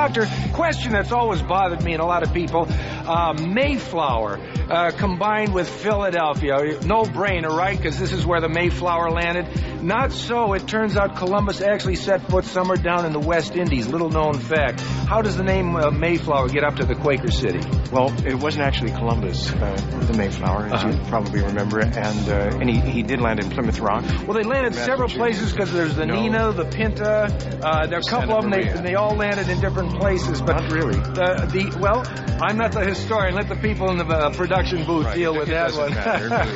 Doctor, question that's always bothered me and a lot of people, Mayflower combined with Philadelphia. No-brainer, right? Because this is where the Mayflower landed. Not so. It turns out Columbus actually set foot somewhere down in the West Indies. Little-known fact. How does the name Mayflower get up to the Quaker City? Well, it wasn't actually Columbus, the Mayflower, as you probably remember, and he did land in Plymouth Rock. Well, they landed several places because there's the Nina, the Pinta. There are a couple of them. They all landed in different places, but not really. Well, I'm not the historian. Let the people in the production booth deal with that one.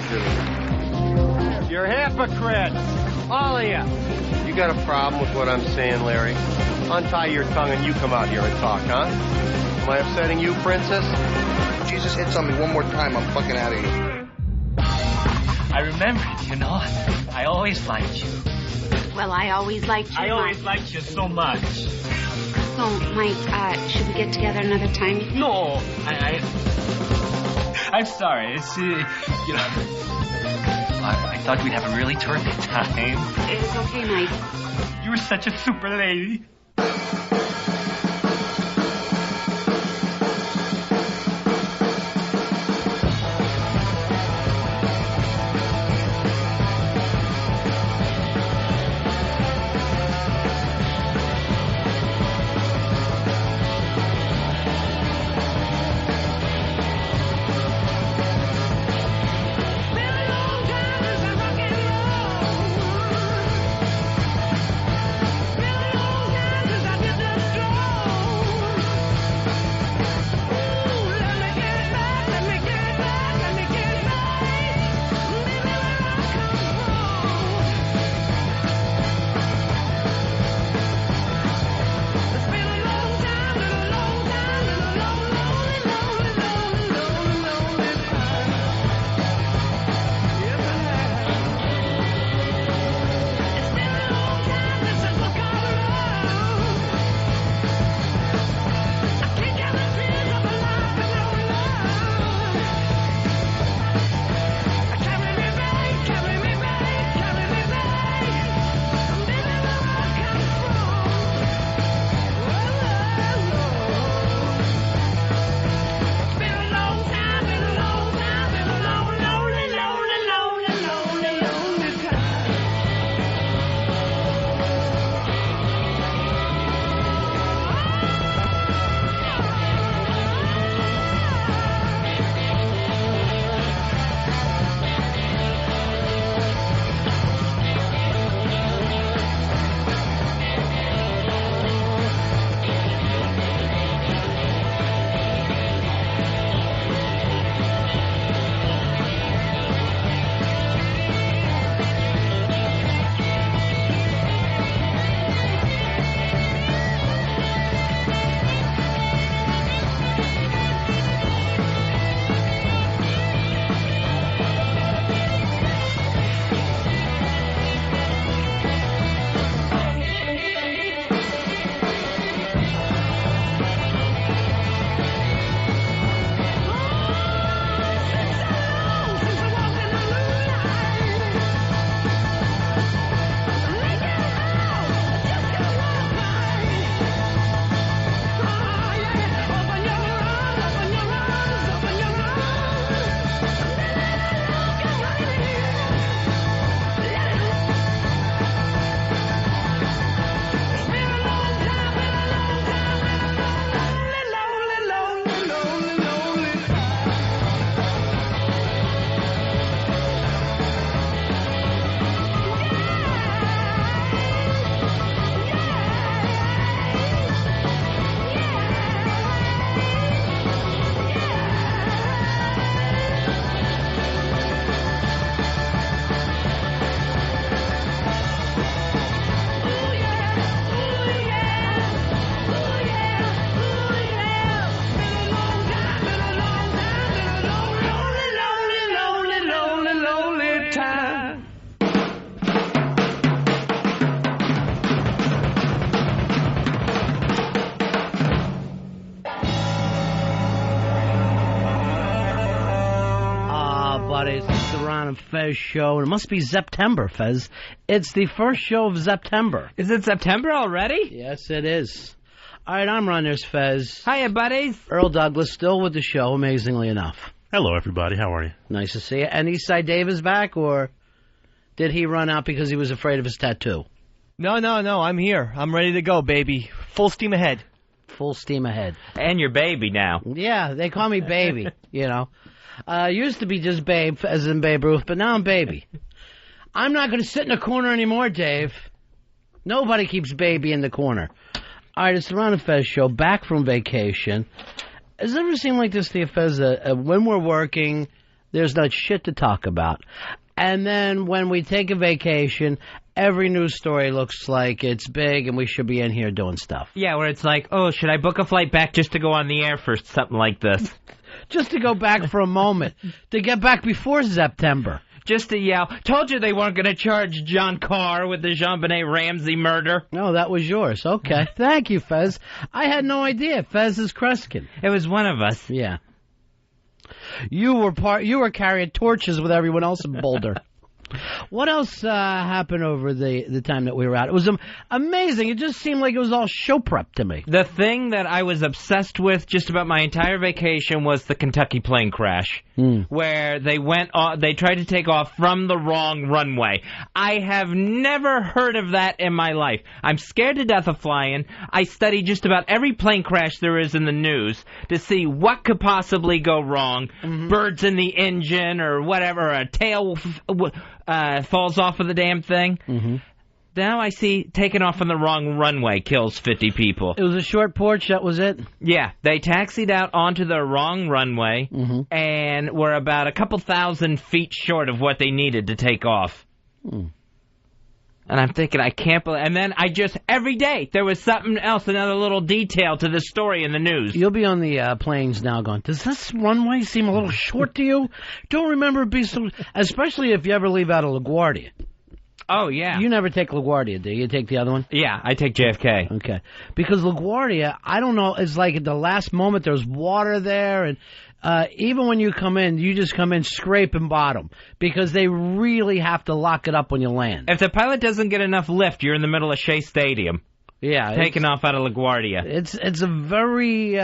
Really. You're hypocrites, all of you. You got a problem with what I'm saying, Larry? Untie your tongue and you come out here and talk, huh? Am I upsetting you, princess? If you just hit something one more time, I'm fucking out of here. I remember, I always liked you. Well, I always liked you. I always liked you so much. So, Mike, should we get together another time? No, I'm sorry. It's, I thought we'd have a really terrific time. It's okay, Mike. You were such a super lady. everybody. It's the Ron and Fez show. It must be September, Fez. It's the first show of September. Is it September already? Yes, it is. All right, I'm Ron, there's Fez. Hiya, buddies. Earl Douglas still with the show, amazingly enough. Hello, everybody. How are you? Nice to see you. And Eastside Dave is back, or did he run out because he was afraid of his tattoo? No, I'm here. I'm ready to go, baby. Full steam ahead. Full steam ahead. And your baby now. Yeah, they call me Baby, you know. Used to be just Babe, as in Babe Ruth, but now I'm Baby. I'm not going to sit in a corner anymore, Dave. Nobody keeps Baby in the corner. All right, it's the Ron and Fez show, back from vacation. Does it ever seem like this to you, Fez, that when we're working, there's not shit to talk about? And then when we take a vacation, every news story looks like it's big and we should be in here doing stuff. Yeah, where it's like, oh, should I book a flight back just to go on the air for something like this? Just to go back for a moment. To get back before September. Just to yell, told you they weren't going to charge John Carr with the Jean-Benet Ramsey murder. No, that was yours. Okay. Thank you, Fez. I had no idea. Fez is Kreskin. It was one of us. Yeah. You were carrying torches with everyone else in Boulder. What else happened over the time that we were out? It was amazing. It just seemed like it was all show prep to me. The thing that I was obsessed with just about my entire vacation was the Kentucky plane crash, where they tried to take off from the wrong runway. I have never heard of that in my life. I'm scared to death of flying. I study just about every plane crash there is in the news to see what could possibly go wrong. Birds in the engine or whatever, a tail falls off of the damn thing. Now I see taking off on the wrong runway kills 50 people. It was a short porch, that was it? Yeah, they taxied out onto the wrong runway and were about a couple thousand feet short of what they needed to take off. And I'm thinking, I can't believe... And then every day, there was something else, another little detail to the story in the news. You'll be on the planes now going, does this runway seem a little short to you? Don't remember it being so... Especially if you ever leave out of LaGuardia. Oh, yeah. You never take LaGuardia, do you? You take the other one? Yeah, I take JFK. Okay. Because LaGuardia, I don't know, it's like at the last moment there's water there, and even when you come in, you just come in scraping bottom, because they really have to lock it up when you land. If the pilot doesn't get enough lift, you're in the middle of Shea Stadium. Yeah. Taking off out of LaGuardia. It's a very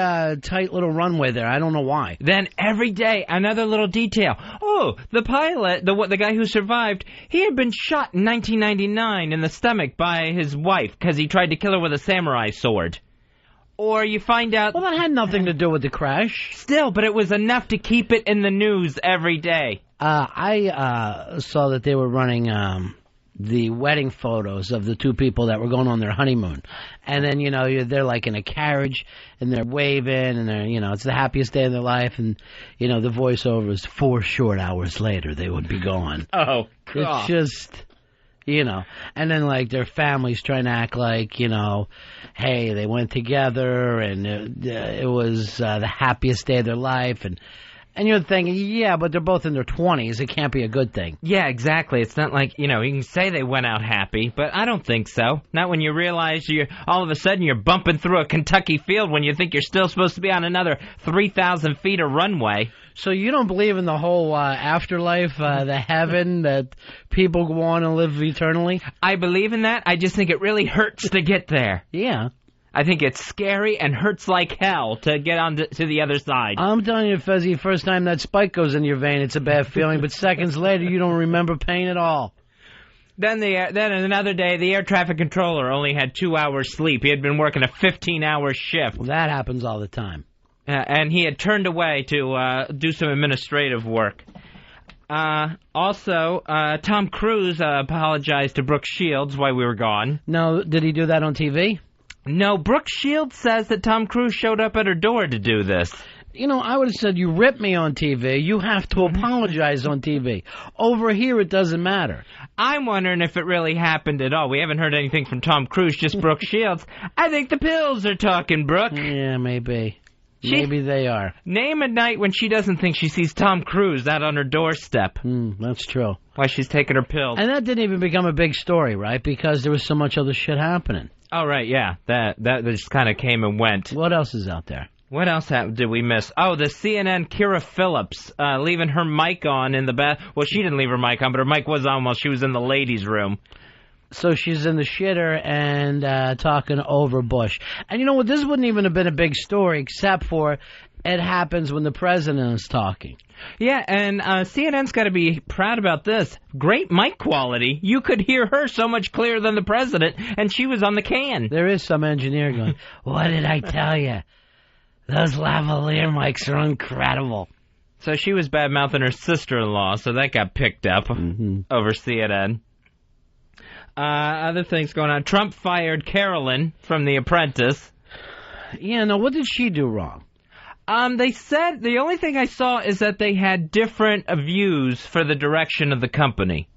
tight little runway there. I don't know why. Then every day, another little detail. Oh, the pilot, the guy who survived, he had been shot in 1999 in the stomach by his wife because he tried to kill her with a samurai sword. Or you find out... Well, that had nothing to do with the crash. Still, but it was enough to keep it in the news every day. I saw that they were running... the wedding photos of the two people that were going on their honeymoon. And then, you know, they're like in a carriage and they're waving and they're, you know, it's the happiest day of their life. And, you know, the voiceover is 4 short hours later they would be gone. Oh, God. It's just, you know, and then like their families trying to act like, you know, hey, they went together and it was the happiest day of their life. And you're thinking, yeah, but they're both in their 20s. It can't be a good thing. Yeah, exactly. It's not like, you know, you can say they went out happy, but I don't think so. Not when you realize all of a sudden you're bumping through a Kentucky field when you think you're still supposed to be on another 3,000 feet of runway. So you don't believe in the whole afterlife, the heaven, that people go on and live eternally? I believe in that. I just think it really hurts to get there. Yeah. I think it's scary and hurts like hell to get on to the other side. I'm telling you, Fezzy, first time that spike goes in your vein, it's a bad feeling. But seconds later, you don't remember pain at all. Then another day, the air traffic controller only had 2 hours sleep. He had been working a 15-hour shift. Well, that happens all the time. And he had turned away to do some administrative work. Also, Tom Cruise apologized to Brooke Shields while we were gone. No, did he do that on TV? No, Brooke Shields says that Tom Cruise showed up at her door to do this. You know, I would have said, you ripped me on TV. You have to apologize on TV. Over here, it doesn't matter. I'm wondering if it really happened at all. We haven't heard anything from Tom Cruise, just Brooke Shields. I think the pills are talking, Brooke. Yeah, maybe. Maybe they are. Name a night when she doesn't think she sees Tom Cruise out on her doorstep. That's true. While she's taking her pills. And that didn't even become a big story, right? Because there was so much other shit happening. Oh, right, yeah. That just kind of came and went. What else is out there? What else did we miss? Oh, the CNN Kira Phillips leaving her mic on in the bath. Well, she didn't leave her mic on, but her mic was on while she was in the ladies' room. So she's in the shitter and talking over Bush. And you know what? This wouldn't even have been a big story except for it happens when the president is talking. Yeah, and CNN's got to be proud about this. Great mic quality. You could hear her so much clearer than the president, and she was on the can. There is some engineer going, what did I tell you? Those lavalier mics are incredible. So she was bad-mouthing her sister-in-law, so that got picked up over CNN. Other things going on. Trump fired Carolyn from The Apprentice. Yeah, no, what did she do wrong? They said the only thing I saw is that they had different views for the direction of the company.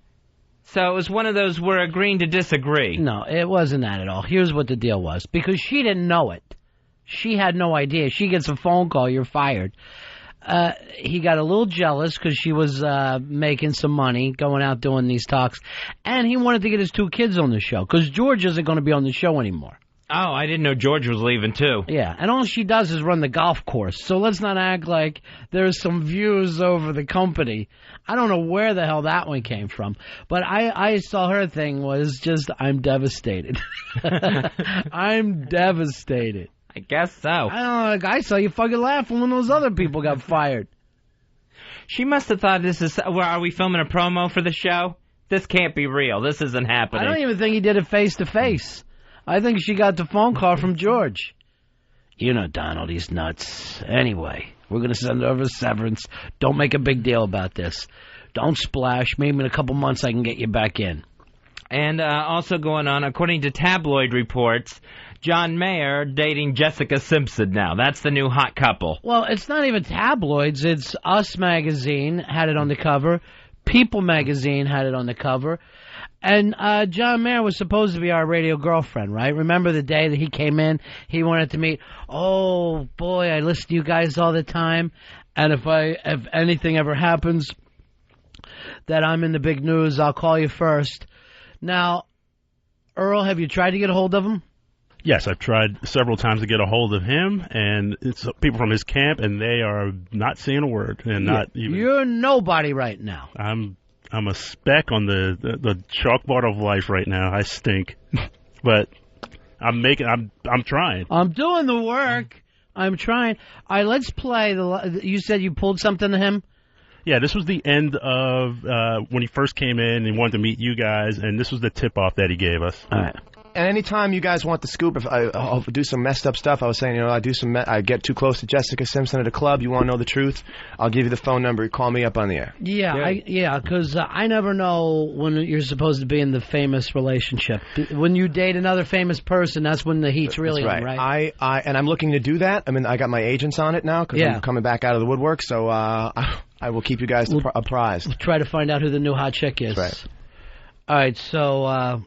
So it was one of those we're agreeing to disagree. No, it wasn't that at all. Here's what the deal was. Because she didn't know it. She had no idea. She gets a phone call, you're fired. He got a little jealous because she was making some money, going out doing these talks. And he wanted to get his 2 kids on the show because George isn't going to be on the show anymore. Oh, I didn't know George was leaving, too. Yeah, and all she does is run the golf course. So let's not act like there's some views over the company. I don't know where the hell that one came from. But I saw her thing was just, I'm devastated. I'm devastated. I guess so. I don't know, I saw you fucking laughing when those other people got fired. She must have thought this is, well, are we filming a promo for the show? This can't be real. This isn't happening. I don't even think he did it face-to-face. I think she got the phone call from George. You know, Donald, he's nuts. Anyway, we're going to send over severance. Don't make a big deal about this. Don't splash. Maybe in a couple months I can get you back in. And also going on, according to tabloid reports, John Mayer dating Jessica Simpson now. That's the new hot couple. Well, it's not even tabloids. It's Us Magazine had it on the cover. People Magazine had it on the cover. And John Mayer was supposed to be our radio girlfriend, right? Remember the day that he came in? He wanted to meet. Oh, boy, I listen to you guys all the time. And if anything ever happens that I'm in the big news, I'll call you first. Now, Earl, have you tried to get a hold of him? Yes, I've tried several times to get a hold of him, and it's people from his camp, and they are not saying a word. And not even. You're nobody right now. I'm a speck on the chalkboard of life right now. I stink, but I'm trying. I'm doing the work. I'm trying. All right, let's play. You said you pulled something to him? Yeah, this was the end of when he first came in and wanted to meet you guys, and this was the tip-off that he gave us. All right. And anytime you guys want the scoop, if I'll do some messed up stuff, I was saying, I get too close to Jessica Simpson at a club, you want to know the truth, I'll give you the phone number, you call me up on the air. Yeah, because I never know when you're supposed to be in the famous relationship. When you date another famous person, that's when the heat's really on, right? And I'm looking to do that. I mean, I got my agents on it now because I'm coming back out of the woodwork, so I will keep you guys apprised. We'll try to find out who the new hot chick is. That's right. All right, so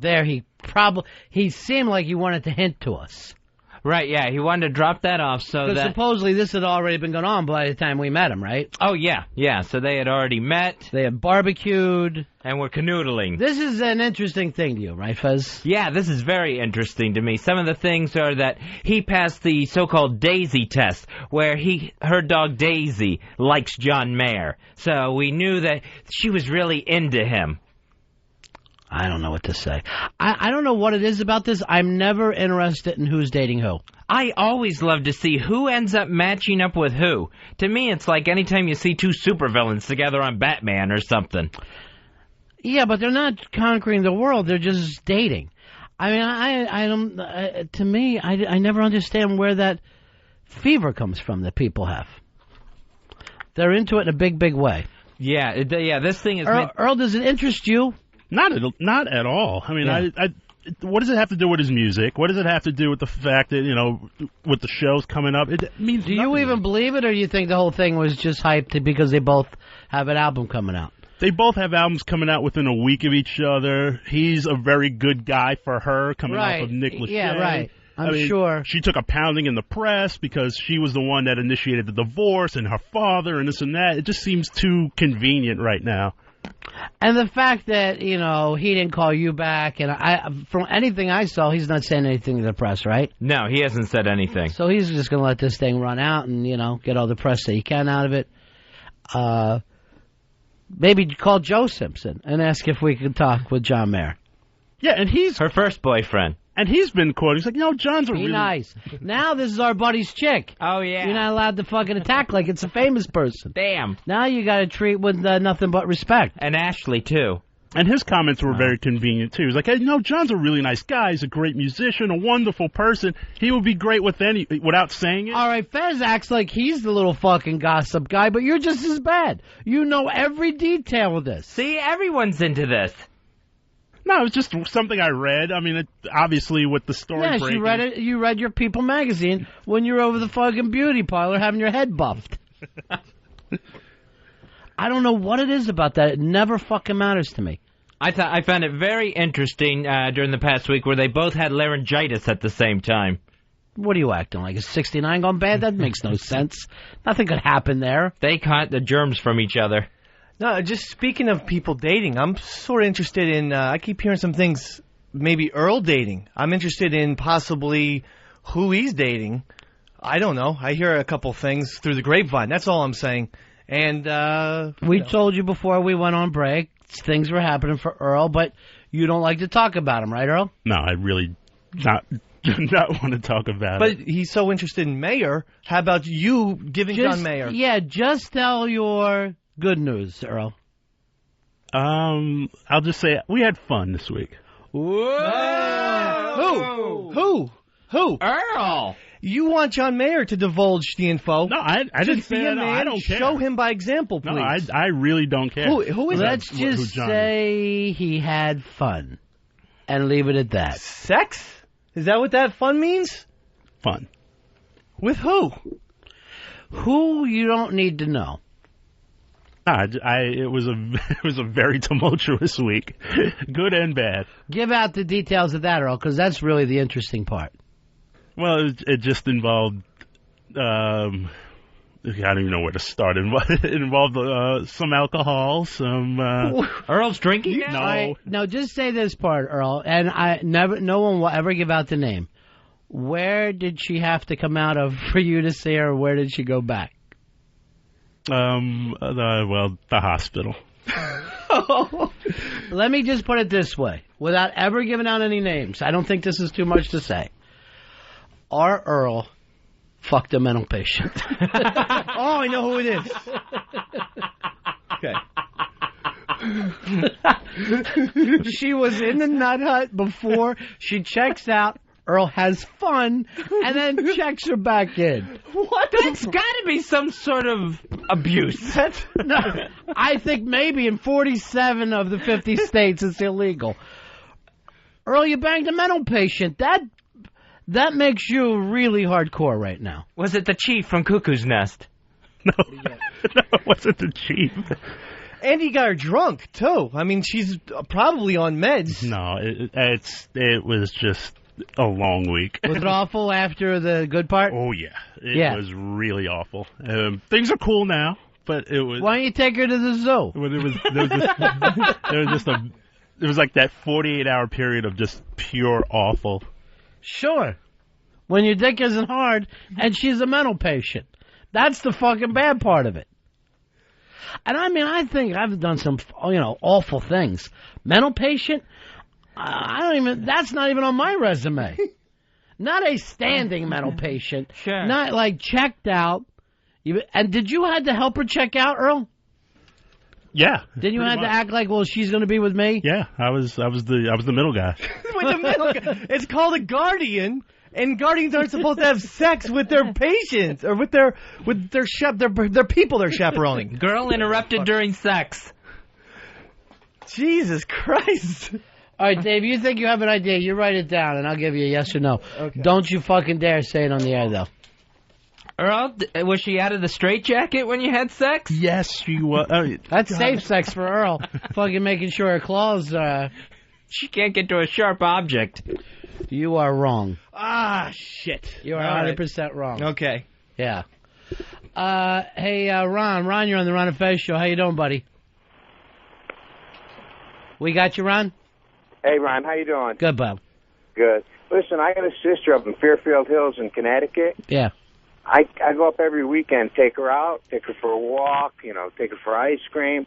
there he seemed like he wanted to hint to us. Right, yeah, he wanted to drop that off so that... supposedly this had already been going on by the time we met him, right? Oh, yeah, so they had already met. They had barbecued. And were canoodling. This is an interesting thing to you, right, Fez? Yeah, this is very interesting to me. Some of the things are that he passed the so-called Daisy test, where her dog Daisy likes John Mayer. So we knew that she was really into him. I don't know what to say. I don't know what it is about this. I'm never interested in who's dating who. I always love to see who ends up matching up with who. To me, it's like anytime you see 2 supervillains together on Batman or something. Yeah, but they're not conquering the world. They're just dating. I mean, I don't. To me, I never understand where that fever comes from that people have. They're into it in a big, big way. Yeah, this thing is... Earl, does it interest you? Not at all. I mean, what does it have to do with his music? What does it have to do with the fact that, with the shows coming up? It means Do you even believe it, or do you think the whole thing was just hyped because they both have an album coming out? They both have albums coming out within a week of each other. He's a very good guy for her, coming off of Nick Lachey. Yeah, right. I mean, sure. She took a pounding in the press because she was the one that initiated the divorce, and her father, and this and that. It just seems too convenient right now. And the fact that, he didn't call you back, and from anything I saw, he's not saying anything to the press, right? No, he hasn't said anything. So he's just going to let this thing run out and, get all the press that he can out of it. Maybe call Joe Simpson and ask if we could talk with John Mayer. Yeah, and he's her first boyfriend. And he's been quoted. He's like, John's a Be really nice. Now this is our buddy's chick. Oh, yeah. You're not allowed to fucking attack like it's a famous person. Damn. Now you got to treat with nothing but respect. And Ashley, too. And his comments were very convenient, too. He's like, hey, John's a really nice guy. He's a great musician, a wonderful person. He would be great without saying it. All right, Fez acts like he's the little fucking gossip guy, but you're just as bad. You know every detail of this. See, everyone's into this. No, it's just something I read. I mean, obviously with the story Yes, breaking. you read it. You read your People magazine when you were over the fucking beauty parlor having your head buffed. I don't know what it is about that. It never fucking matters to me. I found it very interesting during the past week where they both had laryngitis at the same time. What are you acting like? Is 69 gone bad? That makes no sense. Nothing could happen there. They caught the germs from each other. No, just speaking of people dating, I'm sort of interested in, I keep hearing some things, maybe Earl dating. I'm interested in possibly who he's dating. I don't know. I hear a couple things through the grapevine. That's all I'm saying. And we told you before we went on break, things were happening for Earl, but you don't like to talk about him, right, Earl? No, I really not want to talk about it. But he's so interested in Mayor. How about you giving John Mayor? Yeah, just tell your good news, Earl. I'll just say we had fun this week. Whoa! Who? Earl! You want John Mayer to divulge the info? No, I didn't say that. I don't care. Show him by example, please. No, I really don't care. Who is Let's just say he had fun and leave it at that. Sex? Is that what that fun means? Fun. With who? Who you don't need to know. It was a very tumultuous week, good and bad. Give out the details of that, Earl, because that's really the interesting part. Well, it just involved, I don't even know where to start. It involved some alcohol, some... Earl's drinking now? No, just say this part, Earl, and no one will ever give out the name. Where did she have to come out of for you to see her, or where did she go back? The hospital. Let me just put it this way, without ever giving out any names. I don't think this is too much to say. Our Earl fucked a mental patient. Oh, I know who it is. Okay. She was in the nut hut before. She checks out. Earl has fun, and then checks her back in. What? That's got to be some sort of abuse. No, I think maybe in 47 of the 50 states it's illegal. Earl, you banged a mental patient. That makes you really hardcore right now. Was it the chief from Cuckoo's Nest? No, no, it wasn't the chief. And he got her drunk, too. I mean, she's probably on meds. No, it was just a long week. Was it awful after the good part? Oh, yeah. It was really awful. Things are cool now, but it was... Why don't you take her to the zoo? It was like that 48-hour period of just pure awful. Sure. When your dick isn't hard and she's a mental patient. That's the fucking bad part of it. And I mean, I think I've done some, awful things. Mental patient? That's not even on my resume. Not a standing mental patient. Sure. Not like checked out. And did you have to help her check out, Earl? Yeah. Then you had to act like, well, she's going to be with me? Yeah, I was the middle guy. With the middle guy. It's called a guardian, and guardians aren't supposed to have sex with their patients or with their people they're chaperoning. Girl interrupted during sex. Jesus Christ. All right, Dave, you think you have an idea, you write it down, and I'll give you a yes or no. Okay. Don't you fucking dare say it on the air, though. Earl, was she out of the straitjacket when you had sex? Yes, she was. That's safe sex for Earl. Fucking making sure her claws She can't get to a sharp object. You are wrong. Ah, shit. You are 100% wrong. Okay. Yeah. Hey, Ron. Ron, you're on the Ron and Fez show. How you doing, buddy? We got you, Ron? Hey, Ron. How you doing? Good, Bob. Good. Listen, I got a sister up in Fairfield Hills in Connecticut. Yeah. I go up every weekend, take her out, take her for a walk, take her for ice cream.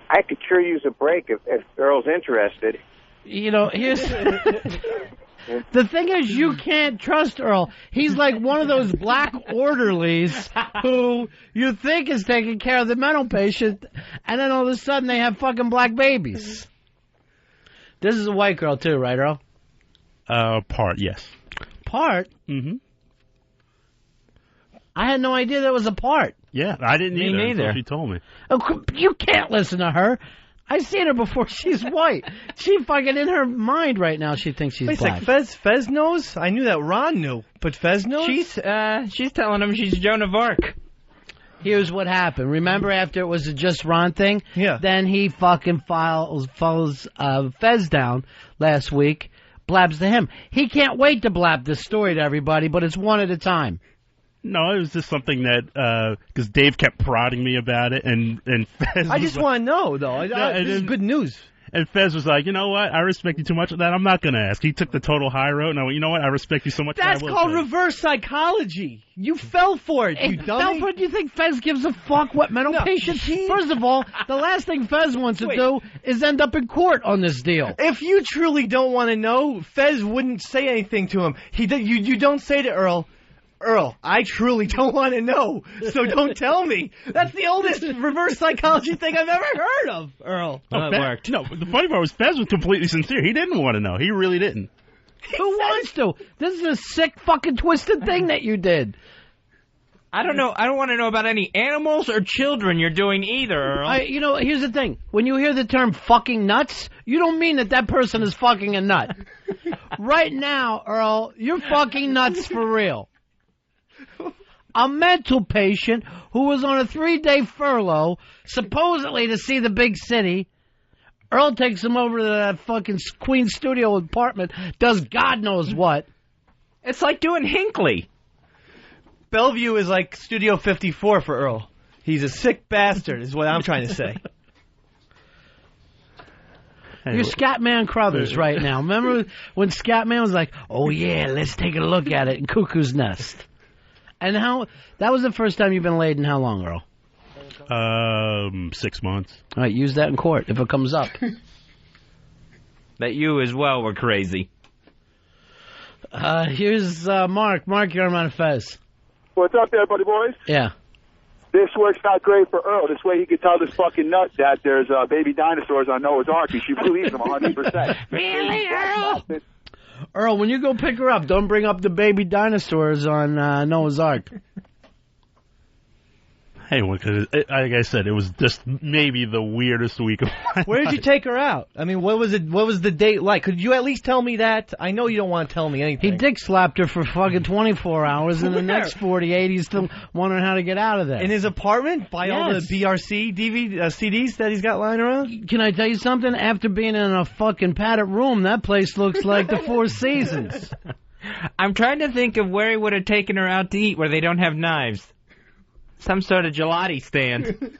I could sure use a break if Earl's interested. You know, here's... The thing is, you can't trust Earl. He's like one of those black orderlies who you think is taking care of the mental patient, and then all of a sudden they have fucking black babies. This is a white girl too, right, Earl? Part, yes. Part? Mm-hmm. I had no idea that was a part. Yeah, I didn't Me either. neither. Until she told me. Oh, you can't listen to her. I've seen her before. She's white. She fucking in her mind right now. She thinks she's Wait a black. sec, Fez knows? I knew that Ron knew, but Fez knows? She's telling him she's Joan of Arc. Here's what happened. Remember after it was a just Ron thing? Yeah. Then he fucking follows Fez down last week, blabs to him. He can't wait to blab this story to everybody, but it's one at a time. No, it was just something that, because Dave kept prodding me about it, and Fez I just want to know, though. This is good news. And Fez was like, you know what, I respect you too much of that, I'm not going to ask. He took the total high road, and I went, you know what, I respect you so much That's that I will called tell you. reverse psychology. You fell for it, you dummy. Do you think Fez gives a fuck what mental patient? First of all, the last thing Fez wants to do is end up in court on this deal. If you truly don't want to know, Fez wouldn't say anything to him. You don't say to Earl, I truly don't want to know, so don't tell me. That's the oldest reverse psychology thing I've ever heard of, Earl. Well, it worked. No, but the funny part was Fez was completely sincere. He didn't want to know. He really didn't. Who wants to? This is a sick fucking twisted thing that you did. I don't know. I don't want to know about any animals or children you're doing either, Earl. Here's the thing. When you hear the term fucking nuts, you don't mean that person is fucking a nut. Right now, Earl, you're fucking nuts for real. A mental patient who was on a 3-day furlough, supposedly to see the big city. Earl takes him over to that fucking Queen Studio apartment, does God knows what. It's like doing Hinckley. Bellevue is like Studio 54 for Earl. He's a sick bastard, is what I'm trying to say. You're Scatman Crothers right now. Remember when Scatman was like, oh yeah, let's take a look at it in Cuckoo's Nest. And that was the first time you've been laid in how long, Earl? 6 months. All right, use that in court if it comes up. That you as well were crazy. Here's Mark. Mark, you're on Ron and Fez. What's up there, buddy boys? Yeah. This works out great for Earl. This way he could tell this fucking nut that there's baby dinosaurs on Noah's Ark. He should believe him 100%. Really, Earl? Earl, when you go pick her up, don't bring up the baby dinosaurs on Noah's Ark. Hey, because like I said, it was just maybe the weirdest week of my life. Where did you take her out? I mean, what was it? What was the date like? Could you at least tell me that? I know you don't want to tell me anything. He dick slapped her for fucking 24 hours, and the next 48 he's still wondering how to get out of there. In his apartment? By all the BRC CDs that he's got lying around? Can I tell you something? After being in a fucking padded room, that place looks like the Four Seasons. I'm trying to think of where he would have taken her out to eat where they don't have knives. Some sort of gelati stand.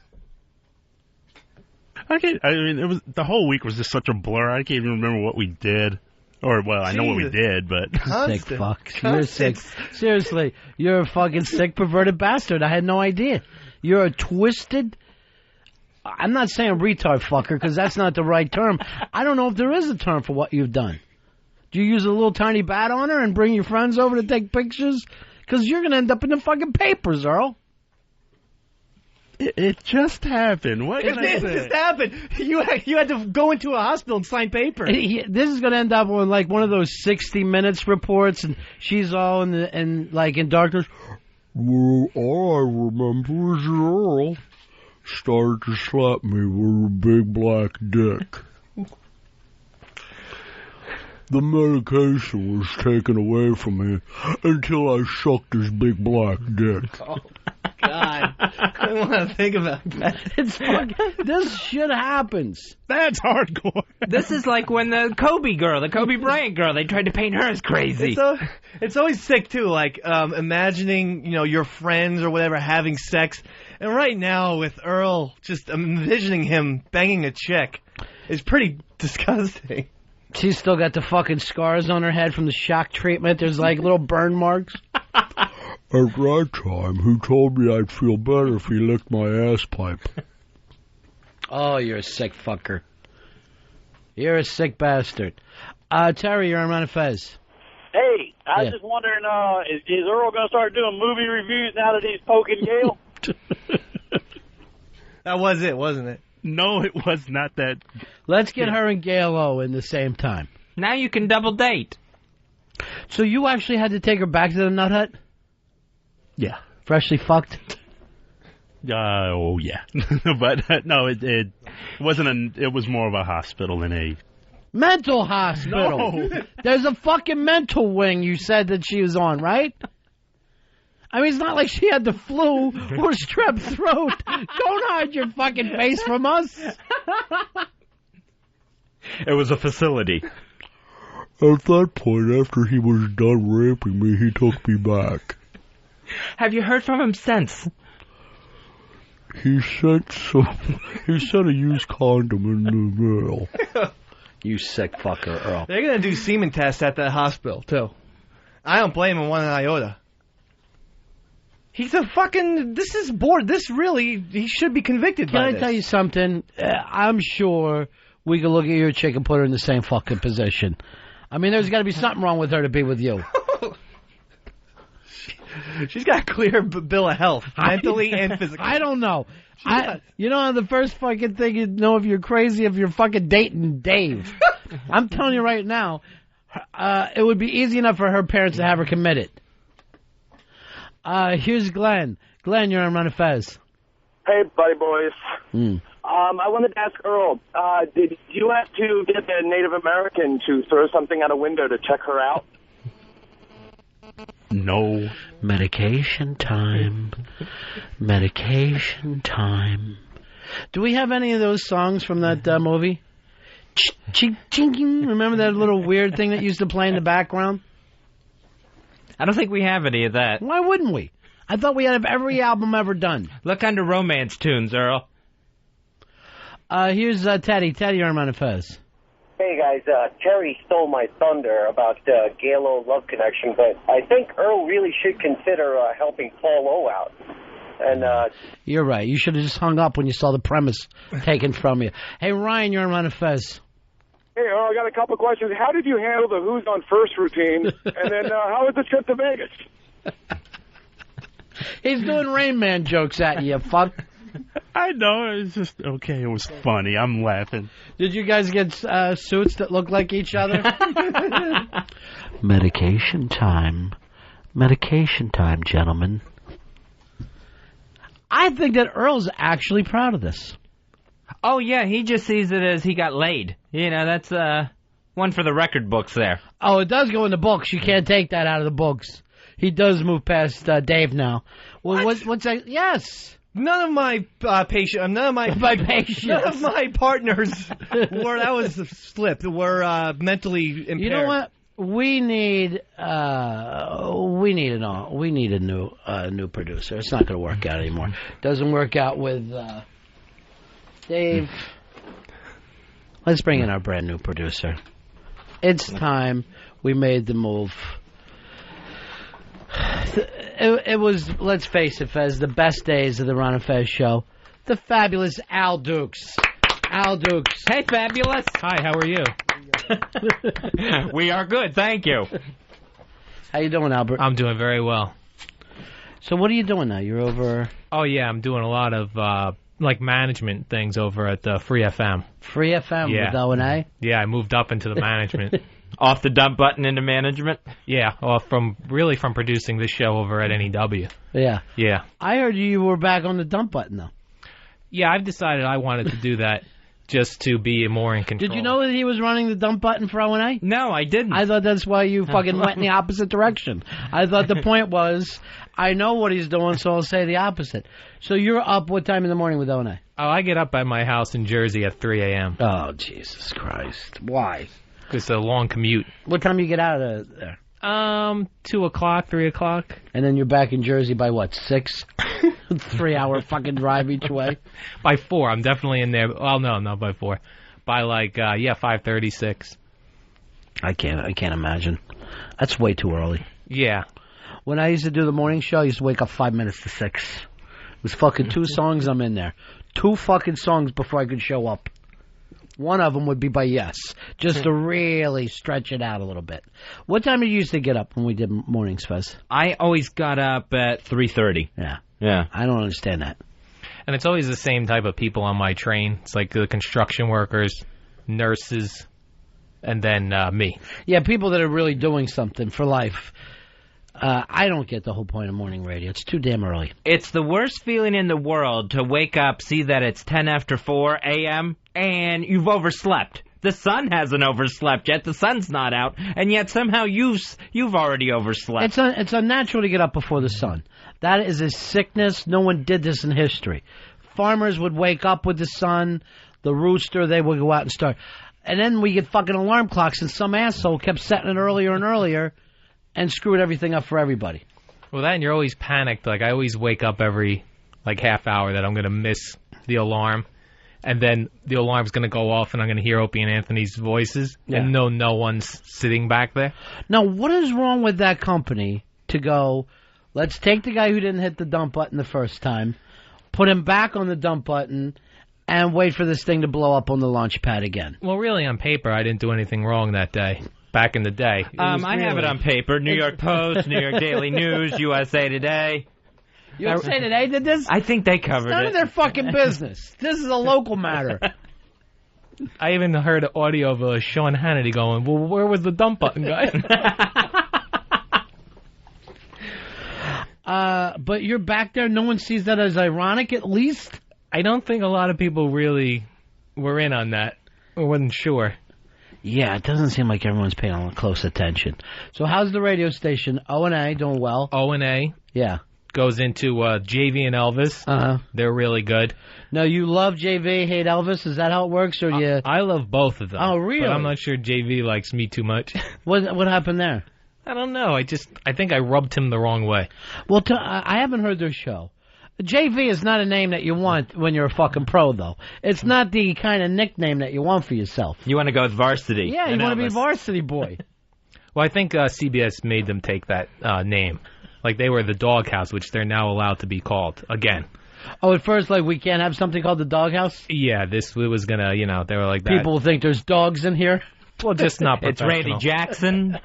I mean, it was the whole week was just such a blur. I can't even remember what we did. Or, well, I know what we did, but... Sick fuck. You're sick. Seriously, you're a fucking sick, perverted bastard. I had no idea. You're a twisted... I'm not saying retard fucker, because that's not the right term. I don't know if there is a term for what you've done. Do you use a little tiny bat on her and bring your friends over to take pictures? Because you're going to end up in the fucking papers, Earl. It just happened. What can I say? It just happened. You had to go into a hospital and sign paper. This is going to end up with like one of those 60 Minutes reports, and she's all in darkness. Well, all I remember is Earl started to slap me with a big black dick. The medication was taken away from me until I sucked his big black dick. Oh, God. I don't want to think about that. It's fucking, this shit happens. That's hardcore. This is like when the Kobe Bryant girl, they tried to paint her as crazy. It's always sick, too, like imagining, your friends or whatever having sex. And right now, with Earl, just envisioning him banging a chick is pretty disgusting. She's still got the fucking scars on her head from the shock treatment. There's like little burn marks. At that time, he told me I'd feel better if he licked my ass pipe. Oh, you're a sick fucker. You're a sick bastard. Terry, you're on Ron and Fez. Hey, I was just wondering, is Earl going to start doing movie reviews now that he's poking Gail? That was it, wasn't it? No, it was not that. Let's get her and Gail O in the same time. Now you can double date. So you actually had to take her back to the Nut Hut? Yeah. Freshly fucked? Oh, yeah. But, no, it wasn't it was more of a hospital than a... Mental hospital. No. There's a fucking mental wing you said that she was on, right? I mean, it's not like she had the flu or strep throat. Don't hide your fucking face from us. It was a facility. At that point, after he was done raping me, he took me back. Have you heard from him since? He sent a used condom in the mail. You sick fucker, Earl. They're going to do semen tests at that hospital, too. I don't blame him one iota. He's a fucking... This is bored. This really... He should be convicted by this. Can I tell you something? I'm sure we could look at your chick and put her in the same fucking position. I mean, there's got to be something wrong with her to be with you. She's got a clear bill of health, mentally and physically. I don't know. You know, the first fucking thing you know if you're crazy if you're fucking dating Dave. I'm telling you right now, it would be easy enough for her parents to have her committed. Here's Glenn. Glenn, you're on Ron and Fez. Hey, buddy boys. I wanted to ask Earl, did you have to get a Native American to throw something out a window to check her out? No. Medication time. Medication time. Do we have any of those songs from that movie? Remember that little weird thing that used to play in the background? I don't think we have any of that. Why wouldn't we? I thought we had every album ever done. Look under romance tunes, Earl. Here's Teddy. Teddy, you're on Ron and Fez. Hey, guys, Terry stole my thunder about Gail-O Love Connection, but I think Earl really should consider helping Paul O out. And You're right. You should have just hung up when you saw the premise taken from you. Hey, Ryan, you're on Ron and Fez. Hey, Earl, I got a couple questions. How did you handle the Who's on First routine? And then how was the trip to Vegas? He's doing Rain Man jokes at you, fuck. I know. It's just, okay, it was funny. I'm laughing. Did you guys get suits that look like each other? Medication time. Medication time, gentlemen. I think that Earl's actually proud of this. Oh, yeah, he just sees it as he got laid. You know, that's one for the record books there. Oh, it does go in the books. You can't take that out of the books. He does move past Dave now. Well, what's that? Yes. None of my patients, none of my partners were, that was a slip, were mentally impaired. You know what? We need a new producer. It's not going to work out anymore. Doesn't work out with Dave. Let's bring in our brand new producer. It's time we made the move. It was, let's face it, Fez, the best days of the Ron and Fez show. The fabulous Al Dukes. Al Dukes. Hey, fabulous. Hi, how are you? We are good, thank you. How you doing, Albert? I'm doing very well. So what are you doing now? You're over... Oh, yeah, I'm doing a lot of, management things over at Free FM. Free FM with O&A? Yeah, I moved up into the management. Off the dump button into management? Yeah, from producing this show over at NEW. Yeah. Yeah. I heard you were back on the dump button, though. Yeah, I've decided I wanted to do that just to be more in control. Did you know that he was running the dump button for O&A? No, I didn't. I thought that's why you fucking went in the opposite direction. I thought the point was, I know what he's doing, so I'll say the opposite. So you're up what time in the morning with O&A? Oh, I get up at my house in Jersey at 3 a.m. Oh, Jesus Christ. Why? It's a long commute. What time do you get out of there? 2 o'clock, 3 o'clock. And then you're back in Jersey by what, 6? 3-hour fucking drive each way? By 4. I'm definitely in there. Well, no, not by 4. By 5:30, 6. I can't imagine. That's way too early. Yeah. When I used to do the morning show, I used to wake up 5 minutes to 6. It was fucking 2 songs I'm in there. 2 fucking songs before I could show up. One of them would be by yes, just to really stretch it out a little bit. What time did you used to get up when we did mornings, Fez? I always got up at 3:30. Yeah. I don't understand that. And it's always the same type of people on my train. It's like the construction workers, nurses, and then me. Yeah, people that are really doing something for life. I don't get the whole point of morning radio. It's too damn early. It's the worst feeling in the world to wake up, see that it's 10 after 4 a.m., and you've overslept. The sun hasn't overslept yet. The sun's not out, and yet somehow you've already overslept. It's unnatural to get up before the sun. That is a sickness. No one did this in history. Farmers would wake up with the sun. The rooster, they would go out and start. And then we get fucking alarm clocks, and some asshole kept setting it earlier and earlier and screwed everything up for everybody. Well, that and you're always panicked. Like, I always wake up every, half hour that I'm going to miss the alarm. And then the alarm's going to go off, and I'm going to hear Opie and Anthony's voices, and no one's sitting back there. Now, what is wrong with that company to go, let's take the guy who didn't hit the dump button the first time, put him back on the dump button, and wait for this thing to blow up on the launch pad again? Well, really, on paper, I didn't do anything wrong that day. Back in the day. I have it on paper. New York Post, New York Daily News, USA Today. USA Today did this? I think they covered it. None of their fucking business. This is a local matter. I even heard an audio of Sean Hannity going, well, where was the dump button, guy? But you're back there. No one sees that as ironic, at least? I don't think a lot of people really were in on that. Or wasn't sure. Yeah, it doesn't seem like everyone's paying close attention. So how's the radio station? O&A doing well? O&A. Yeah. Goes into JV and Elvis. Uh-huh. They're really good. No, you love JV, hate Elvis? Is that how it works? Or you? I love both of them. Oh, really? But I'm not sure JV likes me too much. What happened there? I don't know. I think I rubbed him the wrong way. Well, I haven't heard their show. JV is not a name that you want when you're a fucking pro, though. It's not the kind of nickname that you want for yourself. You want to go with varsity. Yeah, you want to be varsity boy. Well, I think CBS made them take that name. Like, they were the Doghouse, which they're now allowed to be called again. Oh, at first, we can't have something called the Doghouse? Yeah, it was going to, they were like that. People think there's dogs in here? Well, just not It's Randy Jackson.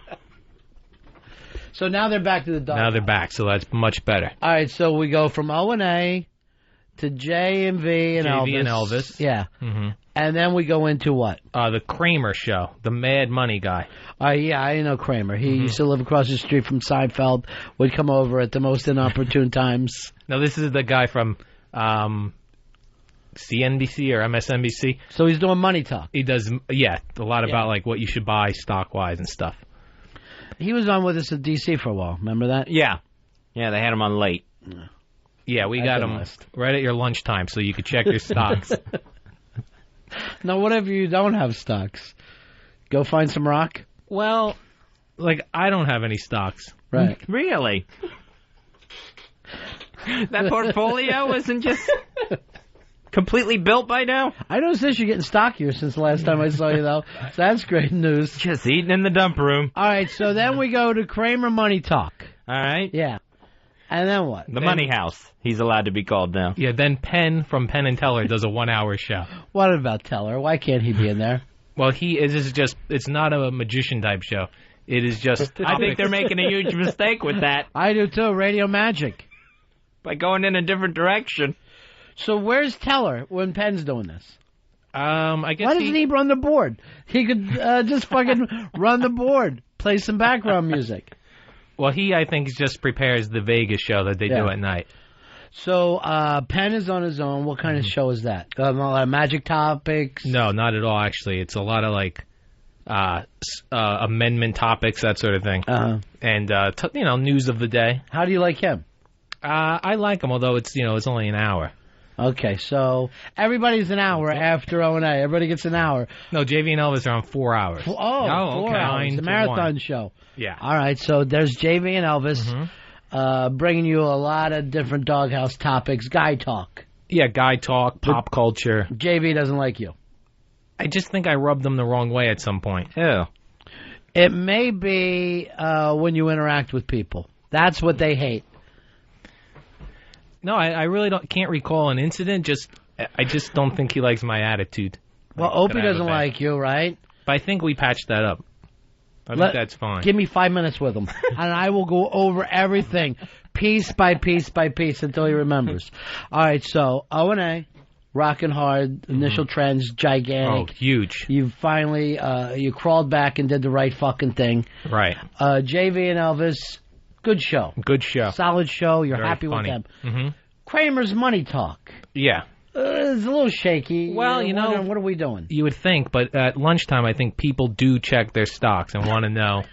So now they're back to the Doghouse. Now they're back, so that's much better. All right, so we go from O&A to J and V and Elvis. JV and Elvis. Yeah. Mm-hmm. And then we go into what? The Kramer Show, the Mad Money guy. Yeah, I know Kramer. He used to live across the street from Seinfeld, would come over at the most inopportune times. No, this is the guy from CNBC or MSNBC. So he's doing money talk. He does, a lot about what you should buy stock-wise and stuff. He was on with us at D.C. for a while. Remember that? Yeah. Yeah, they had him on late. Yeah, we got him right at your lunchtime so you could check your stocks. Now, what if you don't have stocks? Go find some rock? Well, I don't have any stocks. Right. Really? That portfolio isn't just completely built by now? I noticed that you're getting stockier since the last time I saw you, though. So that's great news. Just eating in the dump room. All right, so then we go to Kramer Money Talk. All right. Yeah. And then what? The Money House. He's allowed to be called now. Yeah, then Penn from Penn and Teller does a 1-hour show. What about Teller? Why can't he be in there? Well, it's not a magician type show. It is just I think they're making a huge mistake with that. I do too. Radio magic. By going in a different direction. So where's Teller when Penn's doing this? I guess Why doesn't he run the board? He could just fucking run the board, play some background music. Well, I think, just prepares the Vegas show that they do at night. So Penn is on his own. What kind of show is that? A lot of magic topics? No, not at all, actually. It's a lot of, amendment topics, that sort of thing. Uh-huh. And, news of the day. How do you like him? I like him, although it's only an hour. Okay, so everybody's an hour after O&A. Everybody gets an hour. No, JV and Elvis are on 4 hours. 4 hours. It's a marathon show. Yeah. All right, so there's JV and Elvis bringing you a lot of different doghouse topics. Guy talk. Yeah, guy talk, pop culture. JV doesn't like you. I just think I rubbed them the wrong way at some point. Yeah. It may be when you interact with people. That's what they hate. No, I really can't recall an incident. I just don't think he likes my attitude. Well, Opie doesn't like you, right? But I think we patched that up. I think that's fine. Give me 5 minutes with him, and I will go over everything, piece by piece by piece, until he remembers. All right, so O&A, rocking hard, initial trends, gigantic. Oh, huge. You finally, you crawled back and did the right fucking thing. Right. JV and Elvis, good show. Good show. Solid show. You're Very happy funny. with them. Kramer's Money Talk. Yeah. It's a little shaky. Well, you know, what are we doing? You would think, but at lunchtime, I think people do check their stocks and want to know,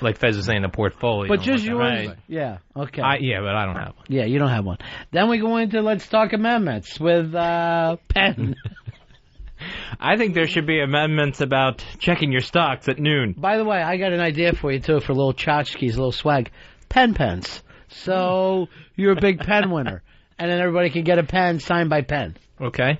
like Fez was saying, the portfolio. But just yours? Right. Yeah, okay. Yeah, but I don't have one. Yeah, you don't have one. Then we go into Let's Talk Amendments with Penn. I think there should be amendments about checking your stocks at noon. By the way, I got an idea for you, too, for little tchotchkes, a little swag. Pens. So you're a big pen winner. And then everybody can get a pen signed by Penn. Okay.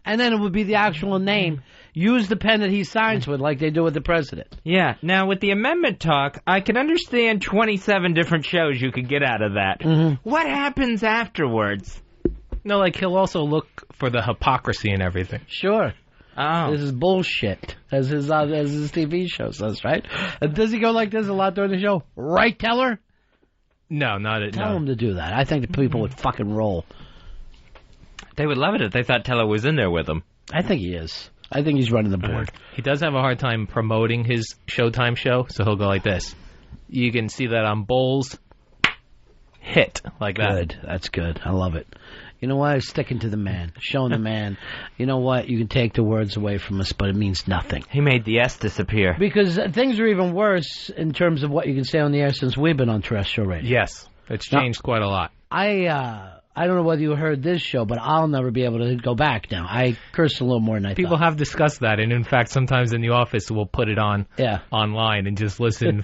And then it would be the actual name. Use the pen that he signs with, like they do with the president. Yeah. Now, with the amendment talk, I can understand 27 different shows you could get out of that. Mm-hmm. What happens afterwards? No, like he'll also look for the hypocrisy and everything. Sure. Oh. This is bullshit, as his TV show says, right? Does he go like this a lot during the show? Right, Teller? No, not it. Tell him to do that. I think the people would fucking roll. They would love it if they thought Teller was in there with them. I think he is. I think he's running the board. He does have a hard time promoting his Showtime show, so he'll go like this. You can see that on Bulls. Hit like that. Good. That's good. I love it. You know what? Sticking to the man. Showing the man. You know what? You can take the words away from us, but it means nothing. He made the S disappear. Because things are even worse in terms of what you can say on the air since we've been on terrestrial radio. Yes. It's changed quite a lot. I don't know whether you heard this show, but I'll never be able to go back now. I cursed a little more than I People thought. have discussed that, and in fact, sometimes in the office we'll put it on online and just listen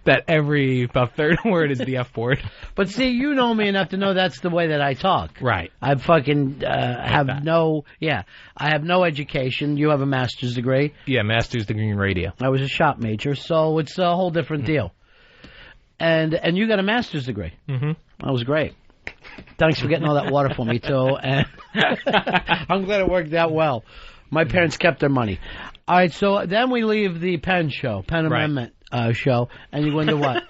that about third word is the F word. But see, you know me enough to know that's the way that I talk. Right. I fucking have I have no education. You have a master's degree. Yeah, master's degree in radio. I was a shop major, so it's a whole different deal. And you got a master's degree. Mm-hmm. That was great. Thanks for getting all that water for me, too. And I'm glad it worked out well. My parents kept their money. All right, so then we leave the Penn Amendment show, and you go into what?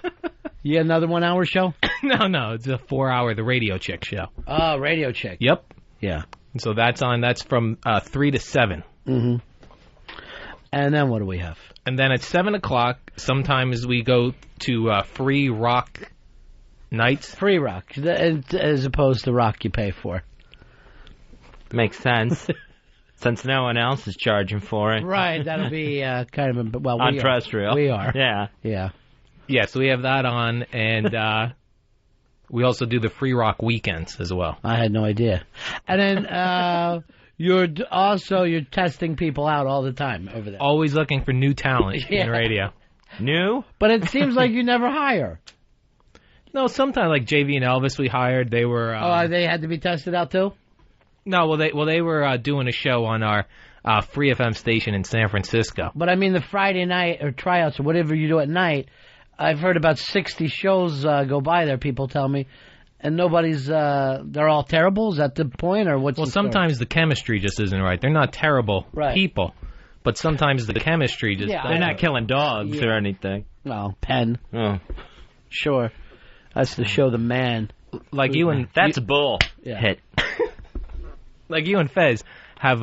You get another 1 hour show? No, it's a 4 hour, the Radio Chick show. Oh, Radio Chick. Yep. Yeah. So that's from 3 to 7. Mm-hmm. And then what do we have? And then at 7 o'clock, sometimes we go to free rock nights. Free rock, as opposed to rock you pay for. Makes sense. Since no one else is charging for it. Right, that'll be kind of on terrestrial. We are. Yeah. Yeah, so we have that on, and we also do the free rock weekends as well. I had no idea. And then you're testing people out all the time over there. Always looking for new talent in radio. New? But it seems like you never hire. No, sometimes like JV and Elvis we hired, they were... they had to be tested out too? No, they were doing a show on our Free FM station in San Francisco. But I mean the Friday night or tryouts or whatever you do at night, I've heard about 60 shows go by there, people tell me, and nobody's, they're all terrible? Is that the point, or what's Well, sometimes the chemistry just isn't right. They're not terrible people, but sometimes the chemistry just... They're not killing dogs or anything. Well, Penn. Oh. Sure. That's to show the man. Like you and... That's bull. Hit. Like you and Fez have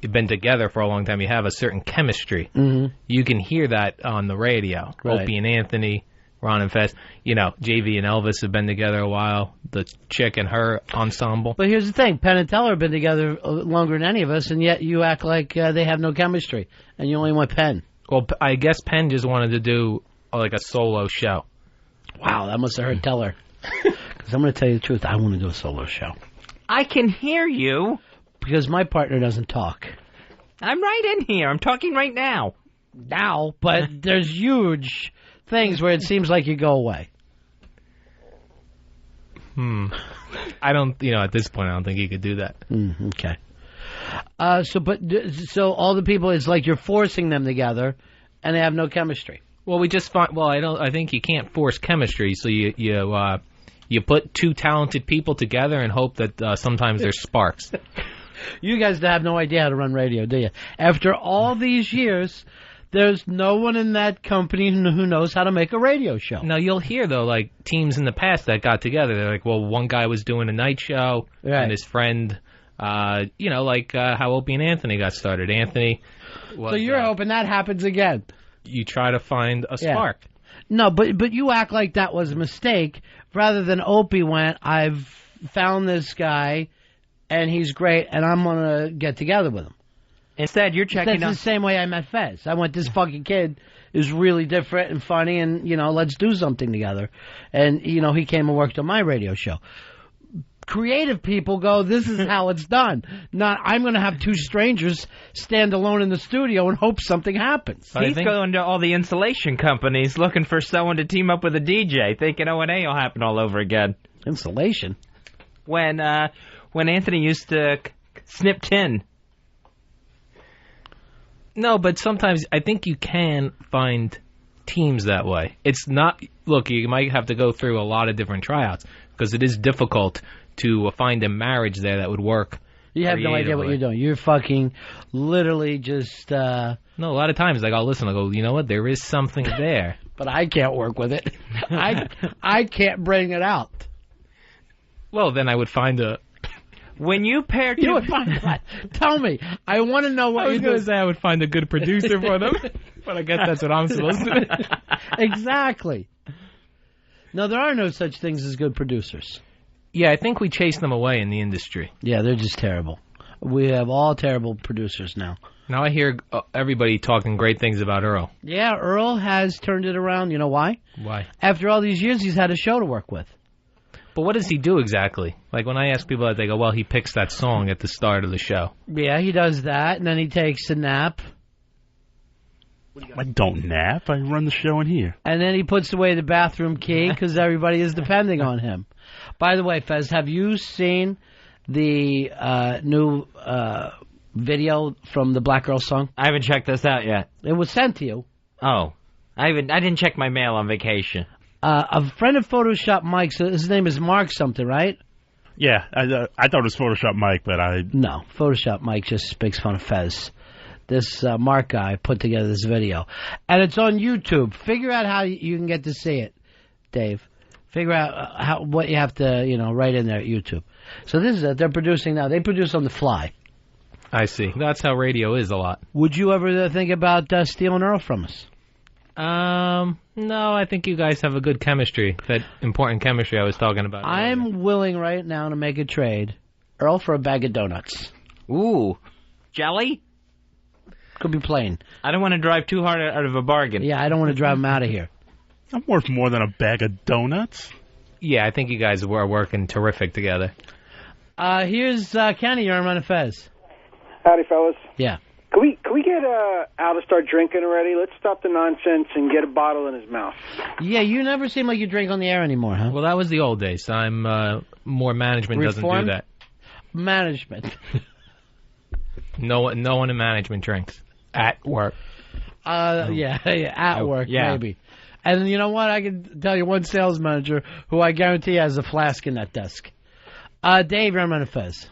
been together for a long time. You have a certain chemistry. Mm-hmm. You can hear that on the radio. Right. Opie and Anthony, Ron and Fez. You know, JV and Elvis have been together a while. The chick and her ensemble. But here's the thing. Penn and Teller have been together longer than any of us, and yet you act like they have no chemistry, and you only want Penn. Well, I guess Penn just wanted to do like a solo show. Wow, that must have hurt Teller. Because I'm going to tell you the truth. I want to do a solo show. I can hear you. Because my partner doesn't talk. I'm right in here. I'm talking right now. But there's huge things where it seems like you go away. I don't, at this point, I don't think you could do that. Okay. So all the people, it's like you're forcing them together, and they have no chemistry. Well, we just find. Well, I think you can't force chemistry. So you put two talented people together and hope that sometimes there's sparks. You guys have no idea how to run radio, do you? After all these years, there's no one in that company who knows how to make a radio show. No, you'll hear, though, like, teams in the past that got together. They're like, well, one guy was doing a night show, and his friend, like how Opie and Anthony got started. Anthony was, so you're hoping that happens again. You try to find a spark. No, but you act like that was a mistake. Rather than Opie went, I've found this guy, and he's great, and I'm going to get together with him. Instead, you're checking That's out... the same way I met Fez. I went, this fucking kid is really different and funny, and, let's do something together. And, he came and worked on my radio show. Creative people go, this is how it's done. Not, I'm going to have two strangers stand alone in the studio and hope something happens. He's going to all the insulation companies looking for someone to team up with a DJ, thinking O&A will happen all over again. Insulation? When Anthony used to snip tin. No, but sometimes I think you can find teams that way. It's not... Look, you might have to go through a lot of different tryouts because it is difficult to find a marriage there that would work. You have no idea what you're doing. You're fucking literally just... No, a lot of times I'll listen, I'll go, you know what, there is something there. But I can't work with it. I can't bring it out. Well, then I would find a... When you pair... You would find what? Tell me. I want to know what you're doing. I was going to say I would find a good producer for them, but I guess that's what I'm supposed to do. Exactly. No, there are no such things as good producers. Yeah, I think we chase them away in the industry. Yeah, they're just terrible. We have all terrible producers now. Now I hear everybody talking great things about Earl. Yeah, Earl has turned it around. You know why? Why? After all these years, he's had a show to work with. But what does he do exactly? Like when I ask people that, they go, well, he picks that song at the start of the show. Yeah, he does that, and then he takes a nap. I don't nap. I run the show in here. And then he puts away the bathroom key because everybody is depending on him. By the way, Fez, have you seen the new video from the Black Girl song? I haven't checked this out yet. It was sent to you. Oh. I didn't check my mail on vacation. A friend of Photoshop Mike's, his name is Mark something, right? Yeah, I thought it was Photoshop Mike, but No, Photoshop Mike just makes fun of Fez. This Mark guy put together this video. And it's on YouTube. Figure out how you can get to see it, Dave. Figure out what you have to, write in there at YouTube. So this is it. They're producing now. They produce on the fly. I see. That's how radio is a lot. Would you ever think about stealing Earl from us? No, I think you guys have a good chemistry. That important chemistry I was talking about. I'm willing right now to make a trade. Earl for a bag of donuts. Ooh. Jelly? Could be plain. I don't want to drive too hard out of a bargain. Yeah, I don't want to drive him out of here. I'm worth more than a bag of donuts. Yeah, I think you guys were working terrific together. Here's Kenny. You're on Ron and Fez. Howdy, fellas. Yeah. Can we get Al to start drinking already? Let's stop the nonsense and get a bottle in his mouth. Yeah, you never seem like you drink on the air anymore, huh? Well, that was the old days. I'm more management Reformed? doesn't do that. Management. No one in management drinks at work. Yeah, at work, maybe. And you know what? I can tell you one sales manager who I guarantee has a flask in that desk. Dave, you're on Ron and Fez.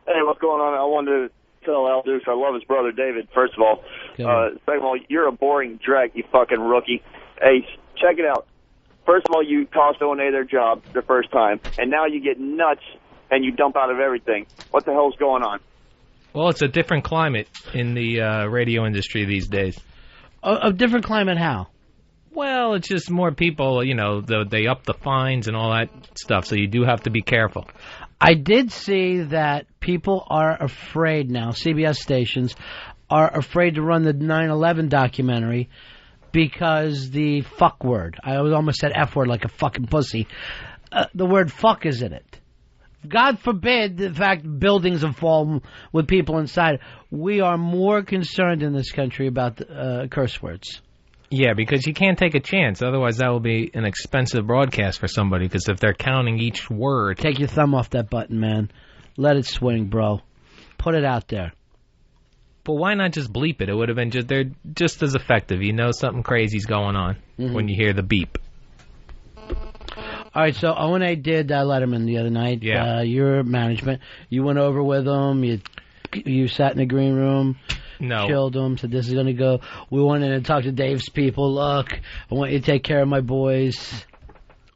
Hey, what's going on? I wanted to tell Al Dukes I love his brother David, first of all. Second of all, you're a boring dreck, you fucking rookie. Hey, check it out. First of all, you cost O&A their job the first time, and now you get nuts and you dump out of everything. What the hell's going on? Well, it's a different climate in the radio industry these days. A different climate how? Well, it's just more people, they up the fines and all that stuff, so you do have to be careful. I did see that people are afraid now, CBS stations are afraid to run the 9/11 documentary because the fuck word. I almost said F word like a fucking pussy. The word fuck is in it. God forbid, the fact buildings have fallen with people inside. We are more concerned in this country about curse words. Yeah, because you can't take a chance. Otherwise, that will be an expensive broadcast for somebody, because if they're counting each word... Take your thumb off that button, man. Let it swing, bro. Put it out there. But why not just bleep it? It would have been they're just as effective. You know something crazy's going on when you hear the beep. All right, so O&A did Letterman the other night. Yeah. Your management. You went over with them. You sat in the green room. No. Chilled them. Said this is going to go. We went in and talked to Dave's people. Look, I want you to take care of my boys.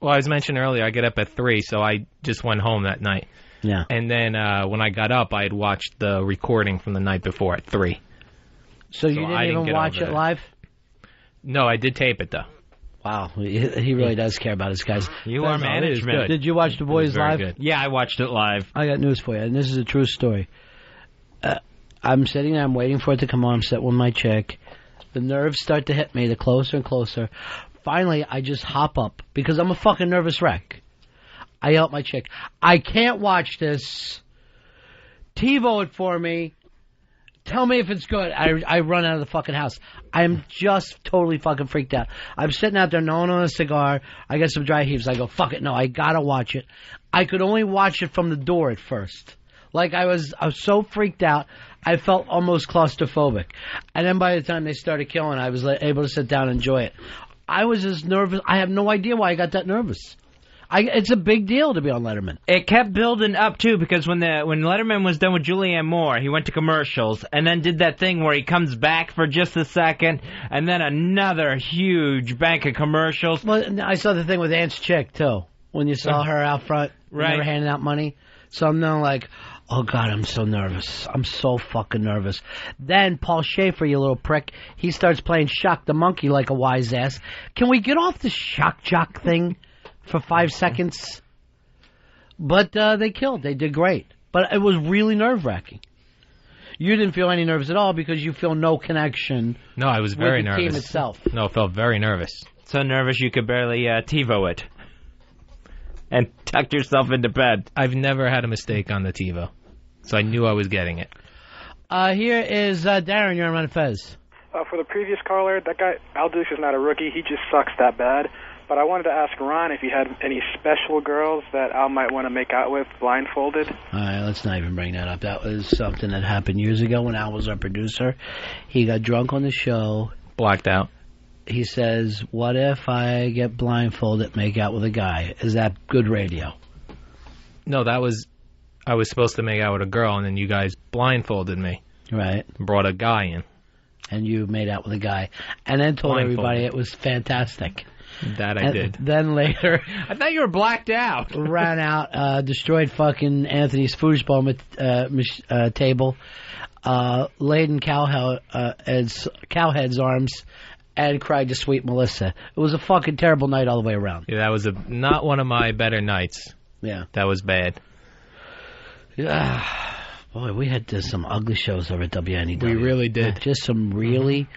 Well, I was mentioning earlier, I get up at 3, so I just went home that night. Yeah. And then when I got up, I had watched the recording from the night before at 3. So you didn't even watch it live? No, I did tape it, though. Wow. He really does care about his guys. You are management. Did you watch The Boys live? Good. Yeah, I watched it live. I got news for you, and this is a true story. I'm sitting there, I'm waiting for it to come on, I'm sitting with my chick. The nerves start to hit me, the closer and closer. Finally, I just hop up, because I'm a fucking nervous wreck. I yell at my chick, I can't watch this. TiVo it for me. Tell me if it's good. I run out of the fucking house. I'm just totally fucking freaked out. I'm sitting out there gnawing on a cigar. I get some dry heaves. I go, fuck it, no, I gotta watch it. I could only watch it from the door at first. Like, I was so freaked out, I felt almost claustrophobic. And then by the time they started killing, I was able to sit down and enjoy it. I was as nervous. I have no idea why I got that nervous. It's a big deal to be on Letterman. It kept building up, too, because when Letterman was done with Julianne Moore, he went to commercials and then did that thing where he comes back for just a second and then another huge bank of commercials. Well, I saw the thing with Aunt's chick, too, when you saw her out front. Right. They were handing out money. So I'm now like, oh, God, I'm so nervous. I'm so fucking nervous. Then Paul Schaefer, you little prick, he starts playing Shock the Monkey like a wise ass. Can we get off the shock jock thing for 5 seconds? But they killed. They did great. But it was really nerve-wracking. You didn't feel any nerves at all because you feel no connection. No, I was very with the nervous. team itself. No, I felt very nervous. So nervous you could barely TiVo it. And tucked yourself into bed. I've never had a mistake on the TiVo, so I knew I was getting it. Here is Darren. You're on Ron and Fez. For the previous caller, that guy, Al Deuce, is not a rookie. He just sucks that bad. But I wanted to ask Ron if he had any special girls that Al might want to make out with blindfolded. All right, let's not even bring that up. That was something that happened years ago when Al was our producer. He got drunk on the show. Blacked out. He says, what if I get blindfolded, make out with a guy? Is that good radio? No, I was supposed to make out with a girl, and then you guys blindfolded me. Right. Brought a guy in. And you made out with a guy. And then told everybody it was fantastic. That I did. Then later... I thought you were blacked out. Ran out, destroyed fucking Anthony's foosball table, laid in Cowhead's arms, and cried to Sweet Melissa. It was a fucking terrible night all the way around. Yeah, that was not one of my better nights. Yeah. That was bad. Boy, we had some ugly shows over at WNEW. We really did. Just some really,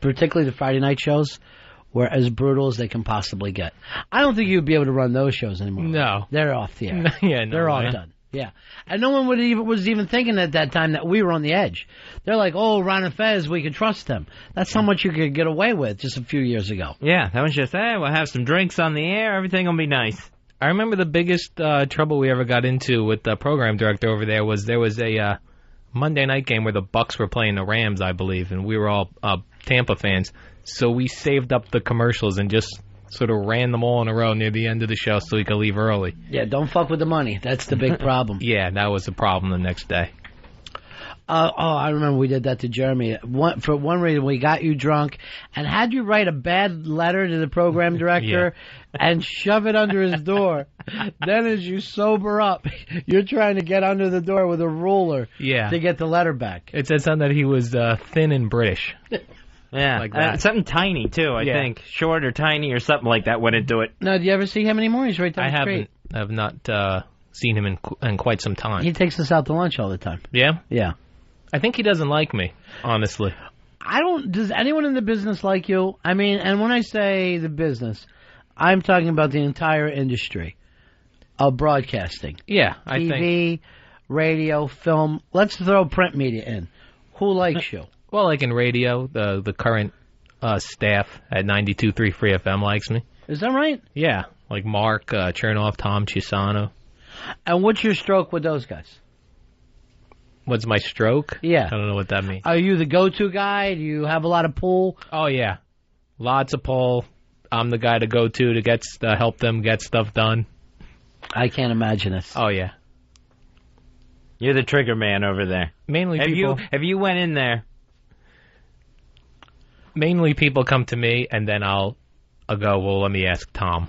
particularly the Friday night shows, were as brutal as they can possibly get. I don't think you'd be able to run those shows anymore. No. They're off the air. Yeah, no They're all way. done. Yeah. And no one was even thinking at that time that we were on the edge. They're like, oh, Ron and Fez, we can trust them. That's how much you could get away with just a few years ago. Yeah, that was just, we'll have some drinks on the air, everything will be nice. I remember the biggest trouble we ever got into with the program director over there was a Monday night game where the Bucks were playing the Rams, I believe, and we were all Tampa fans. So we saved up the commercials and just sort of ran them all in a row near the end of the show so we could leave early. Yeah, don't fuck with the money. That's the big problem. Yeah, that was a problem the next day. I remember we did that to Jeremy. For one reason, we got you drunk and had you write a bad letter to the program director and shove it under his door. Then as you sober up, you're trying to get under the door with a ruler to get the letter back. It said something that he was thin and British. Yeah, like that. Something tiny, too, I think. Short or tiny or something like that went into it. No, do you ever see him anymore? He's right down the street. I have not seen him in quite some time. He takes us out to lunch all the time. Yeah? Yeah. I think he doesn't like me, honestly. Does anyone in the business like you? I mean, and when I say the business, I'm talking about the entire industry of broadcasting. Yeah, I think. TV, radio, film. Let's throw print media in. Who likes you? Well, like in radio, the current staff at 92.3 Free FM likes me. Is that right? Yeah, like Mark Chernoff, Tom Chisano. And what's your stroke with those guys? What's my stroke? Yeah. I don't know what that means. Are you the go-to guy? Do you have a lot of pull? Oh, yeah. Lots of pull. I'm the guy to go to help them get stuff done. I can't imagine it. Oh, yeah. You're the trigger man over there. Mainly people. If you went in there. Mainly people come to me, and then I'll go, well, let me ask Tom.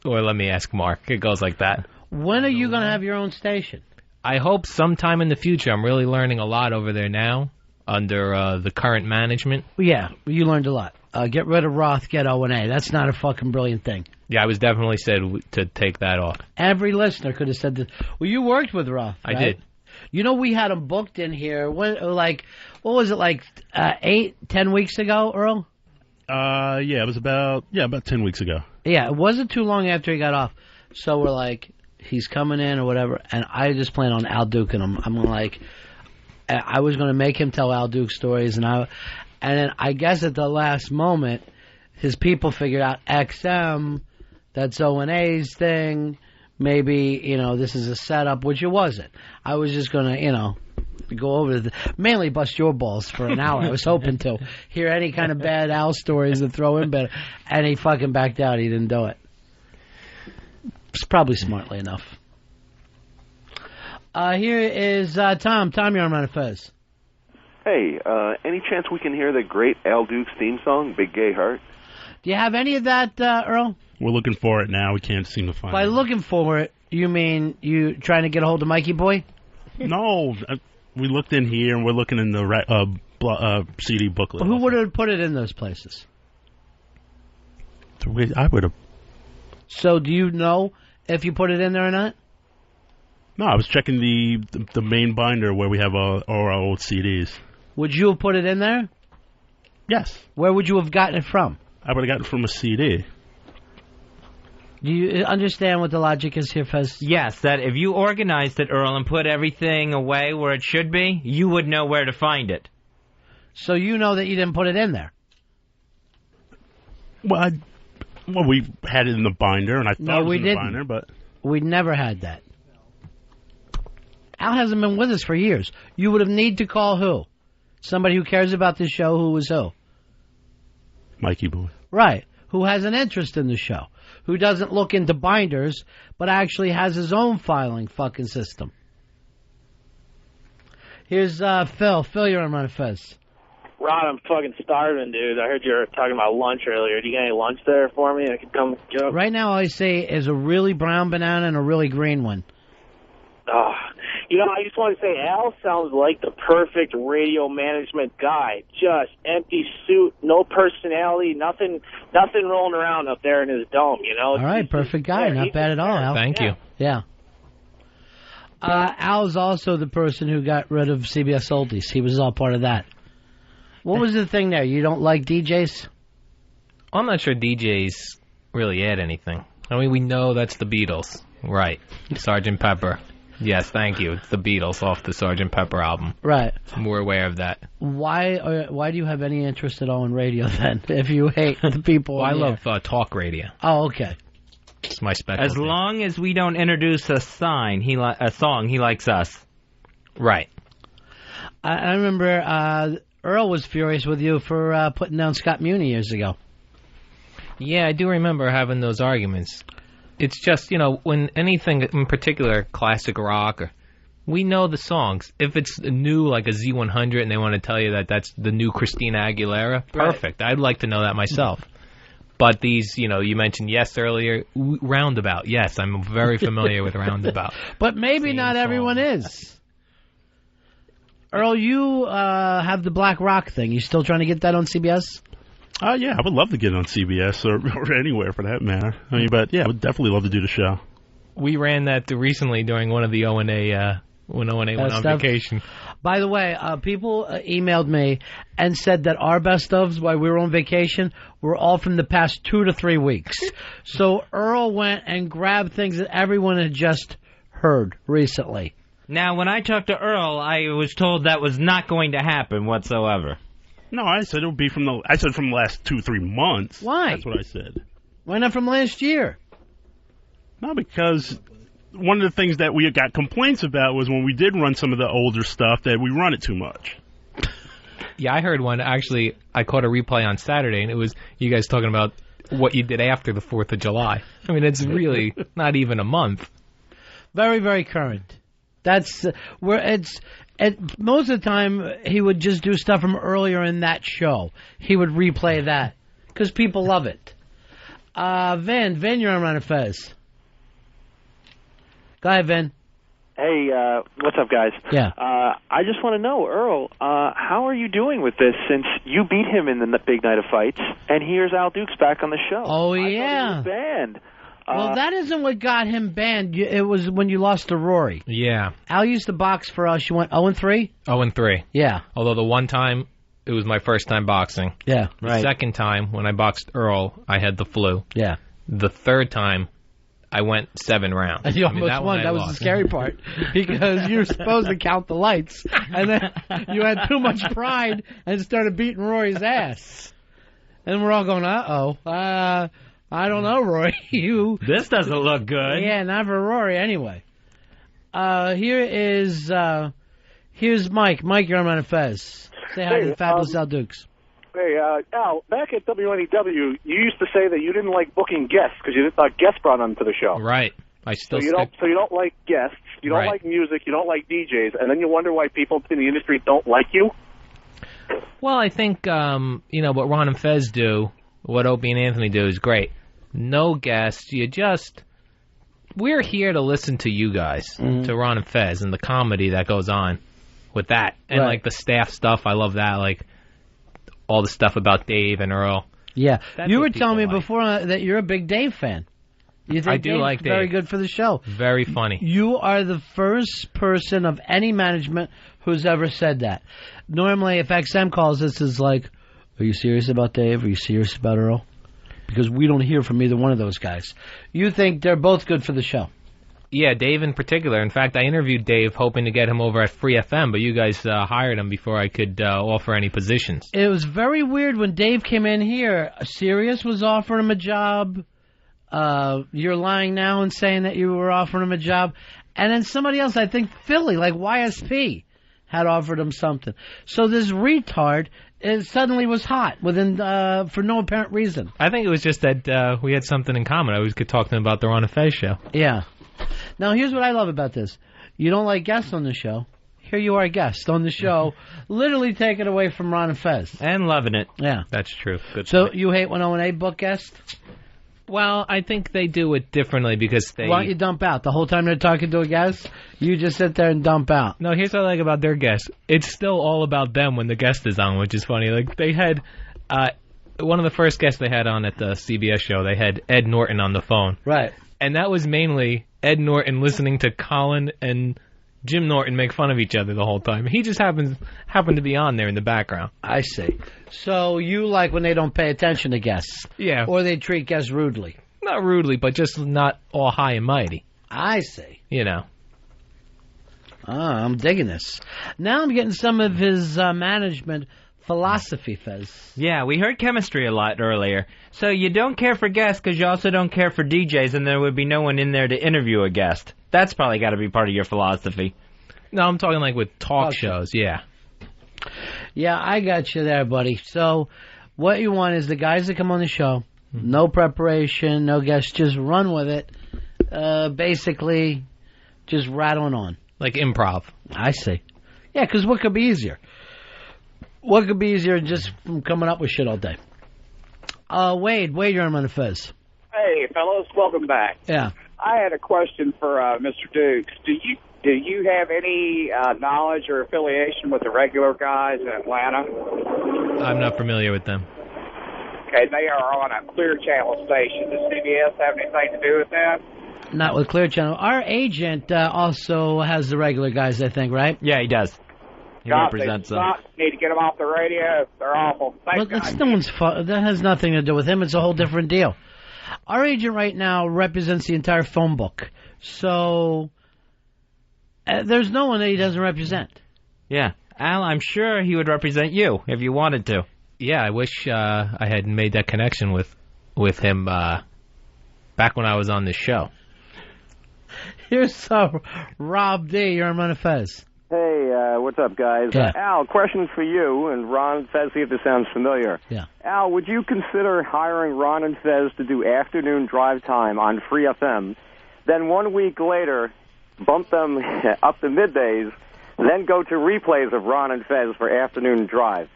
Or let me ask Mark. It goes like that. When are you going to have your own station? I hope sometime in the future. I'm really learning a lot over there now under the current management. Yeah, you learned a lot. Get rid of Roth, get O&A. That's not a fucking brilliant thing. Yeah, I was definitely said to take that off. Every listener could have said this. Well, you worked with Roth, right? I did. You know, we had him booked in here, what was it, 8-10 weeks ago, Earl? Yeah, it was about 10 weeks ago. Yeah, it wasn't too long after he got off. So we're like, he's coming in or whatever, and I just plan on Al Duke and him. I'm like, I was going to make him tell Al Duke stories, and then I guess at the last moment, his people figured out XM, that's O&A's thing. Maybe, this is a setup, which it wasn't. I was just going to, go over mainly bust your balls for an hour. I was hoping to hear any kind of bad Al stories and throw in better. And he fucking backed out. He didn't do it. It's probably smartly enough. Here is Tom. Tom, you're on Ron and Fez. Hey, any chance we can hear the great Al Duke's theme song, Big Gay Heart? Do you have any of that, Earl? We're looking for it now. We can't seem to find it. By looking for it, you mean you trying to get a hold of Mikey Boy? No. We looked in here, and we're looking in the CD booklet. Who would have put it in those places? I would have. So do you know if you put it in there or not? No, I was checking the main binder where we have all our old CDs. Would you have put it in there? Yes. Where would you have gotten it from? I would have gotten it from a CD. Do you understand what the logic is here, Fez? Yes, that if you organized it, Earl, and put everything away where it should be, you would know where to find it. So you know that you didn't put it in there? Well, we had it in the binder, and I thought it was in the binder, but... We never had that. Al hasn't been with us for years. You would have need to call who? Somebody who cares about the show. Who was who? Mikey Boy. Right. Who has an interest in the show. Who doesn't look into binders, but actually has his own filing fucking system. Here's Phil. Phil, you're on Ron and Fez. Ron, I'm fucking starving, dude. I heard you were talking about lunch earlier. Do you got any lunch there for me? I could come get up. Right now, all I say is a really brown banana and a really green one. Oh, I just want to say, Al sounds like the perfect radio management guy. Just empty suit, no personality, nothing rolling around up there in his dome, All right, perfect guy. Not bad at all, Al. Thank you. Yeah. Al's also the person who got rid of CBS Oldies. He was all part of that. What was the thing there? You don't like DJs? I'm not sure DJs really add anything. I mean, we know that's the Beatles. Right. Sgt. Pepper. Yes, thank you. It's the Beatles off the Sgt. Pepper album. Right. We're aware of that. Why do you have any interest at all in radio then, if you hate the people? Well, I love talk radio. Oh, okay. It's my specialty. As long as we don't introduce a song, he likes us. Right. I remember Earl was furious with you for putting down Scott Muni years ago. Yeah, I do remember having those arguments. It's just, when anything in particular, classic rock, we know the songs. If it's new, like a Z100, and they want to tell you that that's the new Christina Aguilera, perfect. Right. I'd like to know that myself. But these, you mentioned Yes earlier, Roundabout. Yes, I'm very familiar with Roundabout. But maybe not everyone is. Earl, you have the Black Rock thing. You still trying to get that on CBS? Yeah, I would love to get it on CBS or anywhere for that matter. I mean, but yeah, I would definitely love to do the show. We ran that recently during one of the O&A when O&A went on vacation. By the way, people emailed me and said that our best ofs while we were on vacation were all from the past 2 to 3 weeks. So Earl went and grabbed things that everyone had just heard recently. Now, when I talked to Earl, I was told that was not going to happen whatsoever. No, I said it would be from the last 2-3 months. Why? That's what I said. Why not from last year? No, because one of the things that we got complaints about was when we did run some of the older stuff that we run it too much. Yeah, I heard one. Actually, I caught a replay on Saturday, and it was you guys talking about what you did after the 4th of July. I mean, it's really not even a month. Very, very current. That's where most of the time he would just do stuff from earlier in that show. He would replay that because people love it. Vin, you're on Ron and Fez. Go ahead, Vin. Hey, what's up, guys? Yeah. I just want to know, Earl, how are you doing with this since you beat him in the big night of fights, and here's Al Dukes back on the show? Oh, I yeah. thought he was banned. Well, that isn't what got him banned. It was when you lost to Rory. Yeah. Al used to box for us. You went 0-3? 0-3. Yeah. Although the one time, it was my first time boxing. Yeah, The second time, when I boxed Earl, I had the flu. Yeah. The third time, I went 7 rounds. And you almost won. That was the scary part. Because you were supposed to count the lights. And then you had too much pride and started beating Rory's ass. And we're all going, uh-oh. I don't know, Rory. This doesn't look good. Yeah, not for Rory anyway. Here's Mike. Mike, you're on Ron and Fez. Say hi to the fabulous Al Dukes. Hey, Al, back at WNEW, you used to say that you didn't like booking guests because you thought guests brought them to the show. Right. I still So you don't like guests, you don't like music, you don't like DJs, and then you wonder why people in the industry don't like you? Well, I think, what Ron and Fez do, what Opie and Anthony do is great. No guests. We're here to listen to you guys, to Ron and Fez, and the comedy that goes on with that. And, like, the staff stuff, I love that. Like, all the stuff about Dave and Earl. Yeah. That's you what were telling me people like. before that you're a big Dave fan. You think I do Dave's like Dave. very good for the show. Very funny. You are the first person of any management who's ever said that. Normally, if XM calls us, it's like, are you serious about Dave? Are you serious about Earl? Because we don't hear from either one of those guys. You think they're both good for the show? Yeah, Dave in particular. In fact, I interviewed Dave hoping to get him over at Free FM, but you guys hired him before I could offer any positions. It was very weird when Dave came in here. Sirius was offering him a job. You're lying now and saying that you were offering him a job. And then somebody else, I think Philly, like YSP, had offered him something. So this retard suddenly was hot for no apparent reason. I think it was just that we had something in common. I always could talk to him about the Ron and Fez show. Yeah. Now, here's what I love about this. You don't like guests on the show. Here you are, a guest on the show, literally taken away from Ron and Fez. And loving it. Yeah. That's true. Good So point. you hate when O&A book guests? Well, I think they do it differently because they... Why don't you dump out? The whole time they're talking to a guest, you just sit there and dump out. No, here's what I like about their guests. It's still all about them when the guest is on, which is funny. Like, they had... one of the first guests they had on at the CBS show, they had Ed Norton on the phone. Right. And that was mainly Ed Norton listening to Colin and Jim Norton make fun of each other the whole time. He just happened to be on there in the background. I see. So you like when they don't pay attention to guests. Yeah. Or they treat guests rudely. Not rudely, but just not all high and mighty. I see. You know. I'm digging this. Now I'm getting some of his management philosophy, Fez. Yeah, we heard chemistry a lot earlier. So you don't care for guests because you also don't care for DJs, and there would be no one in there to interview a guest. That's probably got to be part of your philosophy. No, I'm talking like with talk shows, yeah. Yeah, I got you there, buddy. So what you want is the guys that come on the show, no preparation, no guests, just run with it. Basically, just rattling on. Like improv. I see. Yeah, because what could be easier? What could be easier than just from coming up with shit all day? Wade, you're on Ron and Fez. Hey, fellas, welcome back. Yeah. I had a question for Mr. Dukes. Do you have any knowledge or affiliation with the regular guys in Atlanta? I'm not familiar with them. Okay, they are on a Clear Channel station. Does CBS have anything to do with that? Not with Clear Channel. Our agent also has the regular guys, I think, right? Yeah, he does. He represents them. Need to get them off the radio. They're awful. Well, that's no one's fault. That has nothing to do with him. It's a whole different deal. Our agent right now represents the entire phone book. So there's no one that he doesn't represent. Yeah. Al, I'm sure he would represent you if you wanted to. Yeah, I wish I had made that connection with him back when I was on this show. Here's Rob D. You're on Ron and Fez. Hey, what's up, guys? Yeah. Al, question for you, and Ron Fez, see if this sounds familiar. Yeah. Al, would you consider hiring Ron and Fez to do afternoon drive time on Free FM? Then 1 week later, bump them up to middays, then go to replays of Ron and Fez for afternoon drive.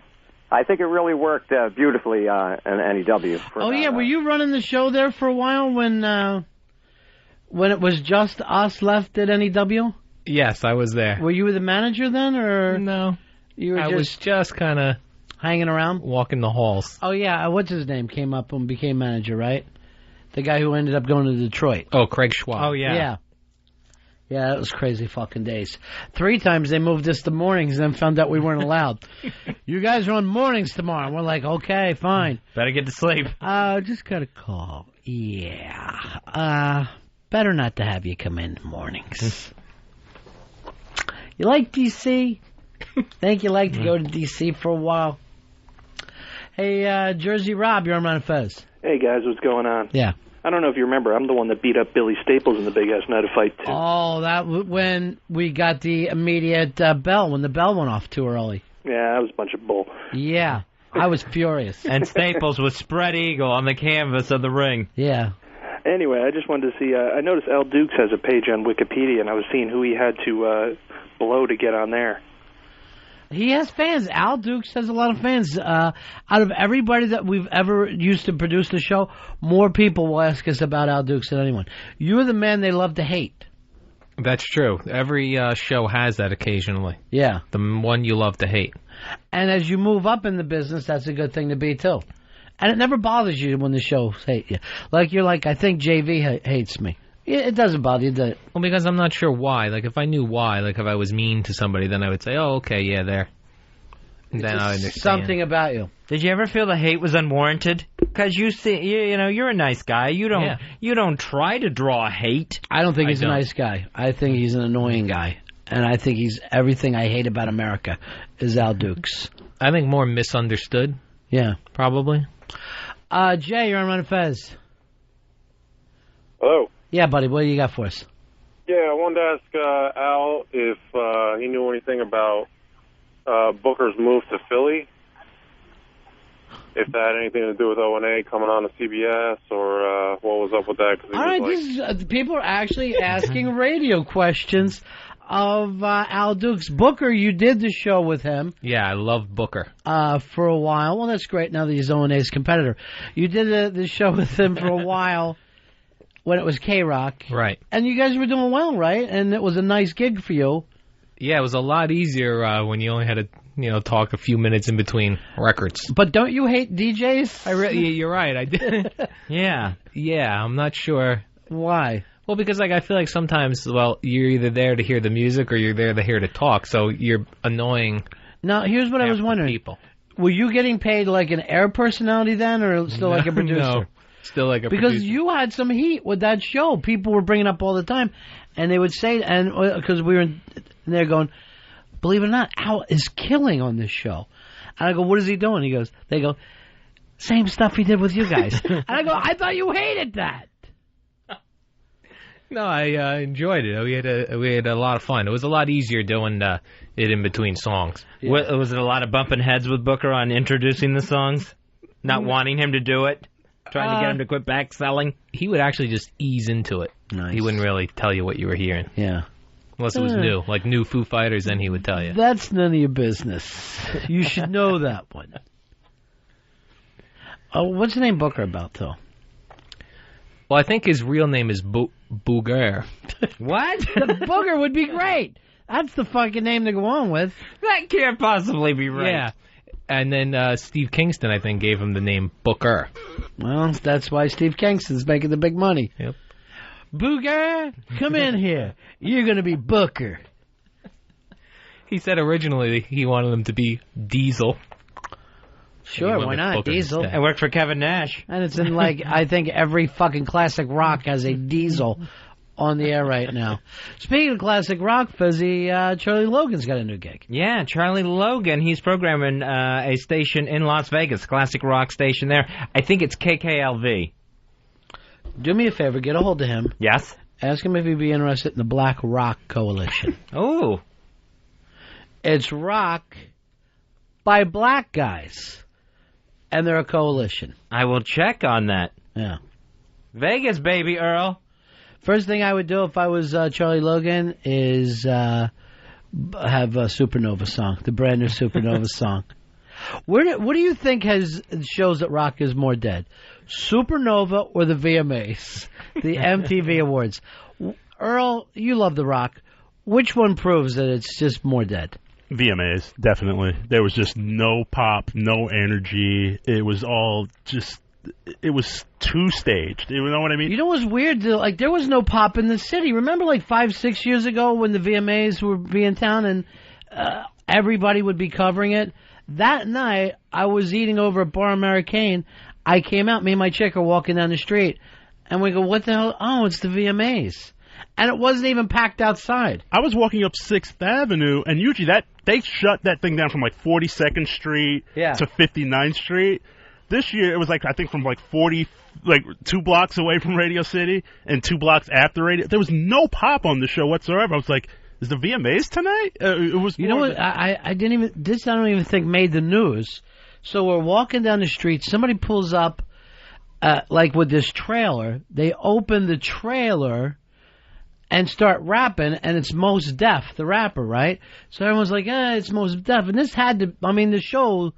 I think it really worked beautifully in NEW. Were you running the show there for a while when it was just us left at NEW? Yes, I was there. Were you the manager then, or no? I was just kind of hanging around, walking the halls. Oh yeah, what's his name came up and became manager, right? The guy who ended up going to Detroit. Oh, Craig Schwab. Oh yeah. Yeah, that was crazy fucking days. 3 times they moved us to mornings and then found out we weren't allowed. You guys are on mornings tomorrow. We're like, okay, fine. Better get to sleep. Just got a call. Yeah. Better not to have you come in mornings. You like D.C.? Think you like to go to D.C. for a while? Hey, Jersey Rob, you're on Ron and Fez. Hey, guys, what's going on? Yeah. I don't know if you remember, I'm the one that beat up Billy Staples in the Big Ass Night of Fight, too. Oh, that when we got the immediate bell, when the bell went off too early. Yeah, that was a bunch of bull. Yeah, I was furious. And Staples was spread eagle on the canvas of the ring. Yeah. Anyway, I just wanted to see, I noticed Al Dukes has a page on Wikipedia, and I was seeing who he had to blow to get on there. He has fans. Al Dukes has a lot of fans. Out of everybody that we've ever used to produce the show, more people will ask us about Al Dukes than anyone. You're the man they love to hate. That's true. Every show has that occasionally. Yeah. The one you love to hate. And as you move up in the business, that's a good thing to be, too. And it never bothers you when the shows hate you. Like, you're like, I think JV hates me. It doesn't bother you, does it? Well, because I'm not sure why. Like, if I knew why, like, if I was mean to somebody, then I would say, oh, okay, yeah, there. And then I understand. Something about you. Did you ever feel the hate was unwarranted? Because you see, you know, you're a nice guy. You don't try to draw hate. I don't think he's a nice guy. I think he's an annoying guy. And I think he's everything I hate about America is Al Dukes. I think more misunderstood. Yeah. Probably. Jay, you're on Ron and Fez. Hello. Yeah, buddy, what do you got for us? Yeah, I wanted to ask Al if he knew anything about Booker's move to Philly. If that had anything to do with O&A coming on to CBS, or what was up with that? Cause All right, people are actually asking radio questions of Al Dukes. Booker, you did the show with him. Yeah, I love Booker. For a while. Well, that's great now that he's O&A's competitor. You did the show with him for a while. When it was K-Rock. Right. And you guys were doing well, right? And it was a nice gig for you. Yeah, it was a lot easier when you only had to, talk a few minutes in between records. But don't you hate DJs? You're right, I did. Yeah, I'm not sure. Why? Well, because I feel like sometimes, you're either there to hear the music or you're there to hear to talk, so you're annoying. Now, here's what I was wondering. People. Were you getting paid like an air personality then, or still like a producer? No. Still like a because producer. You had some heat with that show. People were bringing up all the time, and they would say, and because we were in there going, believe it or not, Al is killing on this show. And I go, what is he doing? They go, same stuff he did with you guys. And I go, I thought you hated that. No, I enjoyed it. We had a lot of fun. It was a lot easier doing it in between songs. Yeah. Was it a lot of bumping heads with Booker on introducing the songs? Not wanting him to do it? Trying to get him to quit back selling? He would actually just ease into it. Nice. He wouldn't really tell you what you were hearing. Yeah. Unless it was new. Like new Foo Fighters, then he would tell you. That's none of your business. You should know that one. What's the name Booker about, though? Well, I think his real name is Booger. What? The Booger would be great. That's the fucking name to go on with. That can't possibly be right. Yeah. And then Steve Kingston, I think, gave him the name Booker. Well, that's why Steve Kingston's making the big money. Yep. Booger, come in here. You're going to be Booker. He said originally he wanted him to be Diesel. Sure, why not? Booker Diesel. instead. It worked for Kevin Nash. And it's in, I think every fucking classic rock has a Diesel on the air right now. Speaking of classic rock, Fuzzy, Charlie Logan's got a new gig. Yeah, Charlie Logan. He's programming a station in Las Vegas, classic rock station there. I think it's KKLV. Do me a favor, get a hold of him. Yes? Ask him if he'd be interested in the Black Rock Coalition. Oh. It's rock by black guys. And they're a coalition. I will check on that. Yeah. Vegas, baby, Earl. First thing I would do if I was Charlie Logan is have a Supernova song, the brand new Supernova song. What do you think shows that rock is more dead? Supernova or the VMAs, the MTV Awards? Earl, you love the rock. Which one proves that it's just more dead? VMAs, definitely. There was just no pop, no energy. It was all just... It was two-staged. You know what I mean? You know what's weird? Like, there was no pop in the city. Remember, like, 5-6 years ago when the VMAs would be in town and everybody would be covering it? That night, I was eating over at Bar Americaine. I came out, me and my chick are walking down the street, and we go, what the hell? Oh, it's the VMAs. And it wasn't even packed outside. I was walking up 6th Avenue, and usually they shut that thing down from, like, 42nd Street to 59th Street. This year, it was like, I think from like 2 blocks away from Radio City and 2 blocks after Radio. There was no pop on the show whatsoever. I was like, is the VMAs tonight? It was. You know what? I don't even think made the news. So we're walking down the street. Somebody pulls up, like with this trailer. They open the trailer and start rapping, and it's Mos Def, the rapper, right? So everyone's like, it's Mos Def. And this had to, the show...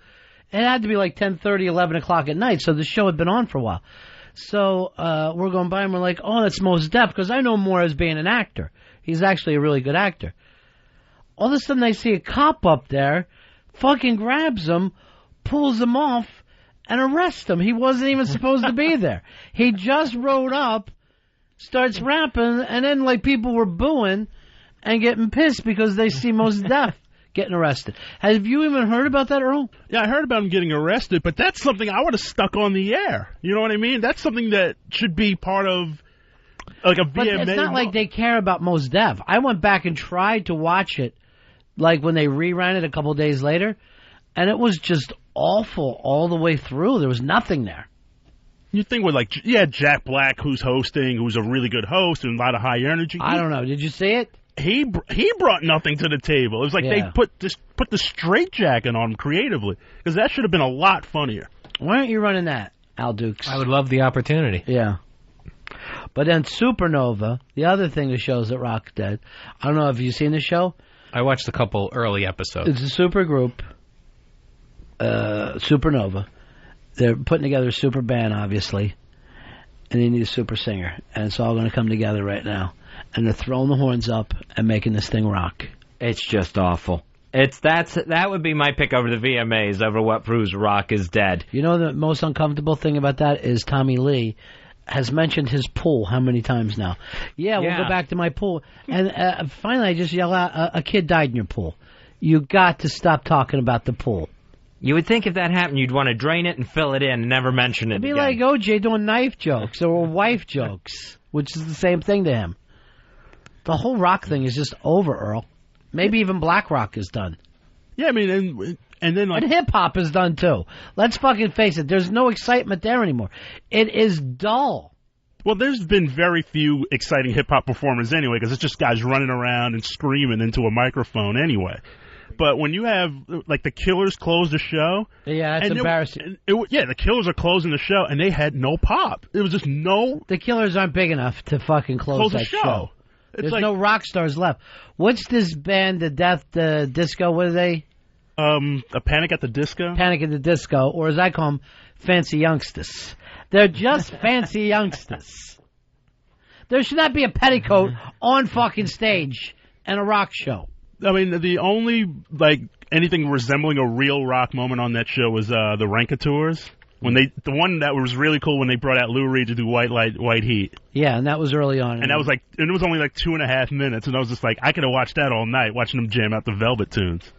It had to be like 10:30, 11 o'clock at night, so the show had been on for a while. So we're going by and we're like, oh, that's Mos Def, because I know him more as being an actor. He's actually a really good actor. All of a sudden I see a cop up there, fucking grabs him, pulls him off, and arrests him. He wasn't even supposed to be there. He just rode up, starts rapping, and then like people were booing and getting pissed because they see Mos Def getting arrested. Have you even heard about that, Earl? Yeah, I heard about him getting arrested, but that's something I would have stuck on the air. You know what I mean? That's something that should be part of like a VMA. But it's not like they care about Mos Def. I went back and tried to watch it, like when they reran it a couple of days later, and it was just awful all the way through. There was nothing there. You think with like, Jack Black, who's hosting, who's a really good host and a lot of high energy. I don't know. Did you see it? He brought nothing to the table. It was like they put the straitjacket on him creatively, because that should have been a lot funnier. Why aren't you running that, Al Dukes? I would love the opportunity. Yeah. But then Supernova, the other thing that shows that rock's dead. I don't know if you've seen the show. I watched a couple early episodes. It's a super group, Supernova. They're putting together a super band, obviously, and they need a super singer, and it's all going to come together right now. And they're throwing the horns up and making this thing rock. It's just awful. That would be my pick over the VMAs over what proves rock is dead. You know the most uncomfortable thing about that is Tommy Lee has mentioned his pool how many times now? Yeah, we'll go back to my pool. And finally I just yell out, a kid died in your pool. You got to stop talking about the pool. You would think if that happened, you'd want to drain it and fill it in and never mention it again. It'd be like OJ doing knife jokes or wife jokes, which is the same thing to him. The whole rock thing is just over, Earl. Maybe even black rock is done. Yeah, I mean, and then like... And hip-hop is done, too. Let's fucking face it. There's no excitement there anymore. It is dull. Well, there's been very few exciting hip-hop performers anyway, because it's just guys running around and screaming into a microphone anyway. But when you have, like, the Killers close the show... Yeah, that's embarrassing. The Killers are closing the show, and they had no pop. It was just no... The Killers aren't big enough to fucking close that show. There's like, no rock stars left. What's this band, the Disco, what are they? A Panic at the Disco? Panic at the Disco, or as I call them, Fancy Youngsters. They're just fancy youngsters. There should not be a petticoat on fucking stage and a rock show. I mean, the only, like, anything resembling a real rock moment on that show was the Rancateurs. The one that was really cool when they brought out Lou Reed to do White Heat. Yeah, and that was early on. And that was like, and it was only like 2.5 minutes, and I was just like, I could have watched that all night, watching them jam out the Velvet tunes.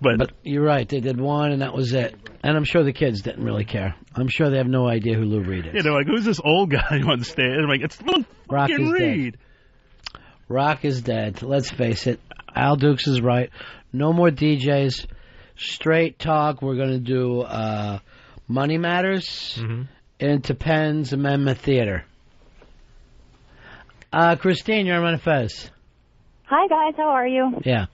But you're right, they did one, and that was it. And I'm sure the kids didn't really care. I'm sure they have no idea who Lou Reed is. Yeah, they're like, who's this old guy on the stage? And I'm like, it's Lou fucking Reed. Rock is dead. Let's face it. Al Dukes is right. No more DJs. Straight talk. We're going to do Money Matters into Penn's Amendment Theater. Christine, you're on Ron and Fez. Hi, guys. How are you? Yeah.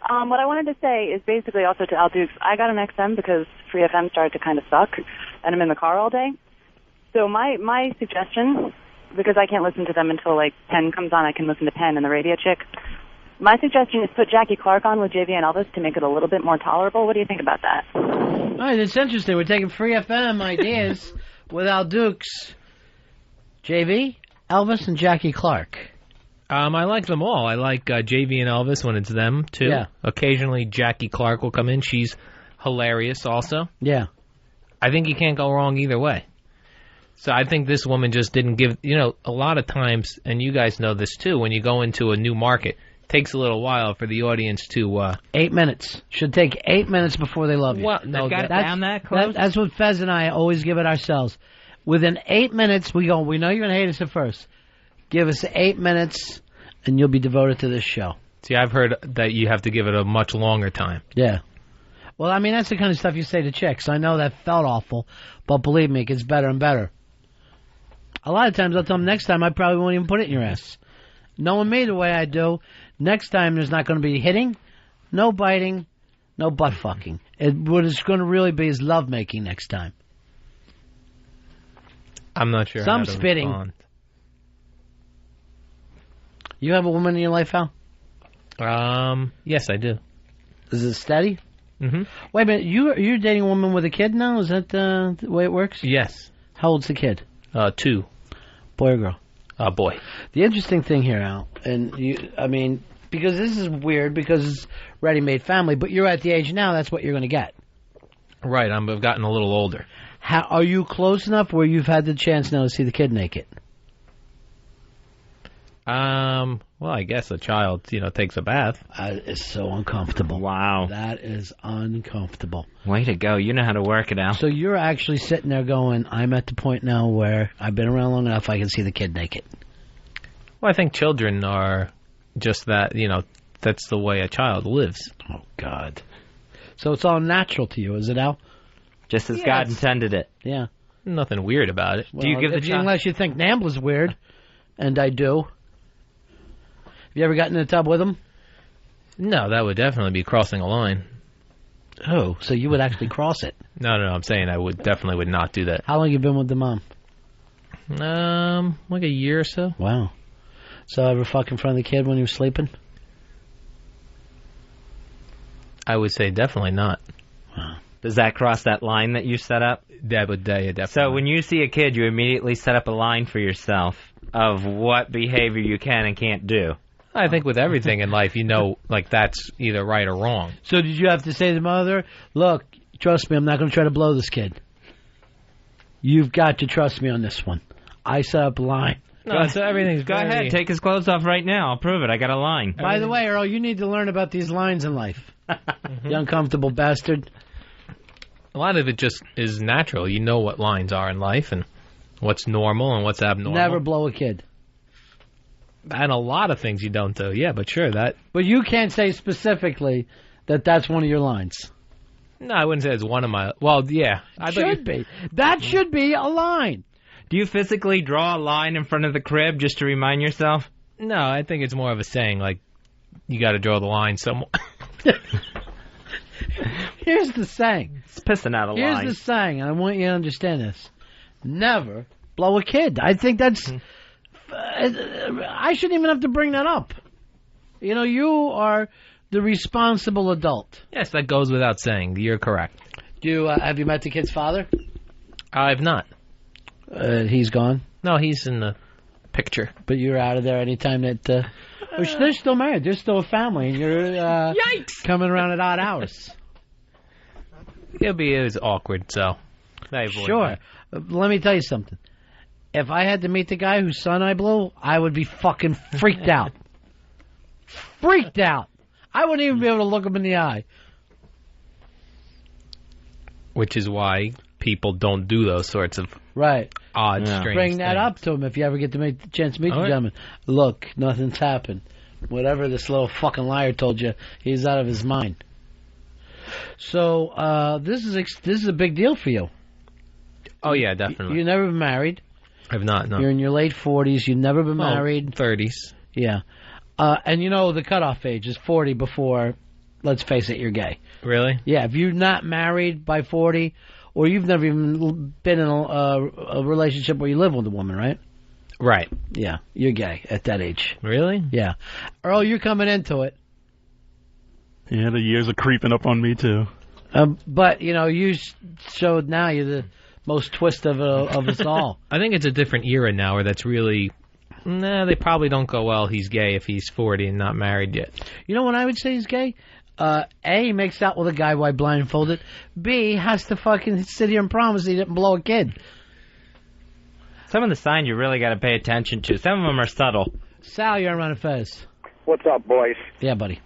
What I wanted to say is basically also to Al Dukes, I got an XM because Free FM started to kind of suck, and I'm in the car all day. So my suggestion because I can't listen to them until, like, Penn comes on. I can listen to Penn and the radio chick. My suggestion is put Jackie Clark on with JV and Elvis to make it a little bit more tolerable. What do you think about that? All right, it's interesting. We're taking free FM ideas with Al Dukes. JV, Elvis, and Jackie Clark. I like them all. I like JV and Elvis when it's them, too. Yeah. Occasionally, Jackie Clark will come in. She's hilarious also. Yeah. I think you can't go wrong either way. So I think this woman just didn't give... You know, a lot of times, and you guys know this, too, when you go into a new market, it takes a little while for the audience to... 8 minutes. Should take 8 minutes before they love you. Well, no, got down that close? That's what Fez and I always give it ourselves. Within 8 minutes, we know you're going to hate us at first. Give us 8 minutes, and you'll be devoted to this show. See, I've heard that you have to give it a much longer time. Yeah. Well, I mean, that's the kind of stuff you say to chicks. I know that felt awful, but believe me, it gets better and better. A lot of times I'll tell them next time I probably won't even put it in your ass. Knowing me the way I do, next time there's not going to be hitting, no biting, no butt fucking. What it's going to really be is love making next time. I'm not sure. Some how to spitting. Respond. You have a woman in your life, Al? Yes, I do. Is it steady? Mm-hmm. Wait a minute, you're dating a woman with a kid now? Is that the way it works? Yes. How old's the kid? 2. Boy or girl? Boy. The interesting thing here, Al, and because this is weird because it's ready-made family, but you're at the age now, that's what you're going to get. Right, I've gotten a little older. Are you close enough where you've had the chance now to see the kid naked? Well, I guess a child, takes a bath. It's so uncomfortable. Wow. That is uncomfortable. Way to go. You know how to work it out. So you're actually sitting there going, I'm at the point now where I've been around long enough I can see the kid naked. Well, I think children are just that, that's the way a child lives. Oh, God. So it's all natural to you, is it, Al? Just as God intended it. Yeah. Nothing weird about it. Well, do you give the child... Unless you think Nambla's weird, and I do. Have you ever gotten in a tub with him? No, that would definitely be crossing a line. Oh, so you would actually cross it? No, I'm saying I definitely would not do that. How long you been with the mom? Like a year or so. Wow. So ever fuck in front of the kid when he was sleeping? I would say definitely not. Wow. Does that cross that line that you set up? That would definitely. So when you see a kid, you immediately set up a line for yourself of what behavior you can and can't do. I think with everything in life, like that's either right or wrong. So did you have to say to the mother, look, trust me, I'm not going to try to blow this kid. You've got to trust me on this one. I set up a line. No, so everything's Go ahead, take his clothes off right now. I'll prove it. I got a line. By the way, Earl, you need to learn about these lines in life. You uncomfortable bastard. A lot of it just is natural. You know what lines are in life and what's normal and what's abnormal. Never blow a kid. And a lot of things you don't do. Yeah, but sure, that... But you can't say specifically that that's one of your lines. No, I wouldn't say it's one of my... Well, yeah. Should be. That should be a line. Do you physically draw a line in front of the crib just to remind yourself? No, I think it's more of a saying, like, you got to draw the line somewhere. Here's the saying. It's pissing out a line. Here's the saying, and I want you to understand this. Never blow a kid. I think that's... I shouldn't even have to bring that up. You are the responsible adult. Yes, that goes without saying. You're correct. Have you met the kid's father? I've not. He's gone? No, he's in the picture. But you're out of there anytime that... they're still married. They're still a family, and you're Yikes! Coming around at odd hours. It was awkward, so... Sure. Let me tell you something. If I had to meet the guy whose son I blew, I would be fucking freaked out. Freaked out. I wouldn't even be able to look him in the eye. Which is why people don't do those sorts of odd, strange Bring that things. up to him if you ever get the chance to meet the gentleman. Look, nothing's happened. Whatever this little fucking liar told you, he's out of his mind. So this is a big deal for you. Oh, yeah, definitely. You've never been married. I've not, no. You're in your late 40s. You've never been married. 30s. Yeah. And the cutoff age is 40 before, let's face it, you're gay. Really? Yeah, if you're not married by 40, or you've never even been in a relationship where you live with a woman, right? Right. Yeah, you're gay at that age. Really? Yeah. Earl, you're coming into it. Yeah, the years are creeping up on me, too. But, you showed now you're the most twist of us all. I think it's a different era now where that's really... Nah, they probably don't go, well, he's gay if he's 40 and not married yet. You know when I would say he's gay? A, he makes out with a guy while blindfolded. B, has to fucking sit here and promise he didn't blow a kid. Some of the signs you really got to pay attention to. Some of them are subtle. Sal, you're on Ron and Fez. What's up, boys? Yeah, buddy.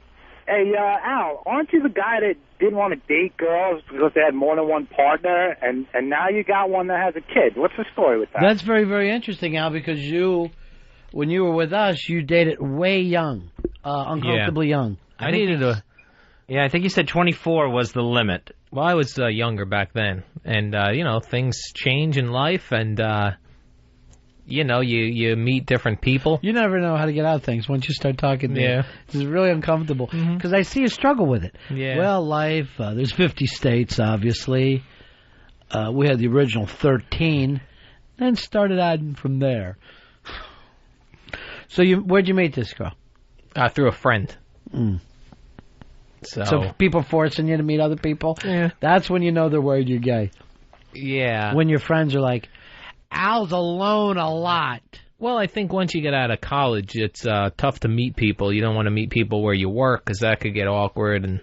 Hey, Al, aren't you the guy that didn't want to date girls because they had more than one partner, and now you got one that has a kid? What's the story with that? That's very, very interesting, Al, because when you were with us, you dated way young, uncomfortably young. I needed a... Yeah, I think you said 24 was the limit. Well, I was younger back then, and, things change in life, and, you meet different people. You never know how to get out of things once you start talking to Yeah. It's really uncomfortable, because I see you struggle with it. Yeah. Well, life, there's 50 states, obviously. We had the original 13, then started adding from there. So where'd you meet this girl? Through a friend. Mm. So people forcing you to meet other people? Yeah. That's when you know they're worried you're gay. Yeah. When your friends are like, Al's alone a lot. Well, I think once you get out of college, it's tough to meet people. You don't want to meet people where you work because that could get awkward. And,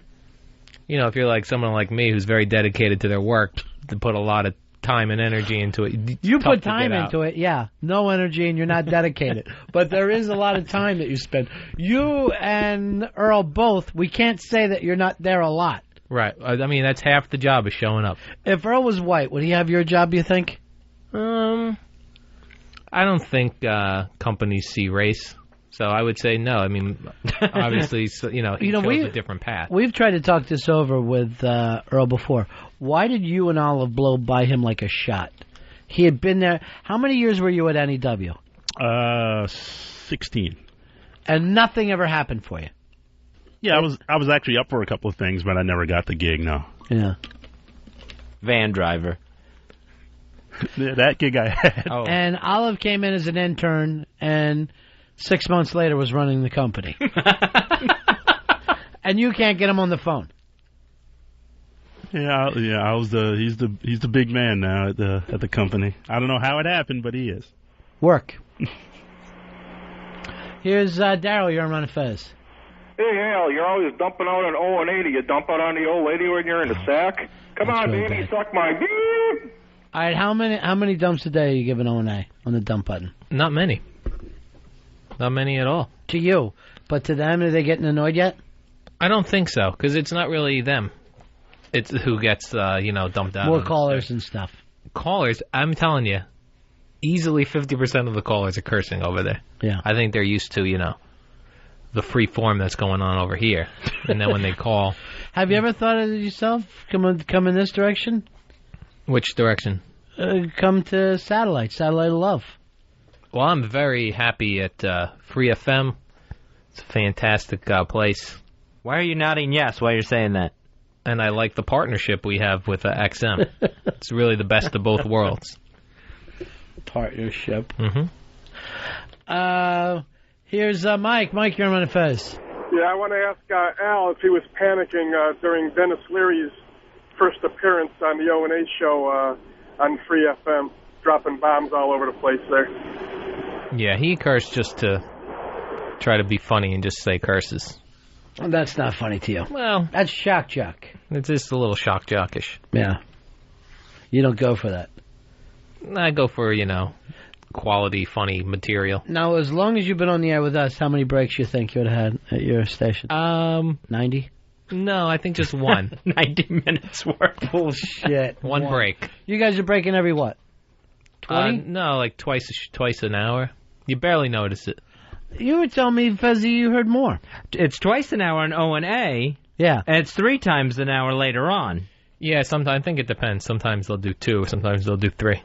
if you're like someone like me who's very dedicated to their work, to put a lot of time and energy into it. You put time into it, yeah. No energy and you're not dedicated. But there is a lot of time that you spend. You and Earl both, we can't say that you're not there a lot. Right. I mean, that's half the job is showing up. If Earl was white, would he have your job, you think? I don't think companies see race. So I would say no. I mean, obviously, he chose a different path. We've tried to talk this over with Earl before. Why did you and Olive blow by him like a shot? He had been there. How many years were you at NEW? 16. And nothing ever happened for you? Yeah, I was actually up for a couple of things, but I never got the gig, no. Yeah. Van driver. That gig I had. Oh. And Olive came in as an intern, and 6 months later was running the company. And you can't get him on the phone. Yeah. He's the big man now at the company. I don't know how it happened, but he is. Work. Here's Daryl. You're on Ron and Fez. Hey, Al, you're always dumping out on O&A. You dump out on the old lady when you're in the sack. Come on, really baby, bad. suck my beep. All right, how many dumps a day are you giving O&A on the dump button? Not many. Not many at all. To you. But to them, are they getting annoyed yet? I don't think so, because it's not really them. It's who gets, dumped out. More callers and stuff. Callers, I'm telling you, easily 50% of the callers are cursing over there. Yeah. I think they're used to, the free form that's going on over here. And then when they call... Have you ever thought of it yourself? Come in this direction? Which direction? Come to Satellite of Love. Well, I'm very happy at Free FM. It's a fantastic place. Why are you nodding yes while you're saying that? And I like the partnership we have with XM. It's really the best of both worlds. Partnership. Mm-hmm. Here's Mike. Mike, you're on Ron and Fez. Yeah, I want to ask Al if he was panicking during Dennis Leary's first appearance on the O&A show on Free FM, dropping bombs all over the place there. Yeah, he cursed just to try to be funny and just say curses. Well, that's not funny to you. Well, that's shock jock. It's just a little shock jockish. Yeah. You don't go for that. I go for, quality, funny material. Now, as long as you've been on the air with us, how many breaks you think you would have had at your station? 90? No, I think just one. 90 minutes worth. Bullshit. One break. You guys are breaking every what? 20? No, like twice an hour. You barely notice it. You were telling me, Fezzy, you heard more. It's twice an hour on O&A. Yeah. And it's 3 times an hour later on. Yeah, sometimes I think it depends. Sometimes they'll do 2, sometimes they'll do 3.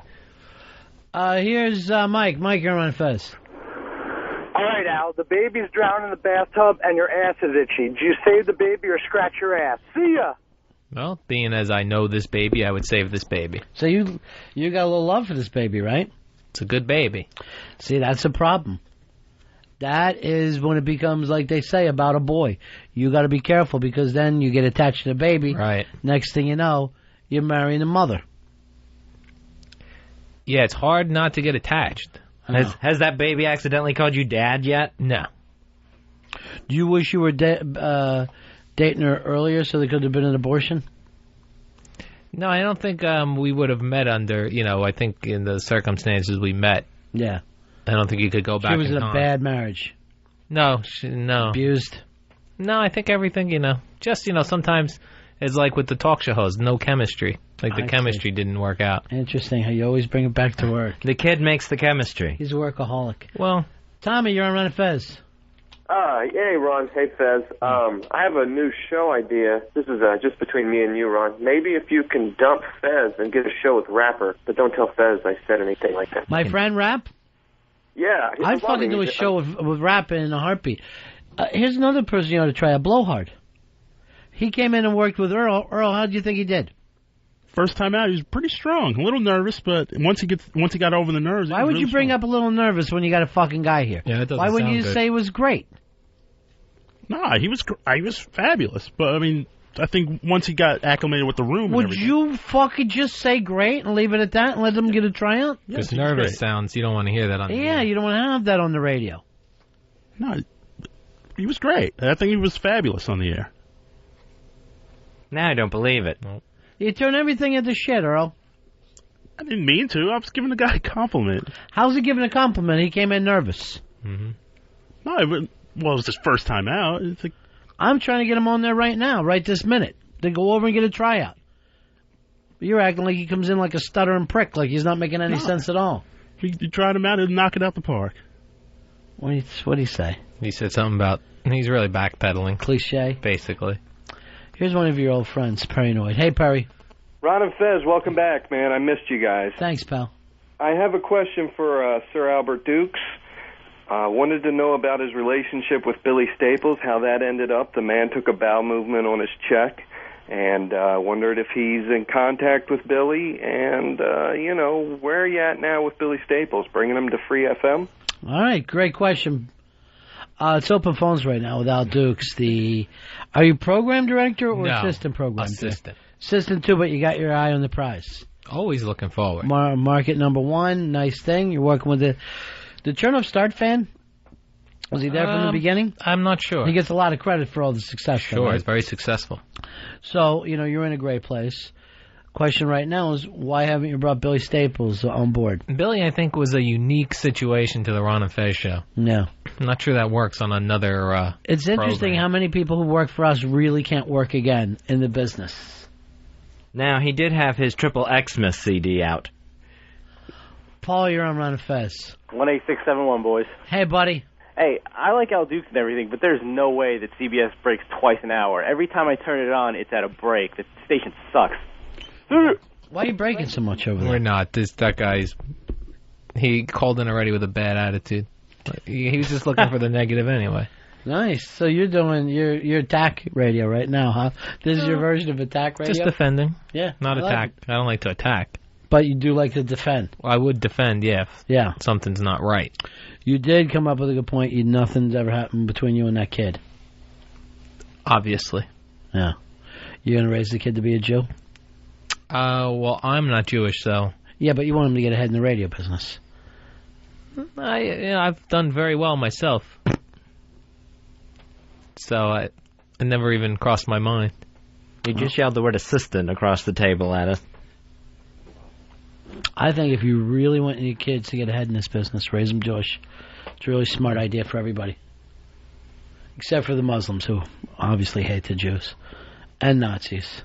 Here's Mike. Mike, you're on Fez. All right, Al, the baby's drowned in the bathtub and your ass is itchy. Do you save the baby or scratch your ass? See ya! Well, being as I know this baby, I would save this baby. So you got a little love for this baby, right? It's a good baby. See, that's a problem. That is when it becomes, like they say, about a boy. You got to be careful because then you get attached to the baby. Right. Next thing you know, you're marrying the mother. Yeah, it's hard not to get attached. Has that baby accidentally called you dad yet? No. Do you wish you were dating her earlier so there could have been an abortion? No, I don't think we would have met under, I think in the circumstances we met. Yeah. I don't think you could go back. She was in a time. bad marriage. No, no. Abused? No, I think everything, just, sometimes it's like with the talk show host, no chemistry. Like the chemistry didn't work out. Interesting how you always bring it back to work. The kid makes the chemistry. He's a workaholic. Well, Tommy, you're on Ron and Fez. Hey, Ron. Hey, Fez. I have a new show idea. This is just between me and you, Ron. Maybe if you can dump Fez and get a show with Rapper, but don't tell Fez I said anything like that. My friend Rap? Yeah. I'd fucking do a show with Rap in a heartbeat. Here's another person you ought to try, a Blowhard. He came in and worked with Earl. Earl, how do you think he did? First time out, he was pretty strong. A little nervous, but once he got over the nerves, why would you bring up a little nervous when you got a fucking guy here? Yeah, that doesn't Why wouldn't sound you good. say he was great? Nah, he was fabulous. But I mean, I think once he got acclimated with the room, Would you fucking just say great and leave it at that and let them get a tryout? Because nervous sounds, you don't want to hear that on the air. You don't want to have that on the radio. No, he was great. I think he was fabulous on the air. Now I don't believe it. You turn everything into shit, Earl. I didn't mean to. I was giving the guy a compliment. How's he giving a compliment? He came in nervous. Mm-hmm. No, it was his first time out. It's like, I'm trying to get him on there right now, right this minute. To go over and get a tryout. You're acting like he comes in like a stuttering prick, like he's not making any sense at all. You tried him out and knock it out the park. What'd he say? He said something about he's really backpedaling. Cliche? Basically. Here's one of your old friends, Paranoid. Hey, Perry. Ron and Fez, welcome back, man. I missed you guys. Thanks, pal. I have a question for Sir Albert Dukes. Wanted to know about his relationship with Billy Staples, how that ended up. The man took a bowel movement on his check, and wondered if he's in contact with Billy, and, where are you at now with Billy Staples? Bringing him to Free FM? All right, great question. It's open phones right now with Al Dukes. Are you program director or No, assistant program assistant. director? Assistant too, but you got your eye on the prize. Always looking forward. Market number one, nice thing. You're working with the Chernoff Start fan. Was he there from the beginning? I'm not sure. He gets a lot of credit for all the success. Sure, right? he's very successful. So, you're in a great place. Question right now is, why haven't you brought Billy Staples on board? Billy, I think, was a unique situation to the Ron and Fez show. No. I'm not sure that works on another It's interesting how many people who work for us really can't work again in the business. Now, he did have his Triple Xmas CD out. Paul, you're on Ron and Fez. 18671, boys. Hey, buddy. Hey, I like Al Dukes and everything, but there's no way that CBS breaks twice an hour. Every time I turn it on, it's at a break. The station sucks. Why are you breaking so much over there? We're not. That guy's... He called in already with a bad attitude. He was just looking for the negative anyway. Nice. So you're doing your attack radio right now, huh? This is your version of attack radio? Just defending. Yeah. Not I like attack. it. I don't like to attack. But you do like to defend. Well, I would defend, yeah. Yeah. Something's not right. You did come up with a good point. Nothing's ever happened between you and that kid. Obviously. Yeah. You going to raise the kid to be a Jew? Well, I'm not Jewish, so... Yeah, but you want him to get ahead in the radio business. I've done very well myself. So it never even crossed my mind. You just yelled the word assistant across the table at us. I think if you really want your kids to get ahead in this business, raise them Jewish. It's a really smart idea for everybody. Except for the Muslims, who obviously hate the Jews. And Nazis.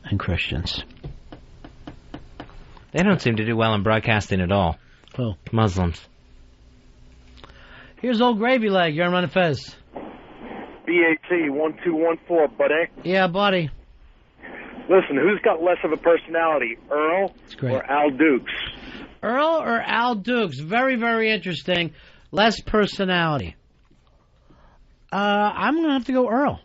And Christians. They don't seem to do well in broadcasting at all. Who? Muslims. Here's old Gravy Leg. You're on Ron and Fez. BAT 1214, buddy. Yeah, buddy. Listen, who's got less of a personality, Earl or Al Dukes? Earl or Al Dukes? Very, very interesting. Less personality. I'm going to have to go Earl.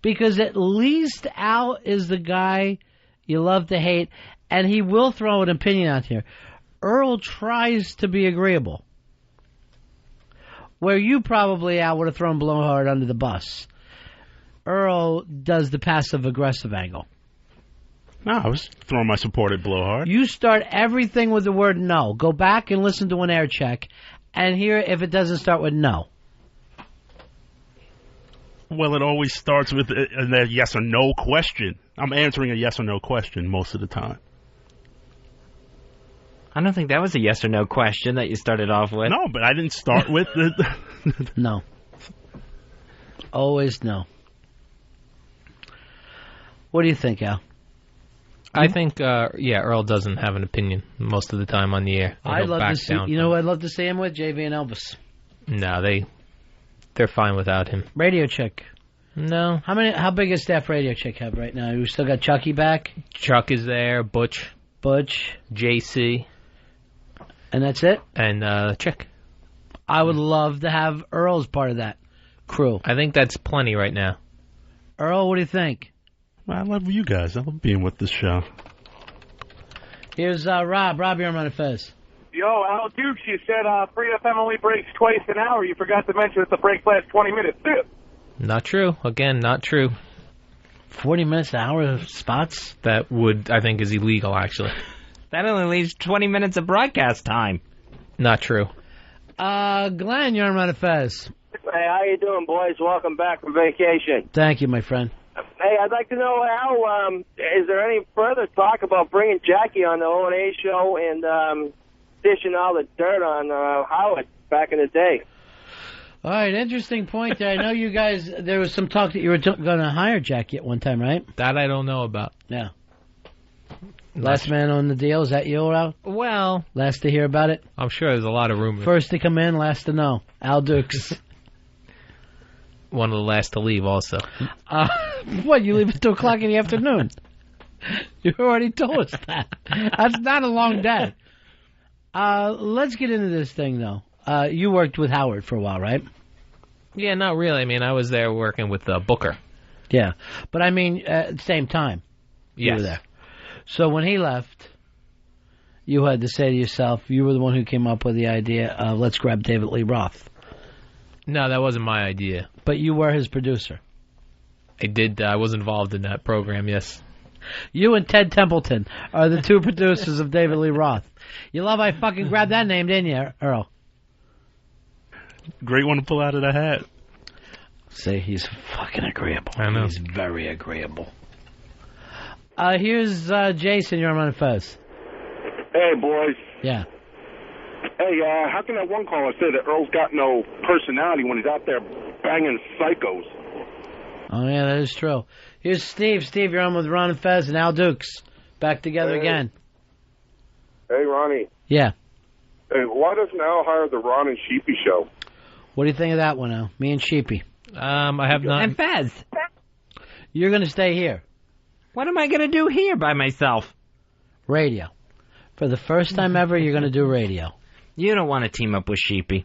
Because at least Al is the guy you love to hate, and he will throw an opinion out here. Earl tries to be agreeable. Where you probably, Al, would have thrown Blowhard under the bus. Earl does the passive-aggressive angle. No, I was throwing my support at Blowhard. You start everything with the word no. Go back and listen to an air check and hear if it doesn't start with no. Well, it always starts with a yes or no question. I'm answering a yes or no question most of the time. I don't think that was a yes or no question that you started off with. No, but I didn't start with the... No. Always no. What do you think, Al? I think, Earl doesn't have an opinion most of the time on the air. I'd love to see. You know, I'd love to see him with JV and Elvis. No, they're fine without him. Radio Chick. No. How big is staff Radio Chick have right now? We still got Chucky back. Chuck is there. Butch, JC, and that's it. And Chick. I would love to have Earl as part of that crew. I think that's plenty right now. Earl, what do you think? Well, I love you guys. I love being with this show. Here's Rob. Rob, you're on Ron and Fez. Yo, Al Dukes, you said Free FM only breaks twice an hour. You forgot to mention that the break lasts 20 minutes, too. Not true. Again, not true. 40 minutes an hour of spots? That I think, is illegal, actually. That only leaves 20 minutes of broadcast time. Not true. Glenn, you're on Ron and Fez. Hey, how you doing, boys? Welcome back from vacation. Thank you, my friend. Hey, I'd like to know, Al, is there any further talk about bringing Jackie on the O&A show and dishing all the dirt on Howard back in the day? All right, interesting point there. I know you guys, there was some talk that you were going to hire Jackie at one time, right? That I don't know about. Yeah. Last man on the deal, is that you, Al? Well. Last to hear about it? I'm sure there's a lot of rumors. First to come in, last to know. Al Dukes. One of the last to leave also. What, you leave at 2 o'clock in the afternoon? You already told us that. That's not a long day. Let's get into this thing, though. You worked with Howard for a while, right? Yeah, not really. I mean, I was there working with Booker. Yeah. But I mean, at the same time, you were there. So when he left, you had to say to yourself, you were the one who came up with the idea of let's grab David Lee Roth. No, that wasn't my idea. But you were his producer. I was involved in that program, yes. You and Ted Templeton are the two producers of David Lee Roth. You love I fucking grabbed that name, didn't you, Earl? Great one to pull out of the hat. See, he's fucking agreeable. I know. He's very agreeable. Here's Jason, you're on Ron and Fez. Hey, boys. Yeah. Hey, how can that one caller say that Earl's got no personality when he's out there banging psychos? Oh, yeah, that is true. Here's Steve. Steve, you're on with Ron and Fez and Al Dukes. Back together again. Hey, Ronnie. Yeah. Hey, why doesn't Al hire the Ron and Sheepy show? What do you think of that one, Al? Me and Sheepy. I have not. And Fez. You're going to stay here. What am I going to do here by myself? Radio. For the first time ever, you're going to do radio. You don't want to team up with Sheepy.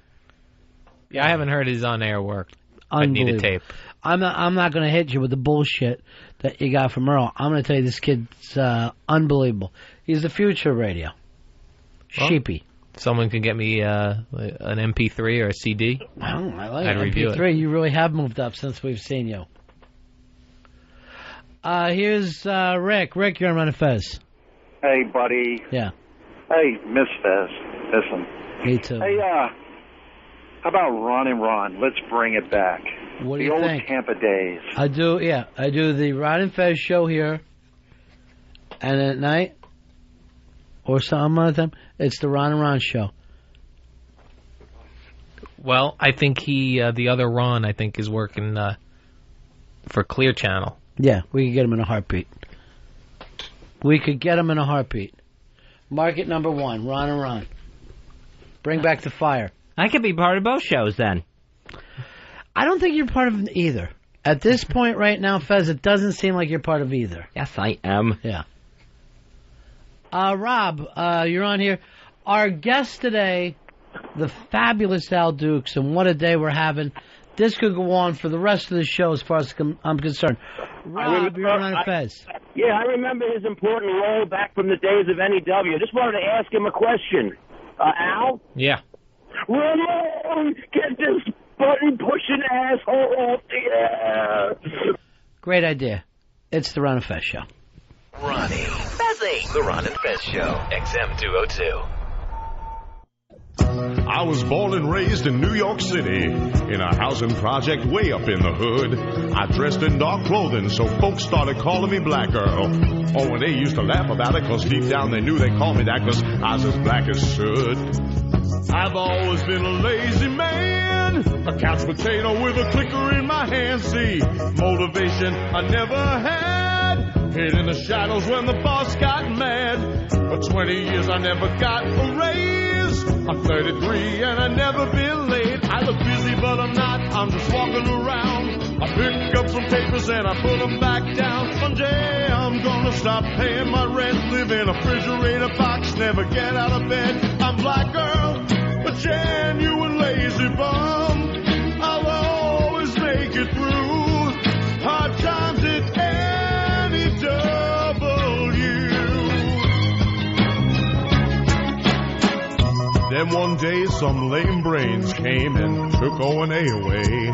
Yeah, I haven't heard his on-air work. I need a tape. I'm not going to hit you with the bullshit that you got from Earl. I'm going to tell you this kid's unbelievable. He's the future of radio. Well, Sheepy. Someone can get me an MP3 or a CD. Well, I like I'd MP3. review it. You really have moved up since we've seen you. Here's Rick. Rick, you're on Ron and Fez. Hey, buddy. Yeah. Hey, Miss Fez. Listen. Me too. Hey, how about Ron and Ron? Let's bring it back. What do the you old think? Tampa days. I do the Ron and Fez show here, and at night, or some other time, it's the Ron and Ron show. Well, I think the other Ron, I think, is working for Clear Channel. Yeah, we could get him in a heartbeat. We could get him in a heartbeat. Market number 1, Ron and Ron. Bring back the fire. I could be part of both shows then. I don't think you're part of either. At this point right now, Fez, it doesn't seem like you're part of either. Yes, I am. Yeah. Rob, you're on here. Our guest today, the fabulous Al Dukes, and what a day we're having. This could go on for the rest of the show as far as I'm concerned. Rob, you're on Fez. Yeah, I remember his important role back from the days of NEW. Just wanted to ask him a question. Al? Yeah. Ramon, get this button-pushing asshole off the air. Great idea. It's the Ron and Fez Show. Ronnie. Fezzy. The Ron and Fez Show. XM 202. I was born and raised in New York City, in a housing project way up in the hood. I dressed in dark clothing, so folks started calling me Black Earl. Oh, and they used to laugh about it, cause deep down they knew they called me that, cause I was as black as soot. I've always been a lazy man, a couch potato with a clicker in my hand. See, motivation I never had, hid in the shadows when the boss got mad. For 20 years I never got a raise. I'm 33 and I've never been late. I look busy but I'm not, I'm just walking around. I pick up some papers and I put them back down. One day I'm gonna stop paying my rent, live in a refrigerator box, never get out of bed. I'm Black Girl, a genuine lazy bum. I'll always make it through hard times at any W. Then one day some lame brains came and took O&A away.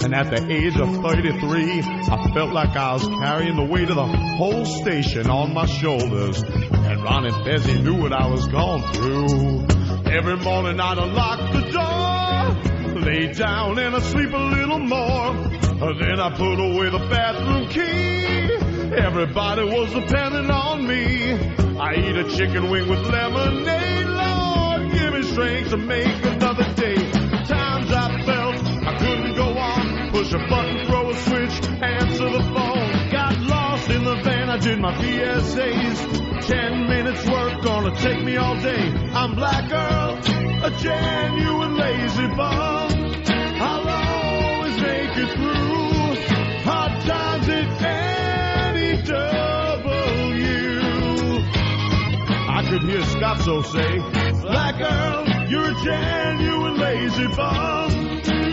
And at the age of 33, I felt like I was carrying the weight of the whole station on my shoulders. And Ron and Fezzy knew what I was going through. Every morning I'd unlock the door, lay down and I'd sleep a little more. Then I put away the bathroom key. Everybody was depending on me. I eat a chicken wing with lemonade. Lord, give me strength to make another day. Times I felt I couldn't go on. Push a button, throw a switch, answer the phone. Got lost in the van, I did my PSAs. 10 minutes work, gonna take me all day. I'm Black Girl, a genuine lazy bum. I'll always make it through hard times at any W. I could hear Scotzo say, Black Girl, you're a genuine lazy bum.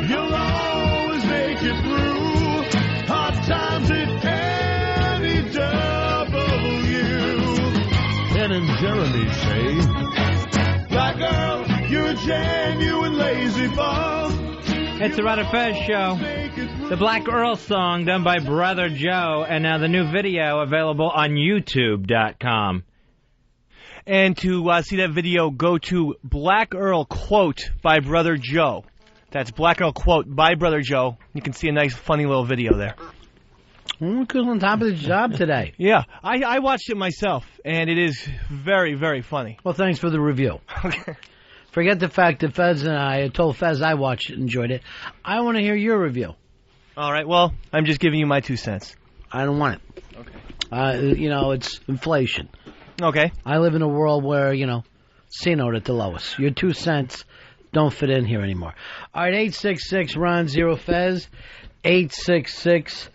You'll always make it through hard times at any W. Ken and Jeremy say, Black Girl, you're a genuine lazy bum. It's the Ron and Fez Show. The Black Earl song done by Brother Joe, and now the new video available on YouTube.com. And to see that video, go to Black Earl Quote by Brother Joe. That's Black Earl Quote by Brother Joe. You can see a nice, funny little video there. Good on top of the job today. Yeah, I watched it myself, and it is very, very funny. Well, thanks for the review. Okay. Forget the fact that Fez and I told Fez I watched it and enjoyed it. I want to hear your review. All right, well, I'm just giving you my 2 cents. I don't want it. Okay. It's inflation. Okay. I live in a world where, C-note at the lowest. Your 2 cents don't fit in here anymore. All right, 866 Ron Zero Fez. 866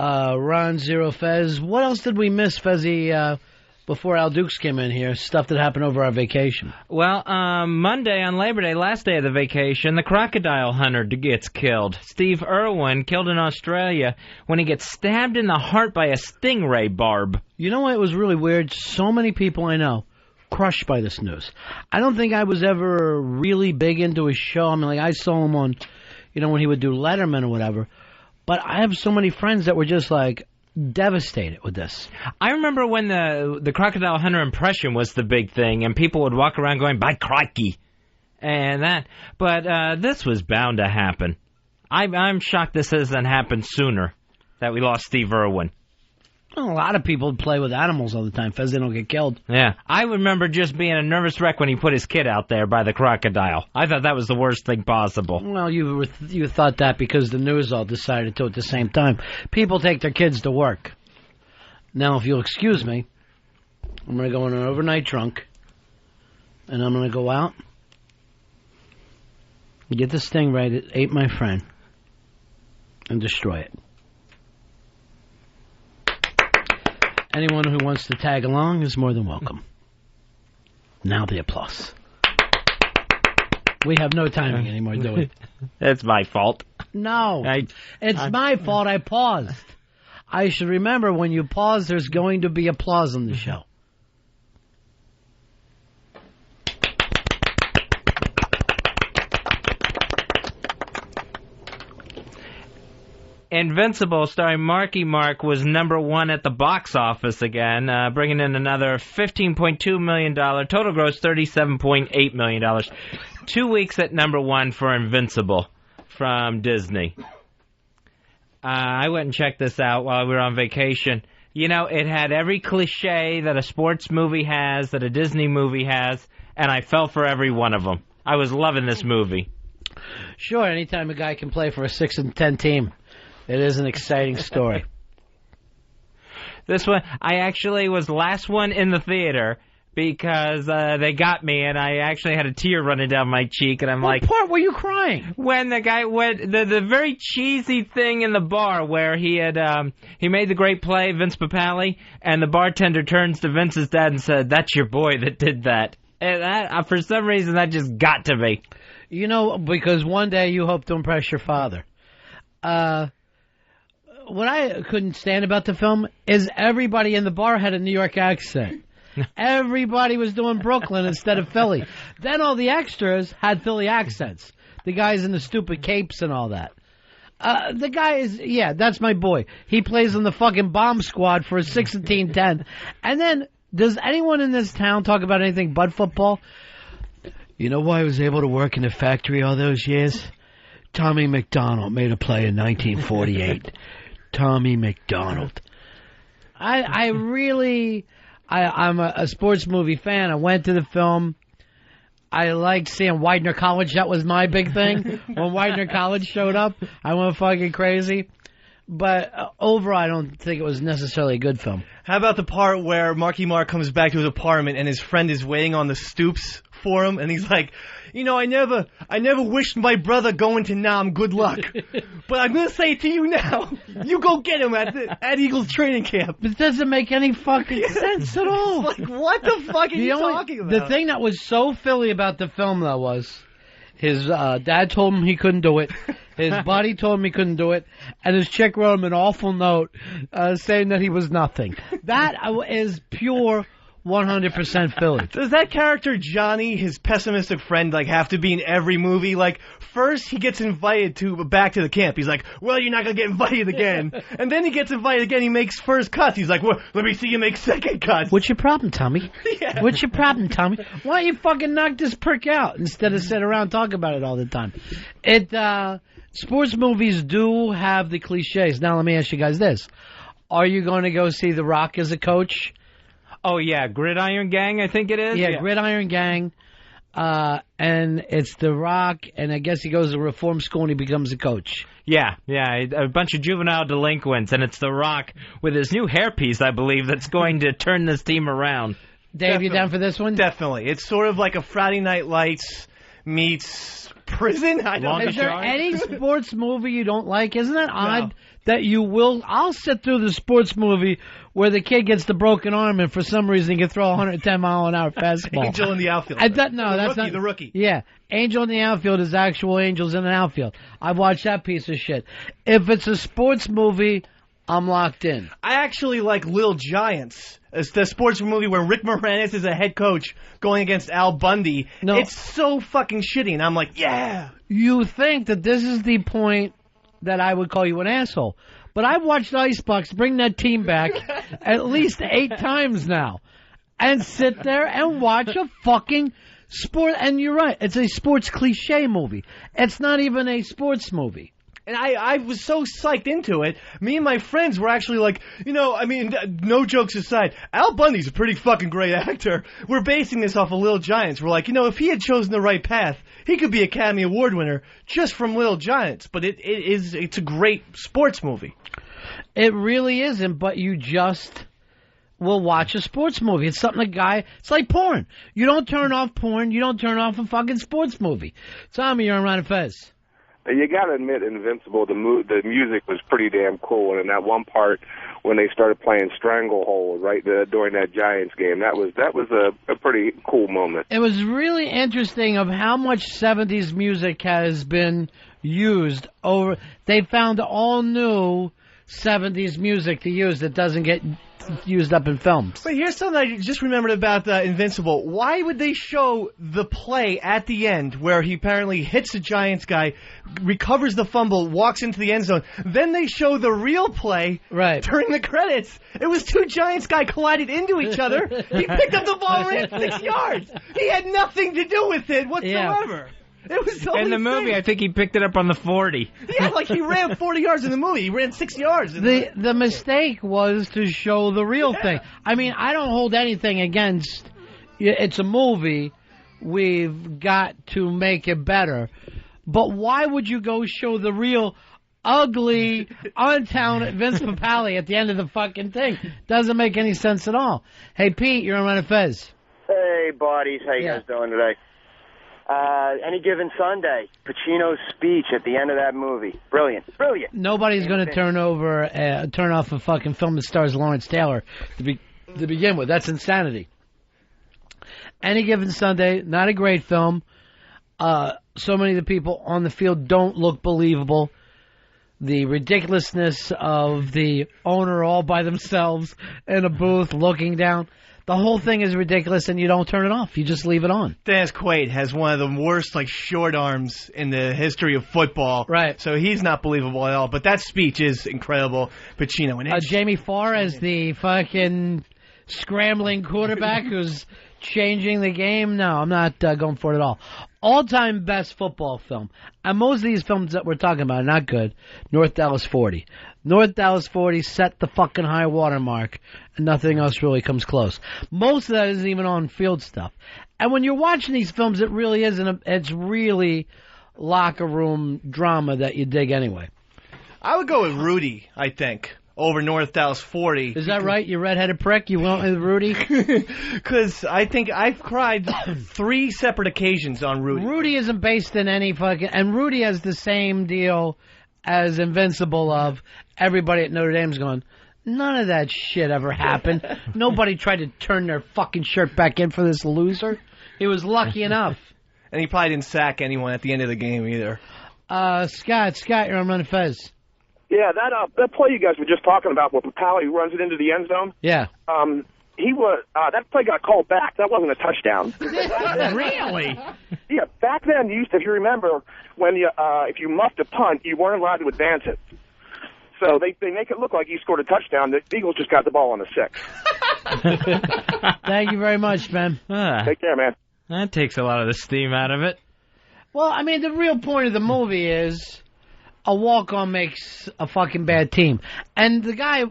Ron Zero Fez. What else did we miss, Fezzy, before Al Dukes came in here? Stuff that happened over our vacation. Well, Monday on Labor Day, last day of the vacation, the crocodile hunter gets killed. Steve Irwin, killed in Australia when he gets stabbed in the heart by a stingray barb. You know what was really weird? So many people I know crushed by this news. I don't think I was ever really big into his show. I mean, I saw him on, when he would do Letterman or whatever. But I have so many friends that were just devastated with this. I remember when the crocodile hunter impression was the big thing, and people would walk around going, by crikey, and that. But this was bound to happen. I'm shocked this hasn't happened sooner, that we lost Steve Irwin. Well, a lot of people play with animals all the time, Fez, they don't get killed. Yeah, I remember just being a nervous wreck when he put his kid out there by the crocodile. I thought that was the worst thing possible. Well, you thought that because the news all decided to at the same time. People take their kids to work. Now, if you'll excuse me, I'm going to go on an overnight drunk, and I'm going to go out and get the stingray that ate my friend and destroy it. Anyone who wants to tag along is more than welcome. Now the applause. We have no timing anymore, do we? That's my fault. No. It's my fault I paused. I should remember when you pause, there's going to be applause on the show. Invincible, starring Marky Mark, was #1 at the box office again, bringing in another $15.2 million. Total gross, $37.8 million. 2 weeks at #1 for Invincible from Disney. I went and checked this out while we were on vacation. You know, it had every cliche that a sports movie has, that a Disney movie has, and I fell for every one of them. I was loving this movie. Sure, anytime a guy can play for a 6-10 team. It is an exciting story. This one, I actually was the last one in the theater because they got me, and I actually had a tear running down my cheek, and I'm like... What part were you crying? When the guy went... The very cheesy thing in the bar where he had... he made the great play, Vince Papale, and the bartender turns to Vince's dad and said, "That's your boy that did that." And that, for some reason, that just got to me. You know, because one day you hope to impress your father. What I couldn't stand about the film is everybody in the bar had a New York accent. Everybody was doing Brooklyn instead of Philly. Then all the extras had Philly accents. The guys in the stupid capes and all that. The guy is, yeah, that's my boy. He plays on the fucking bomb squad for a 6-10. And then, does anyone in this town talk about anything but football? You know why I was able to work in a factory all those years? Tommy McDonald made a play in 1948. Tommy McDonald. I'm a sports movie fan. I went to the film. I liked seeing Widener College. That was my big thing. When Widener College showed up, I went fucking crazy. But overall, I don't think it was necessarily a good film. How about the part where Marky Mark comes back to his apartment and his friend is waiting on the stoops for him, and he's like, "You know, I never wished my brother going to Nam good luck, but I'm gonna say it to you now, you go get him at Eagles training camp." It doesn't make any fucking sense at all. Like, what the fuck are you talking about? The thing that was so Philly about the film, though, was his dad told him he couldn't do it, his buddy told him he couldn't do it, and his chick wrote him an awful note saying that he was nothing. That is pure 100% Philly. Does that character Johnny, his pessimistic friend, like have to be in every movie? Like, first he gets invited back to the camp. He's like, "Well, you're not gonna get invited again." And then he gets invited again. He makes first cuts. He's like, "Well, let me see you make second cuts." What's your problem, Tommy? Yeah. What's your problem, Tommy? Why don't you fucking knock this prick out instead of sit around and talk about it all the time? Sports movies do have the cliches. Now let me ask you guys this: are you going to go see The Rock as a coach? Oh, yeah, Gridiron Gang, I think it is. Yeah, Gridiron Gang. And it's The Rock, and I guess he goes to reform school and he becomes a coach. Yeah, a bunch of juvenile delinquents, and it's The Rock with his new hairpiece, I believe, that's going to turn this team around. Dave, you down for this one? Definitely. It's sort of like a Friday Night Lights meets prison. Is there any sports movie you don't like? Isn't that odd that you will... I'll sit through the sports movie where the kid gets the broken arm and for some reason he can throw a 110-mile-an-hour fastball. Angel in the outfield. That's not... The rookie. Yeah. Angel in the outfield is actual angels in the outfield. I've watched that piece of shit. If it's a sports movie, I'm locked in. I actually like Little Giants. It's the sports movie where Rick Moranis is a head coach going against Al Bundy. No. It's so fucking shitty, and I'm like, yeah. You think that this is the point that I would call you an asshole. But I've watched Icebox bring that team back at least 8 times now. And sit there and watch a fucking sport. And you're right, it's a sports cliche movie. It's not even a sports movie. And I was so psyched into it. Me and my friends were actually like, you know, I mean, no jokes aside, Al Bundy's a pretty fucking great actor. We're basing this off of Little Giants. We're like, you know, if he had chosen the right path, he could be Academy Award winner just from Little Giants. But it's a great sports movie. It really isn't, but you just will watch a sports movie. It's something it's like porn. You don't turn off porn, you don't turn off a fucking sports movie. Tommy, you're on Ron and Fez. You got to admit, Invincible, the music was pretty damn cool. And in that one part when they started playing Stranglehold right during that Giants game, that was a pretty cool moment. It was really interesting of how much 70s music has been used over. They found all new 70s music to use that doesn't get used up in films. But here's something I just remembered about Invincible. Why would they show the play at the end where he apparently hits the Giants guy, recovers the fumble, walks into the end zone? Then they show the real play during the credits. It was two Giants guys collided into each other. He picked up the ball and ran 6 yards. He had nothing to do with it whatsoever. Yeah. It was the in the movie, I think he picked it up on the 40. Yeah, like he ran 40 yards in the movie. He ran 6 yards. The mistake was to show the real thing. I mean, I don't hold anything against. It's a movie. We've got to make it better. But why would you go show the real ugly, untalented Vince Papale at the end of the fucking thing? Doesn't make any sense at all. Hey, Pete, you're on Ron and Fez. Hey, buddies. How you guys doing today? Any Given Sunday, Pacino's speech at the end of that movie. Brilliant. Brilliant. Nobody's going to turn off a fucking film that stars Lawrence Taylor to begin with. That's insanity. Any Given Sunday, not a great film. So many of the people on the field don't look believable. The ridiculousness of the owner all by themselves in a booth looking down. The whole thing is ridiculous, and you don't turn it off. You just leave it on. Dennis Quaid has one of the worst, short arms in the history of football. Right. So he's not believable at all. But that speech is incredible. Pacino. And Jamie Farr as the fucking scrambling quarterback who's changing the game. No, I'm not going for it at all. All-time best football film. And most of these films that we're talking about are not good. North Dallas 40. North Dallas 40 set the fucking high water mark, and nothing else really comes close. Most of that isn't even on-field stuff. And when you're watching these films, it really isn't. It's really locker room drama that you dig anyway. I would go with Rudy, I think, over North Dallas 40. Is that right, you redheaded prick? You went with Rudy? Because I think I've cried 3 separate occasions on Rudy. Rudy isn't based in any fucking... And Rudy has the same deal as Invincible of everybody at Notre Dame's going, none of that shit ever happened. Nobody tried to turn their fucking shirt back in for this loser. He was lucky enough. And he probably didn't sack anyone at the end of the game either. Scott, you're on Ron and Fez. Yeah, that play you guys were just talking about where Papale runs it into the end zone. Yeah. That play got called back. That wasn't a touchdown. Really? Yeah, back then, if you remember, when if you muffed a punt, you weren't allowed to advance it. So they make it look like you scored a touchdown. The Eagles just got the ball on the 6. Thank you very much, man. Take care, man. That takes a lot of the steam out of it. Well, I mean, the real point of the movie is a walk-on makes a fucking bad team. And the guy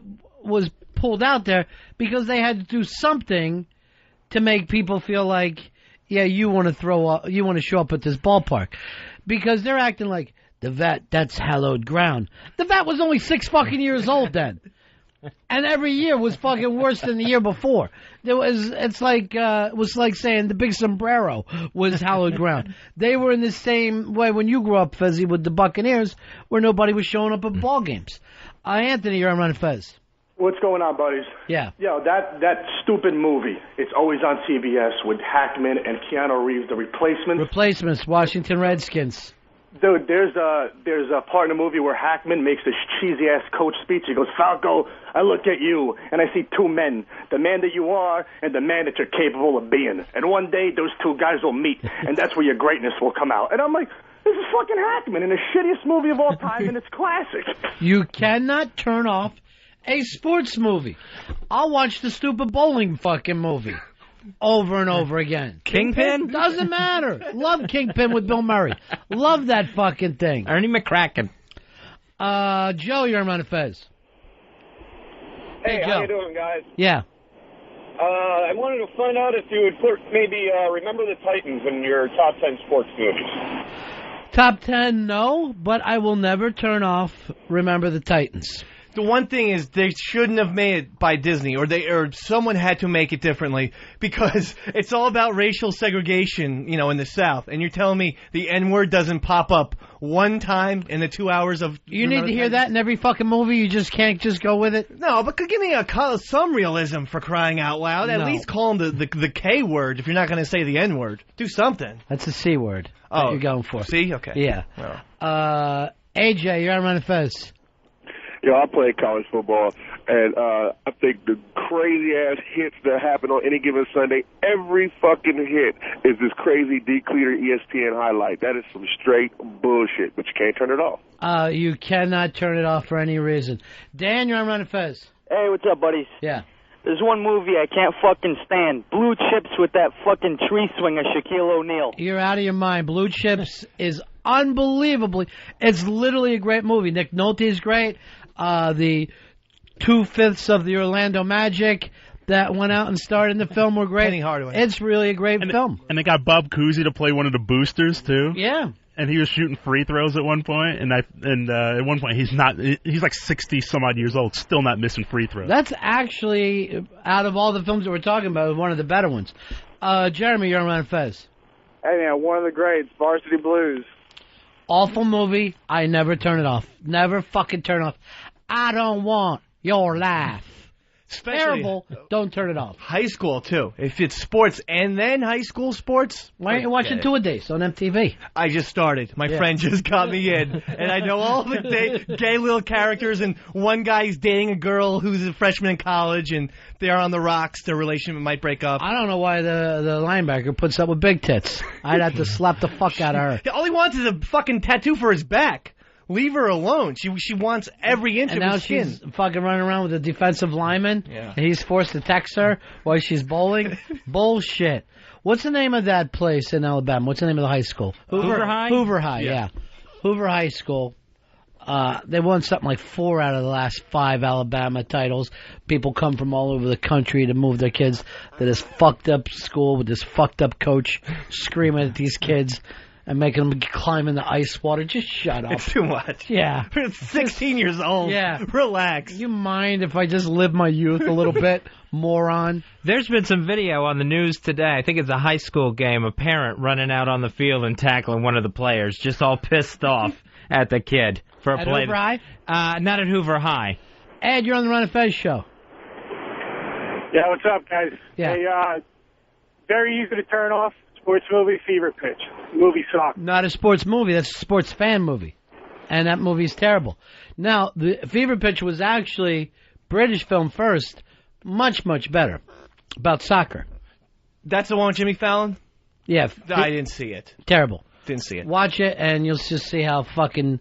was pulled out there because they had to do something to make people feel like, yeah, you want to show up at this ballpark. Because they're acting like, the vet, that's hallowed ground. The vet was only 6 fucking years old then. And every year was fucking worse than the year before. It was like saying the big sombrero was hallowed ground. They were in the same way when you grew up, Fezzy, with the Buccaneers, where nobody was showing up at ball games. Anthony, you're on Ron and Fez. What's going on, buddies? Yeah. Yo, that stupid movie. It's always on CBS with Hackman and Keanu Reeves, The Replacements. Replacements, Washington Redskins. Dude, there's a part in the movie where Hackman makes this cheesy-ass coach speech. He goes, Falco, I look at you, and I see 2 men, the man that you are and the man that you're capable of being. And one day, those 2 guys will meet, and that's where your greatness will come out. And I'm like, this is fucking Hackman in the shittiest movie of all time, and it's classic. You cannot turn off a sports movie. I'll watch the stupid bowling fucking movie over and over again. Kingpin? Doesn't matter. Love Kingpin with Bill Murray. Love that fucking thing. Ernie McCracken. Joe, you're on Ron and Fez. Hey, Joe. how you doing, guys? Yeah. I wanted to find out if you would put maybe Remember the Titans in your top 10 sports movies. Top 10, no, but I will never turn off Remember the Titans. The one thing is they shouldn't have made it by Disney, or someone had to make it differently, because it's all about racial segregation, in the South. And you're telling me the N-word doesn't pop up one time in the 2 hours of... You need to hear that in every fucking movie? You just can't just go with it? No, but give me some realism, for crying out loud. At least call them the K word if you're not going to say the N-word. Do something. That's the C word that you're going for. See? Okay. Yeah. Oh. AJ, you're on Ron and Fez. Yo, I play college football, and I think the crazy-ass hits that happen on any given Sunday, every fucking hit is this crazy D-Cleater ESPN highlight. That is some straight bullshit, but you can't turn it off. You cannot turn it off for any reason. Dan, you're on Ron and Fez. Hey, what's up, buddies? Yeah. There's one movie I can't fucking stand. Blue Chips with that fucking tree swinger, Shaquille O'Neal. You're out of your mind. Blue Chips is unbelievably. It's literally a great movie. Nick Nolte is great. The 2/5 of the Orlando Magic that went out and starred in the film were great. Penny Hardaway. It's really a great film. And they got Bob Cousy to play one of the boosters too. Yeah. And he was shooting free throws at one point, and at one point he's like 60 some odd years old, still not missing free throws. That's actually, out of all the films that we're talking about, one of the better ones. Jeremy, you're on Ron and Fez. Hey man, one of the greats, Varsity Blues. Awful movie. I never turn it off. Never fucking turn it off. I don't want your life. Terrible. Don't turn it off. High school, too. If it's sports and then high school sports. Why aren't you watching Two-A-Days on MTV? I just started. My friend just got me in. And I know all the gay little characters, and one guy's dating a girl who's a freshman in college, and they're on the rocks. Their relationship might break up. I don't know why the linebacker puts up with big tits. I'd have to slap the fuck out of her. All he wants is a fucking tattoo for his back. Leave her alone. She wants every inch of his skin. And now she's fucking running around with a defensive lineman. Yeah. And he's forced to text her while she's bowling. Bullshit. What's the name of that place in Alabama? What's the name of the high school? Hoover High? Hoover High, yeah. Hoover High School. They won something like 4 out of the last 5 Alabama titles. People come from all over the country to move their kids to this fucked up school with this fucked up coach screaming at these kids and making them climb in the ice water. Just shut up. It's too much. Yeah. We're 16 years old. Yeah. Relax. You mind if I just live my youth a little bit, moron? There's been some video on the news today. I think it's a high school game. A parent running out on the field and tackling one of the players, just all pissed off at the kid for a At play. Hoover High? Not at Hoover High. Ed, you're on the Ron and Fez show. Yeah, what's up, guys? Yeah. Hey, very easy to turn off. Sports movie, Fever Pitch. Movie sucks. Not a sports movie. That's a sports fan movie. And that movie's terrible. Now, the Fever Pitch was actually British film first. Much, much better. About soccer. That's the one with Jimmy Fallon? Yeah. I didn't see it. Terrible. Didn't see it. Watch it, and you'll just see how fucking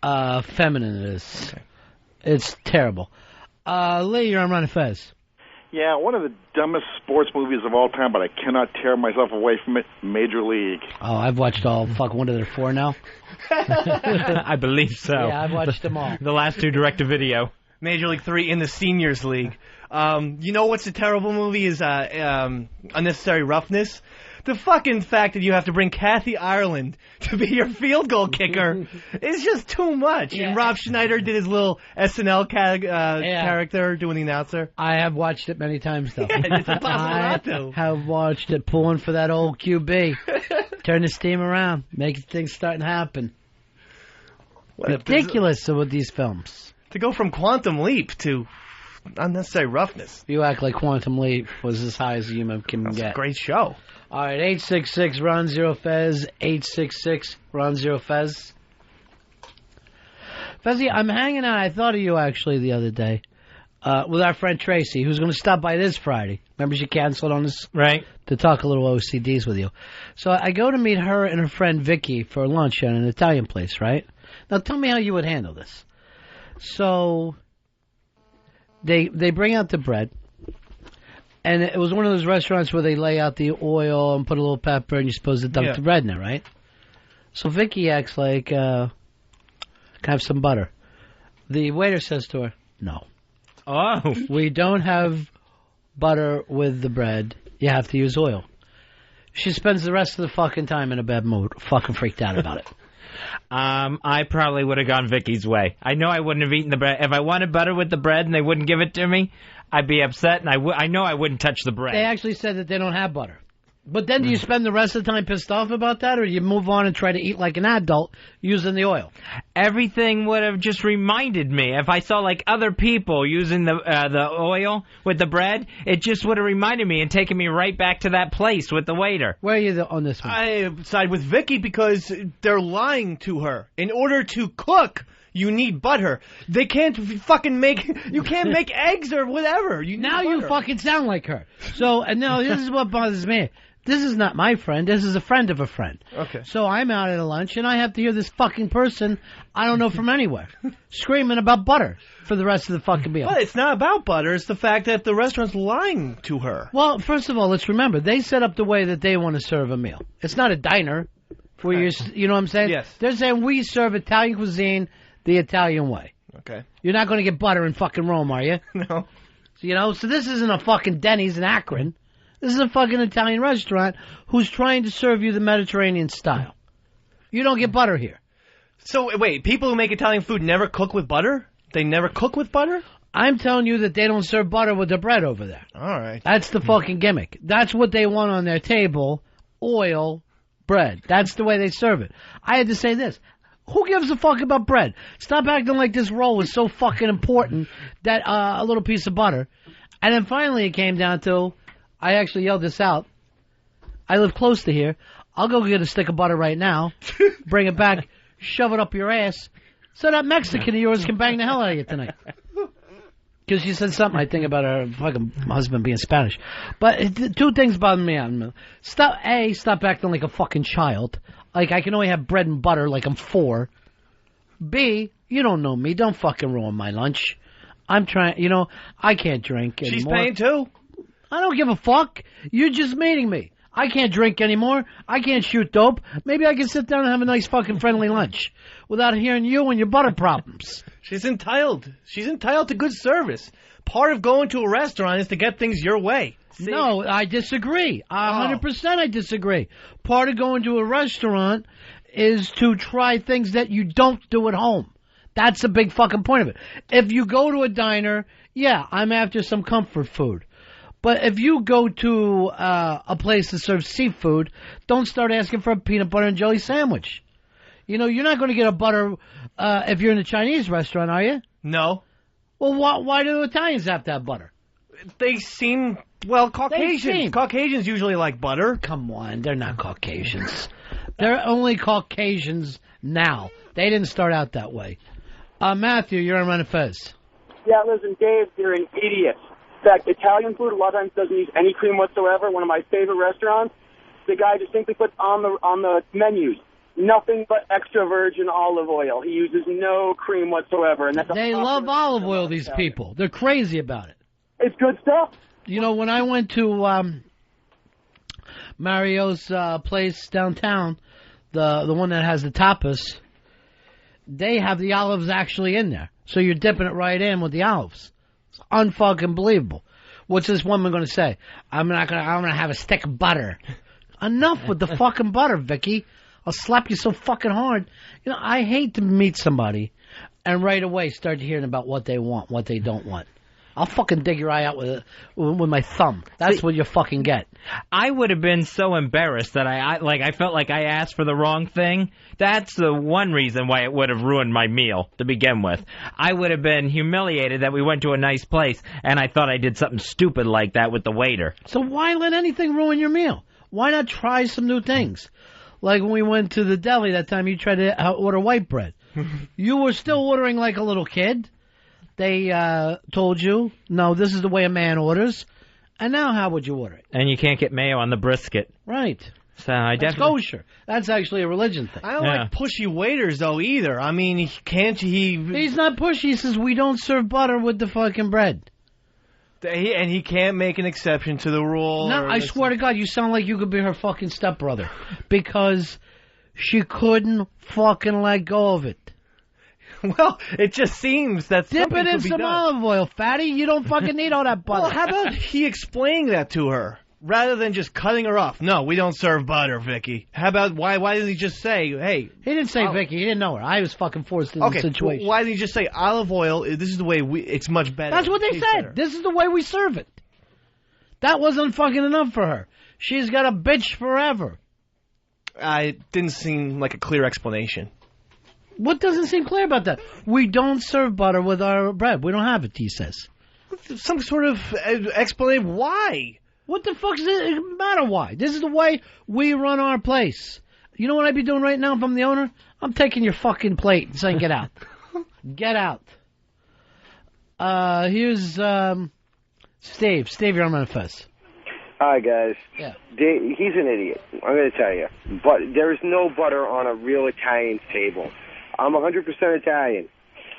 feminine it is. Okay. It's terrible. Lee, you're on Ron and Fez. Yeah, one of the dumbest sports movies of all time, but I cannot tear myself away from it, Major League. Oh, I've watched all, what are there, 4 now? I believe so. Yeah, I've watched them all. The last 2 direct-to-video. Major League 3 in the Seniors League. You know what's a terrible movie is Unnecessary Roughness? The fucking fact that you have to bring Kathy Ireland to be your field goal kicker is just too much. Yeah. And Rob Schneider did his little SNL character doing the announcer. I have watched it many times, though. Yeah, it's impossible not to. I have watched it, pulling for that old QB. Turn this team around, making things starting to happen. Ridiculous with these films. To go from Quantum Leap to Unnecessary Roughness. You act like Quantum Leap was as high as you can get. That's a great show. All right, 866-RON-0-FEZ, 866-RON-0-FEZ. Fezzy, I'm hanging out. I thought of you, actually, the other day with our friend Tracy, who's going to stop by this Friday. Remember she canceled on us? Right. To talk a little OCDs with you. So I go to meet her and her friend Vicky for lunch at an Italian place, right? Now, tell me how you would handle this. So they bring out the bread. And it was one of those restaurants where they lay out the oil and put a little pepper, and you're supposed to dunk the bread in it, right? So Vicky acts like, can I have some butter? The waiter says to her, no. Oh. We don't have butter with the bread. You have to use oil. She spends the rest of the fucking time in a bad mood, fucking freaked out about it. I probably would have gone Vicky's way. I know I wouldn't have eaten the bread. If I wanted butter with the bread and they wouldn't give it to me, I'd be upset, and I know I wouldn't touch the bread. They actually said that they don't have butter. But then do you spend the rest of the time pissed off about that, or do you move on and try to eat like an adult using the oil? Everything would have just reminded me. If I saw like other people using the oil with the bread, it just would have reminded me and taken me right back to that place with the waiter. Where are you on this one? I side with Vicky because they're lying to her. In order to cook, you need butter. They can't fucking make, you can't make eggs or whatever. You need now butter. You fucking sound like her. So, and now this is what bothers me. This is not my friend. This is a friend of a friend. Okay. So I'm out at a lunch, and I have to hear this fucking person I don't know from anywhere screaming about butter for the rest of the fucking meal. But it's not about butter. It's the fact that the restaurant's lying to her. Well, first of all, let's remember, they set up the way that they want to serve a meal. It's not a diner where you know what I'm saying? Yes. They're saying we serve Italian cuisine the Italian way. Okay. You're not going to get butter in fucking Rome, are you? No. So this isn't a fucking Denny's in Akron. This is a fucking Italian restaurant who's trying to serve you the Mediterranean style. You don't get butter here. So, wait, people who make Italian food never cook with butter? They never cook with butter? I'm telling you that they don't serve butter with their bread over there. All right. That's the fucking gimmick. That's what they want on their table, oil, bread. That's the way they serve it. I had to say this. Who gives a fuck about bread? Stop acting like this roll is so fucking important that a little piece of butter. And then finally it came down to, I actually yelled this out. I live close to here. I'll go get a stick of butter right now, bring it back, shove it up your ass, so that Mexican of yours can bang the hell out of you tonight. Because she said something, I think, about her fucking husband being Spanish. But two things bother me. Stop acting like a fucking child. Like, I can only have bread and butter like I'm 4. B, you don't know me. Don't fucking ruin my lunch. I'm trying, I can't drink anymore. She's paying too. I don't give a fuck. You're just meeting me. I can't drink anymore. I can't shoot dope. Maybe I can sit down and have a nice fucking friendly lunch without hearing you and your butter problems. She's entitled. She's entitled to good service. Part of going to a restaurant is to get things your way. See? No, I disagree. 100% I disagree. Part of going to a restaurant is to try things that you don't do at home. That's a big fucking point of it. If you go to a diner, yeah, I'm after some comfort food. But if you go to a place that serves seafood, don't start asking for a peanut butter and jelly sandwich. You're not going to get a butter if you're in a Chinese restaurant, are you? No. Well, why do Italians have to have butter? They seem, Caucasians. Caucasians usually like butter. Come on, they're not Caucasians. They're only Caucasians now. They didn't start out that way. Matthew, you're on Ron and Fez. Yeah, listen, Dave, you're an idiot. In fact, Italian food a lot of times doesn't use any cream whatsoever. One of my favorite restaurants, the guy just simply puts on the menus nothing but extra virgin olive oil. He uses no cream whatsoever, and they love olive oil. These people, they're crazy about it. It's good stuff. When I went to Mario's place downtown, the one that has the tapas, they have the olives actually in there, so you're dipping it right in with the olives. It's unfucking believable. What's this woman going to say? I'm gonna have a stick of butter. Enough with the fucking butter, Vicky. I'll slap you so fucking hard. I hate to meet somebody and right away start hearing about what they want, what they don't want. I'll fucking dig your eye out with my thumb. That's what you fucking get. I would have been so embarrassed that I felt like I asked for the wrong thing. That's the one reason why it would have ruined my meal to begin with. I would have been humiliated that we went to a nice place and I thought I did something stupid like that with the waiter. So why let anything ruin your meal? Why not try some new things? Like when we went to the deli that time, you tried to order white bread. You were still ordering like a little kid. They told you, no, this is the way a man orders. And now how would you order it? And you can't get mayo on the brisket. Right. So I That's definitely kosher. That's actually a religion thing. I don't like pushy waiters, though, either. I mean, He's not pushy. He says, we don't serve butter with the fucking bread. And he can't make an exception to the rule. No, I swear to God, you sound like you could be her fucking stepbrother. Because she couldn't fucking let go of it. Well, it just seems that dip it in some olive oil, fatty. You don't fucking need all that butter. Well, how about he explaining that to her rather than just cutting her off? No, we don't serve butter, Vicky. How about why didn't he just say, hey? He didn't say Vicky. He didn't know her. I was fucking forced into the situation. Well, why didn't he just say olive oil? This is the way it's much better. That's what they said. Better. This is the way we serve it. That wasn't fucking enough for her. She's got a bitch forever. It didn't seem like a clear explanation. What doesn't seem clear about that? We don't serve butter with our bread. We don't have it, he says. Some sort of explanation why. What the fuck does it matter why? This is the way we run our place. You know what I'd be doing right now if I'm the owner? I'm taking your fucking plate and saying get out. Get out. Here's Steve. Steve, you're on Ron and Fez. Hi, guys. Yeah. He's an idiot. I'm going to tell you. But there's no butter on a real Italian table. I'm 100% Italian.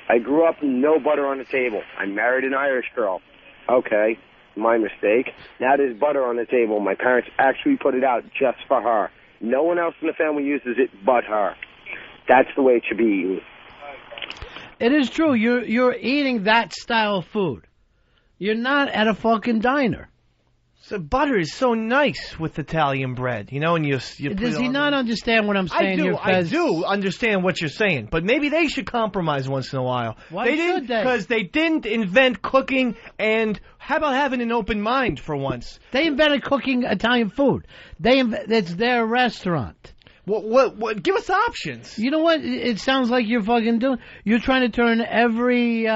I grew up no butter on the table. I married an Irish girl. Okay, my mistake. Now there's butter on the table. My parents actually put it out just for her. No one else in the family uses it but her. That's the way it should be eaten. It is true. You're eating that style of food. You're not at a fucking diner. So butter is so nice with Italian bread, you know, and you put Does it he on not understand what I'm saying here, Fez? I do understand what you're saying, but maybe they should compromise once in a while. Why should they? Because they didn't invent cooking, and how about having an open mind for once? They invented cooking Italian food. It's their restaurant. What? Give us options. You know what? It sounds like you're fucking doing. You're trying to turn every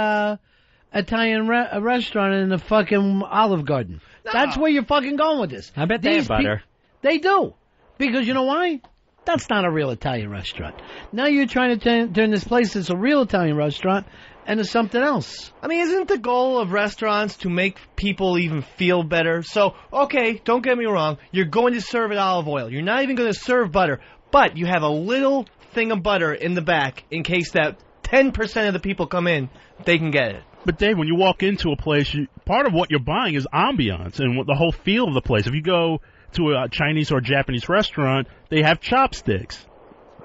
Italian restaurant into a fucking Olive Garden. No. That's where you're fucking going with this. I bet they have butter. They do. Because you know why? That's not a real Italian restaurant. Now you're trying to turn this place that's a real Italian restaurant into something else. I mean, isn't the goal of restaurants to make people even feel better? So, okay, don't get me wrong. You're going to serve it olive oil. You're not even going to serve butter. But you have a little thing of butter in the back in case that 10% of the people come in, they can get it. But Dave, when you walk into a place, part of what you're buying is ambiance and the whole feel of the place. If you go to a Chinese or Japanese restaurant, they have chopsticks.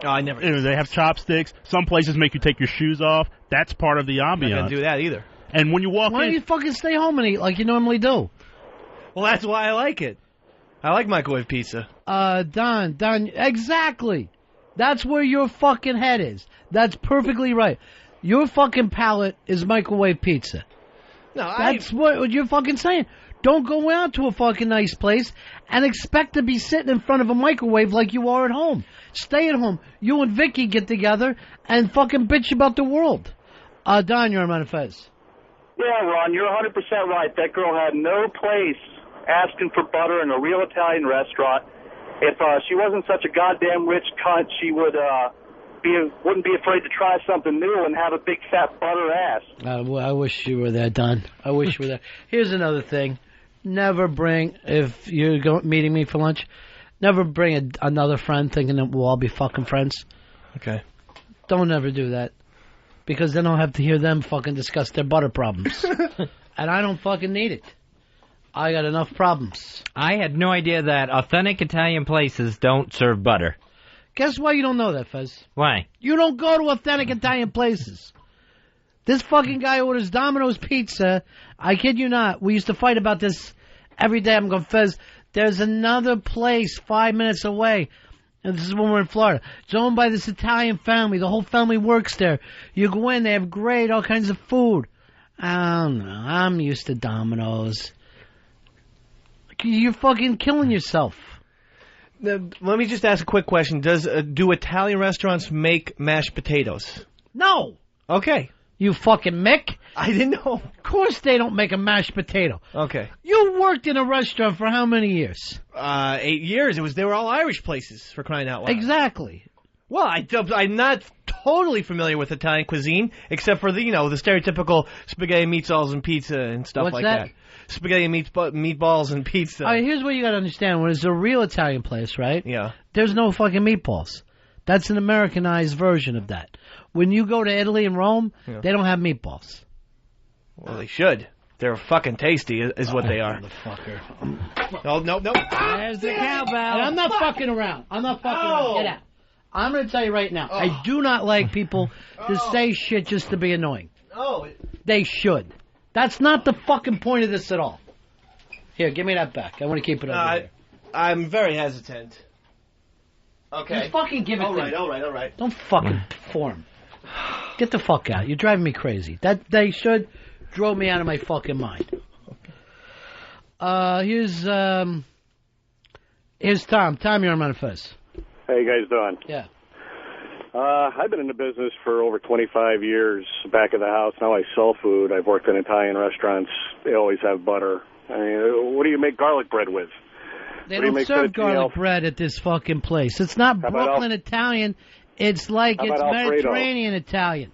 Oh, I never. They have chopsticks. Some places make you take your shoes off. That's part of the ambiance. I'm not gonna do that either. And when you walk Why don't you fucking stay home and eat like you normally do? Well, that's why I like it. I like microwave pizza. Don, exactly. That's where your fucking head is. That's perfectly right. Your fucking palate is microwave pizza. No, that's what you're fucking saying. Don't go out to a fucking nice place and expect to be sitting in front of a microwave like you are at home. Stay at home. You and Vicky get together and fucking bitch about the world. Don, you're on Ron and Fez. Yeah, Ron, you're 100% right. That girl had no place asking for butter in a real Italian restaurant. If she wasn't such a goddamn rich cunt, she wouldn't be afraid to try something new and have a big fat butter ass. I wish you were there, Don. I wish you were there. Here's another thing. Never bring, if you're meeting me for lunch, never bring another friend thinking that we'll all be fucking friends. Okay. Don't ever do that. Because then I'll have to hear them fucking discuss their butter problems. And I don't fucking need it. I got enough problems. I had no idea that authentic Italian places don't serve butter. Guess why you don't know that, Fez? Why? You don't go to authentic Italian places. This fucking guy orders Domino's pizza. I kid you not. We used to fight about this every day. I'm going, Fez, there's another place 5 minutes away. And this is when we're in Florida. It's owned by this Italian family. The whole family works there. You go in, they have great, all kinds of food. I don't know. I'm used to Domino's. You're fucking killing yourself. Let me just ask a quick question. Do Italian restaurants make mashed potatoes? No. Okay. You fucking Mick. I didn't know. Of course they don't make a mashed potato. Okay. You worked in a restaurant for how many years? 8 years. They were all Irish places, for crying out loud. Exactly. Well, I'm not totally familiar with Italian cuisine, except for the stereotypical spaghetti, meatballs, and pizza and stuff What's like that? Spaghetti, meatballs, and pizza. All right, here's what you got to understand. When it's a real Italian place, right? Yeah. There's no fucking meatballs. That's an Americanized version of that. When you go to Italy and Rome, they don't have meatballs. Well, they should. They're fucking tasty, is what they are. Motherfucker. No. There's the cowbell. And I'm not fucking around. I'm not fucking around. Get out. I'm going to tell you right now, I do not like people to say shit just to be annoying. Oh. They should. That's not the fucking point of this at all. Here, give me that back. I want to keep it over here. I'm very hesitant. Okay. Just fucking give it to me. All right. Don't fucking perform. Get the fuck out. You're driving me crazy. That they should drove me out of my fucking mind. Here's Tom. Tom, you're on Ron and Fez. How you guys doing? Yeah. I've been in the business for over 25 years, back of the house. Now I sell food. I've worked in Italian restaurants. They always have butter. I mean, what do you make garlic bread with? They don't serve garlic bread at this fucking place. It's not Brooklyn Italian. It's like it's Mediterranean Italian.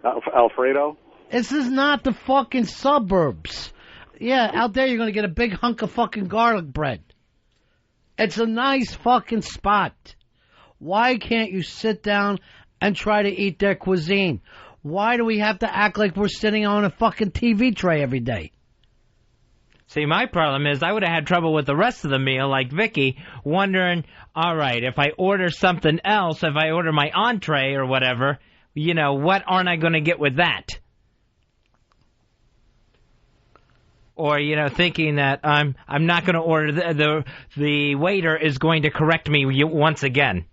Alfredo? This is not the fucking suburbs. Yeah, out there you're going to get a big hunk of fucking garlic bread. It's a nice fucking spot. Why can't you sit down and try to eat their cuisine? Why do we have to act like we're sitting on a fucking TV tray every day? See, my problem is I would have had trouble with the rest of the meal, like Vicky, wondering, all right, if I order something else, if I order my entree or whatever, you know, what aren't I going to get with that? Or, you know, thinking that I'm not going to order, the waiter is going to correct me once again.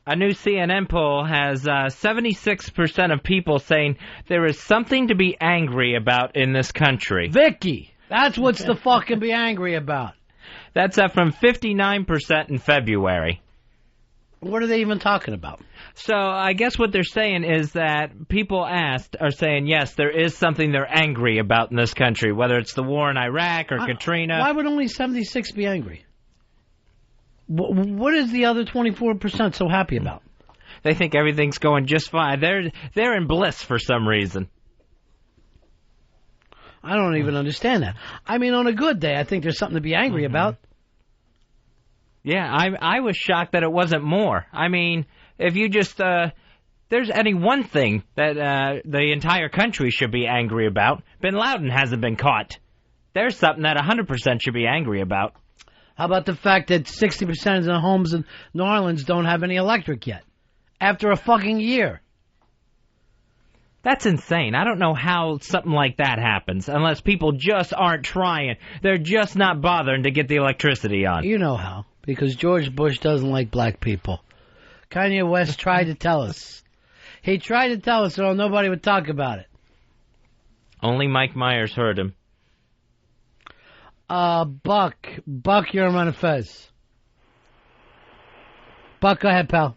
A new CNN poll has 76% of people saying there is something to be angry about in this country. Vicky, that's what's to fucking be angry about. That's up from 59% in February. What are they even talking about? So I guess what they're saying is that people asked are saying, yes, there is something they're angry about in this country, whether it's the war in Iraq or Katrina. Why would only 76 be angry? What is the other 24% so happy about? They think everything's going just fine. They're in bliss for some reason. I don't even understand that. I mean, on a good day, I think there's something to be angry about. Yeah, I was shocked that it wasn't more. I mean, if you just, there's any one thing that the entire country should be angry about, Bin Laden hasn't been caught. There's something that 100% should be angry about. How about the fact that 60% of the homes in New Orleans don't have any electric yet? After a fucking year. That's insane. I don't know how something like that happens unless people just aren't trying. They're just not bothering to get the electricity on. You know how. Because George Bush doesn't like black people. Kanye West tried to tell us. He tried to tell us so nobody would talk about it. Only Mike Myers heard him. Buck, you're on Ron and Fez. Buck, go ahead, pal.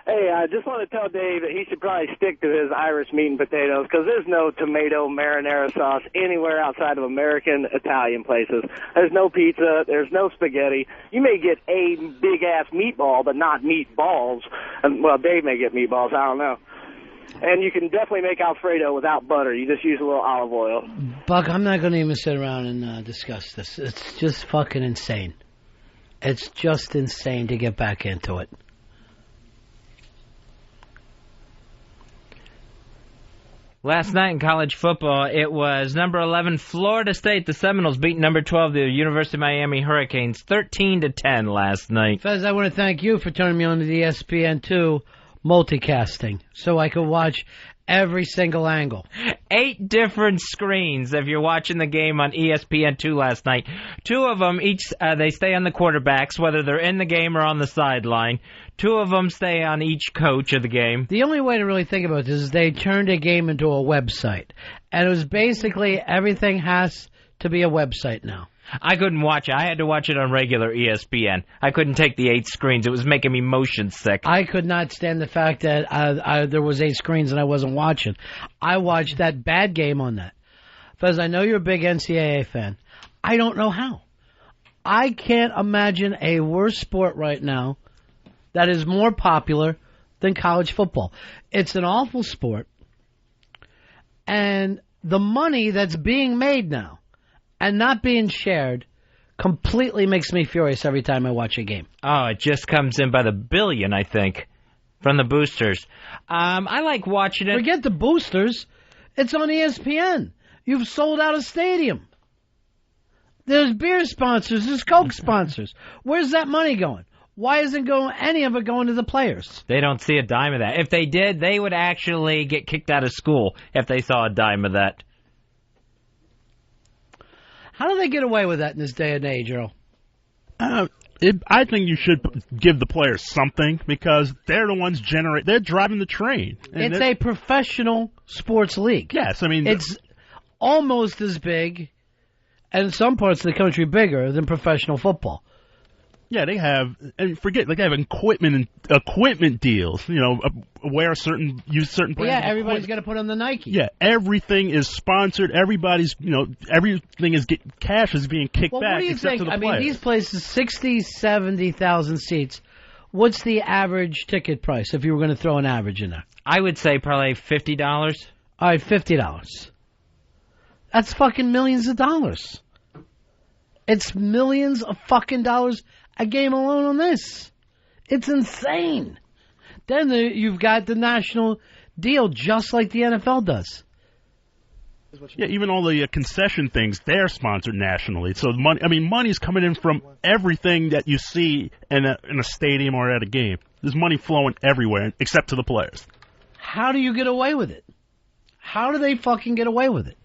Hey, I just want to tell Dave that he should probably stick to his Irish meat and potatoes because there's no tomato marinara sauce anywhere outside of American Italian places. There's no pizza. There's no spaghetti. You may get a big-ass meatball, but not meatballs. And, well, Dave may get meatballs. I don't know. And you can definitely make Alfredo without butter. You just use a little olive oil. Buck, I'm not going to even sit around and discuss this. It's just fucking insane. It's just insane to get back into it. Last night in college football, it was number 11 Florida State, the Seminoles, beating number 12, the University of Miami Hurricanes, 13-10 last night. Fez, I want to thank you for turning me on to the ESPN2 multicasting so I could watch every single angle. 8 different screens if you're watching the game on ESPN2 last night. 2 of them, each they stay on the quarterbacks, whether they're in the game or on the sideline. 2 of them stay on each coach of the game. The only way to really think about this is they turned a game into a website. And it was basically everything has to be a website now. I couldn't watch it. I had to watch it on regular ESPN. I couldn't take the 8 screens. It was making me motion sick. I could not stand the fact that there was 8 screens and I wasn't watching. I watched that bad game on that. Because I know you're a big NCAA fan. I don't know how. I can't imagine a worse sport right now that is more popular than college football. It's an awful sport. And the money that's being made now and not being shared completely makes me furious every time I watch a game. Oh, it just comes in by the billion, I think, from the boosters. I like watching it. Forget the boosters. It's on ESPN. You've sold out a stadium. There's beer sponsors. There's Coke sponsors. Where's that money going? Why isn't any of it going to the players? They don't see a dime of that. If they did, they would actually get kicked out of school if they saw a dime of that. How do they get away with that in this day and age, Earl? I think you should give the players something because they're the ones they're driving the train. And it's a professional sports league. Yes, I mean it's almost as big, and in some parts of the country bigger than professional football. Yeah, they have, and they have equipment deals. You know, use certain brands. Yeah, everybody's got to put on the Nike. Yeah, everything is sponsored. Everybody's, everything is cash is being kicked back what do you except think? to the players. I mean, these places, 60, 70,000 seats. What's the average ticket price if you were going to throw an average in there? I would say probably $50. All right, $50. That's fucking millions of dollars. It's millions of fucking dollars a game alone on this. It's insane. Then you've got the national deal just like the NFL does. Yeah, even all the concession things, they're sponsored nationally. So money's coming in from everything that you see in a stadium or at a game. There's money flowing everywhere except to the players. How do you get away with it? How do they fucking get away with it?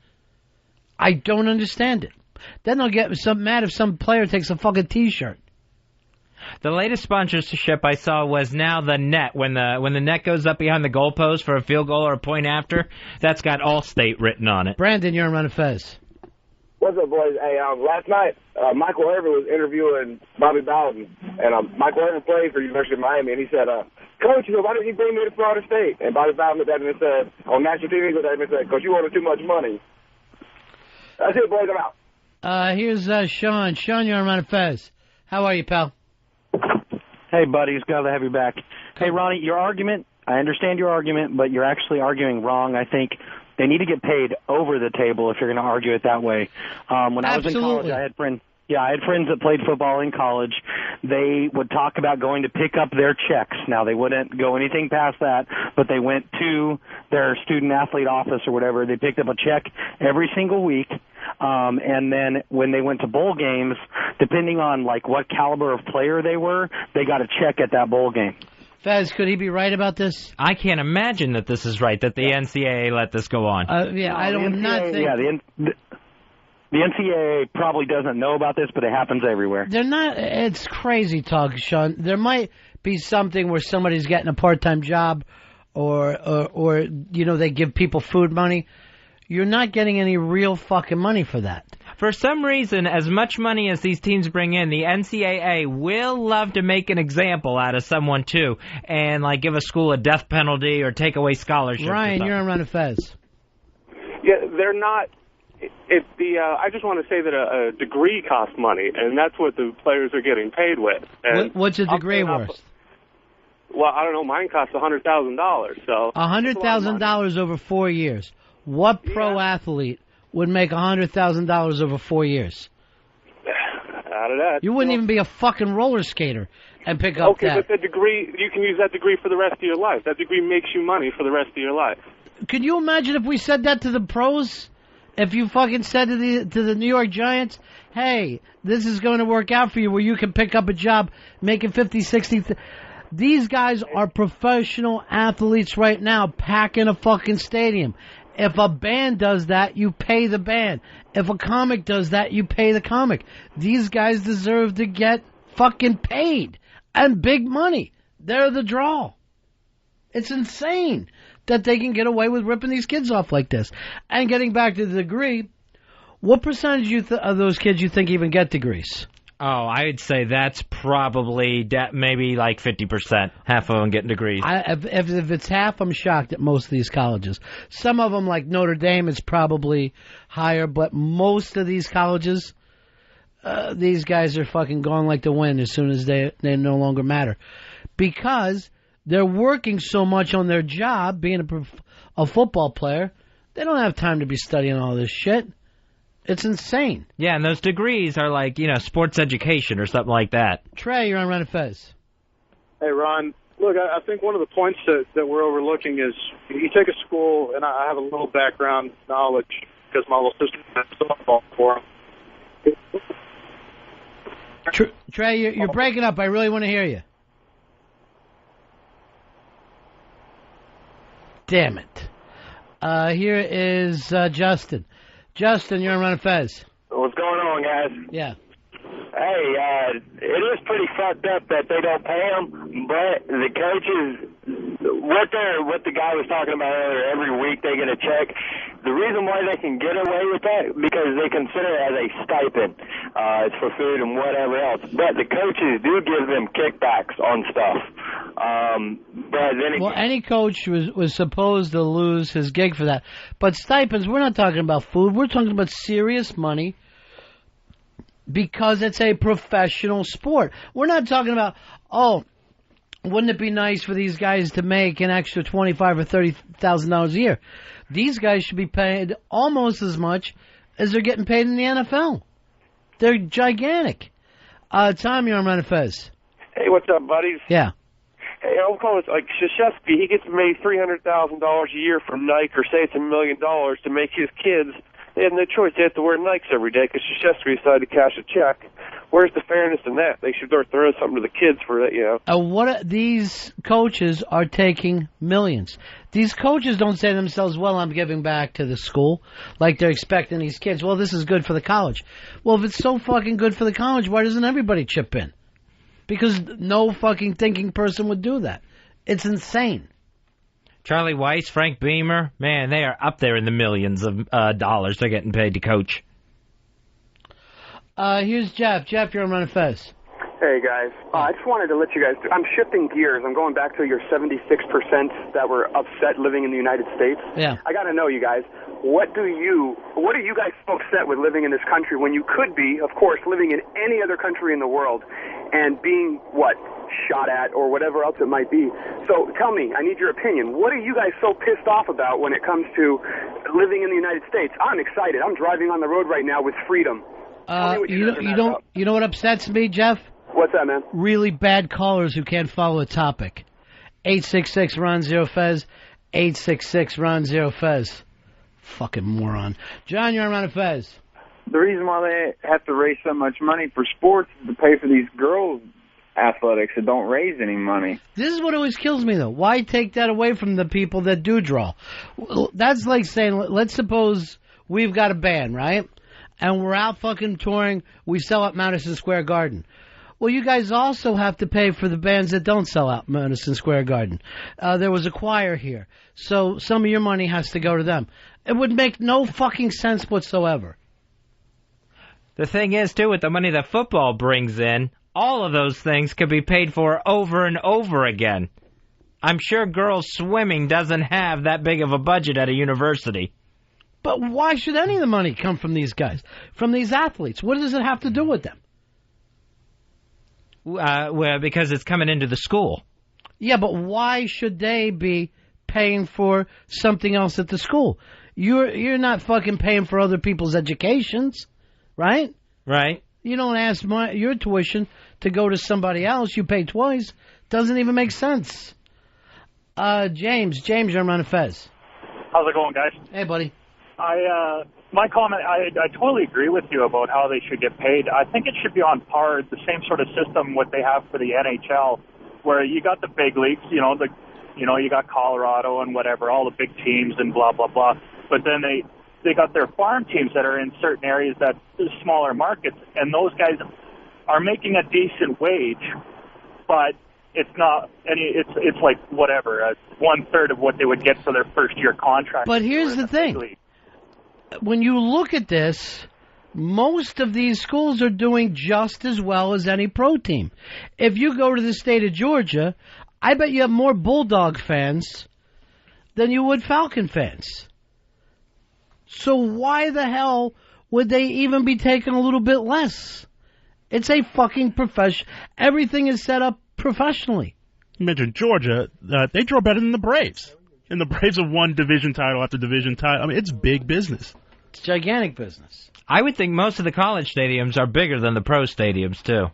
I don't understand it. Then they'll get mad if some player takes a fucking T-shirt. The latest sponsorship I saw was now the net. When the net goes up behind the goalpost for a field goal or a point after, that's got Allstate written on it. Brandon, you're on Ron and Fez. What's up, boys? Hey, last night, Michael Irvin was interviewing Bobby Bowden, and Michael Irvin played for University of Miami, and he said, Coach, why didn't you bring me to Florida State? And Bobby Bowden looked at him and said, on national TV, he looked at him and said, Coach, you wanted too much money. That's it, boys. I'm out. Here's Sean. Sean, you're on Ron and Fez. How are you, pal? Hey, buddies, glad to have you back. Hey, Ronnie, your argument, I understand your argument, but you're actually arguing wrong. I think they need to get paid over the table if you're going to argue it that way. When I was in college, I had friends. Yeah, I had friends that played football in college. They would talk about going to pick up their checks. Now, they wouldn't go anything past that, but they went to their student-athlete office or whatever. They picked up a check every single week. And then when they went to bowl games, depending on like what caliber of player they were, they got a check at that bowl game. Fez, could he be right about this? I can't imagine that this is right, that the NCAA let this go on. The NCAA probably doesn't know about this, but it happens everywhere. They're not. It's crazy talk, Sean. There might be something where somebody's getting a part-time job, or they give people food money. You're not getting any real fucking money for that. For some reason, as much money as these teams bring in, the NCAA will love to make an example out of someone, too, and, like, give a school a death penalty or take away scholarships. Ryan, you're on Ron and Fez. Yeah, they're not... I just want to say that a degree costs money, and that's what the players are getting paid with. And what's a degree worth? Well, I don't know. Mine costs $100,000. So $100,000 over 4 years. What pro athlete would make $100,000 over 4 years? Out of that, you wouldn't even be a fucking roller skater and pick up that. Okay, but the degree, you can use that degree for the rest of your life. That degree makes you money for the rest of your life. Could you imagine if we said that to the pros? If you fucking said to the New York Giants, hey, this is going to work out for you where you can pick up a job making 50, 60... These guys are professional athletes right now packing a fucking stadium. If a band does that, you pay the band. If a comic does that, you pay the comic. These guys deserve to get fucking paid. And big money. They're the draw. It's insane that they can get away with ripping these kids off like this. And getting back to the degree, what percentage of those kids you think even get degrees? Oh, I'd say that's probably maybe like 50%. Half of them getting degrees. If it's half, I'm shocked at most of these colleges. Some of them, like Notre Dame, is probably higher, but most of these colleges, these guys are fucking gone like the wind as soon as they no longer matter. Because they're working so much on their job, being a football player, they don't have time to be studying all this shit. It's insane. Yeah, and those degrees are like, sports education or something like that. Trey, you're on Ron and Fez. Hey, Ron. Look, I think one of the points that we're overlooking is you take a school, and I have a little background knowledge because my little sister had softball for him. Trey, you're breaking up. I really want to hear you. Damn it. Here is Justin. Justin, you're on Ron and Fez. What's going on, guys? Yeah. Hey, it is pretty fucked up that they don't pay them, but the coaches, what the guy was talking about earlier, every week they get a check. The reason why they can get away with that, because they consider it as a stipend. It's for food and whatever else. But the coaches do give them kickbacks on stuff. But then any coach was supposed to lose his gig for that. But stipends, we're not talking about food. We're talking about serious money because it's a professional sport. We're not talking about, Wouldn't it be nice for these guys to make an extra $25,000 or $30,000 a year? These guys should be paid almost as much as they're getting paid in the NFL. They're gigantic. Tom, you're on Ron and Fez. Hey, what's up, buddies? Yeah. Hey, I'll call it like Krzyzewski. He gets made $300,000 a year from Nike, or say it's $1 million to make his kids. They have no choice. They have to wear Nikes every day because Krzyzewski decided to cash a check. Where's the fairness in that? They should start throwing something to the kids for that, you know. These coaches are taking millions. These coaches don't say to themselves, well, I'm giving back to the school, like they're expecting these kids. Well, this is good for the college. Well, if it's so fucking good for the college, why doesn't everybody chip in? Because no fucking thinking person would do that. It's insane. Charlie Weiss, Frank Beamer, man, they are up there in the millions of dollars they're getting paid to coach. Here's Jeff. Jeff, you're on Ron and Fez. Hey, guys. I just wanted to let you guys... I'm shifting gears. I'm going back to your 76% that were upset living in the United States. Yeah. I got to know, you guys, what are you guys so upset with living in this country when you could be, of course, living in any other country in the world and being, shot at or whatever else it might be? So tell me, I need your opinion. What are you guys so pissed off about when it comes to living in the United States? I'm excited. I'm driving on the road right now with freedom. You know what upsets me, Jeff? What's that, man? Really bad callers who can't follow a topic. 866-RON-0-FEZ, 866-RON-0-FEZ. Fucking moron. John, you're on Ron and Fez. The reason why they have to raise so much money for sports is to pay for these girls' athletics that don't raise any money. This is what always kills me, though. Why take that away from the people that do draw? That's like saying, let's suppose we've got a band, right? And we're out fucking touring. We sell out Madison Square Garden. Well, you guys also have to pay for the bands that don't sell out Madison Square Garden. There was a choir here, so some of your money has to go to them. It would make no fucking sense whatsoever. The thing is, too, with the money that football brings in, all of those things could be paid for over and over again. I'm sure girls swimming doesn't have that big of a budget at a university. But why should any of the money come from these guys, from these athletes? What does it have to do with them? Well, because it's coming into the school. Yeah, but why should they be paying for something else at the school? You're not fucking paying for other people's educations, right? Right. You don't ask your tuition to go to somebody else. You pay twice. Doesn't even make sense. James, you're on Ron and Fez. How's it going, guys? Hey, buddy. My comment, I totally agree with you about how they should get paid. I think it should be on par, the same sort of system what they have for the NHL, where you got the big leagues, you got Colorado and whatever, all the big teams and blah, blah, blah. But then they got their farm teams that are in certain areas that smaller markets, and those guys are making a decent wage, but it's not any. It's like whatever, 1/3 of what they would get for their first year contract. But here's the thing: when you look at this, most of these schools are doing just as well as any pro team. If you go to the state of Georgia, I bet you have more Bulldog fans than you would Falcon fans. So why the hell would they even be taking a little bit less? It's a fucking profession. Everything is set up professionally. You mentioned Georgia. They draw better than the Braves. And the Braves have won division title after division title. I mean, it's big business. It's gigantic business. I would think most of the college stadiums are bigger than the pro stadiums, too.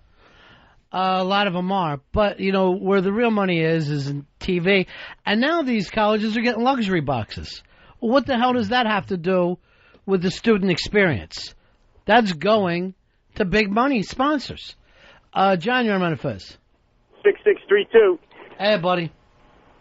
A lot of them are. But, where the real money is in TV. And now these colleges are getting luxury boxes. Well, what the hell does that have to do with the student experience? That's going to big money sponsors. John, you're on Ron and Fez. 6632. Hey, buddy.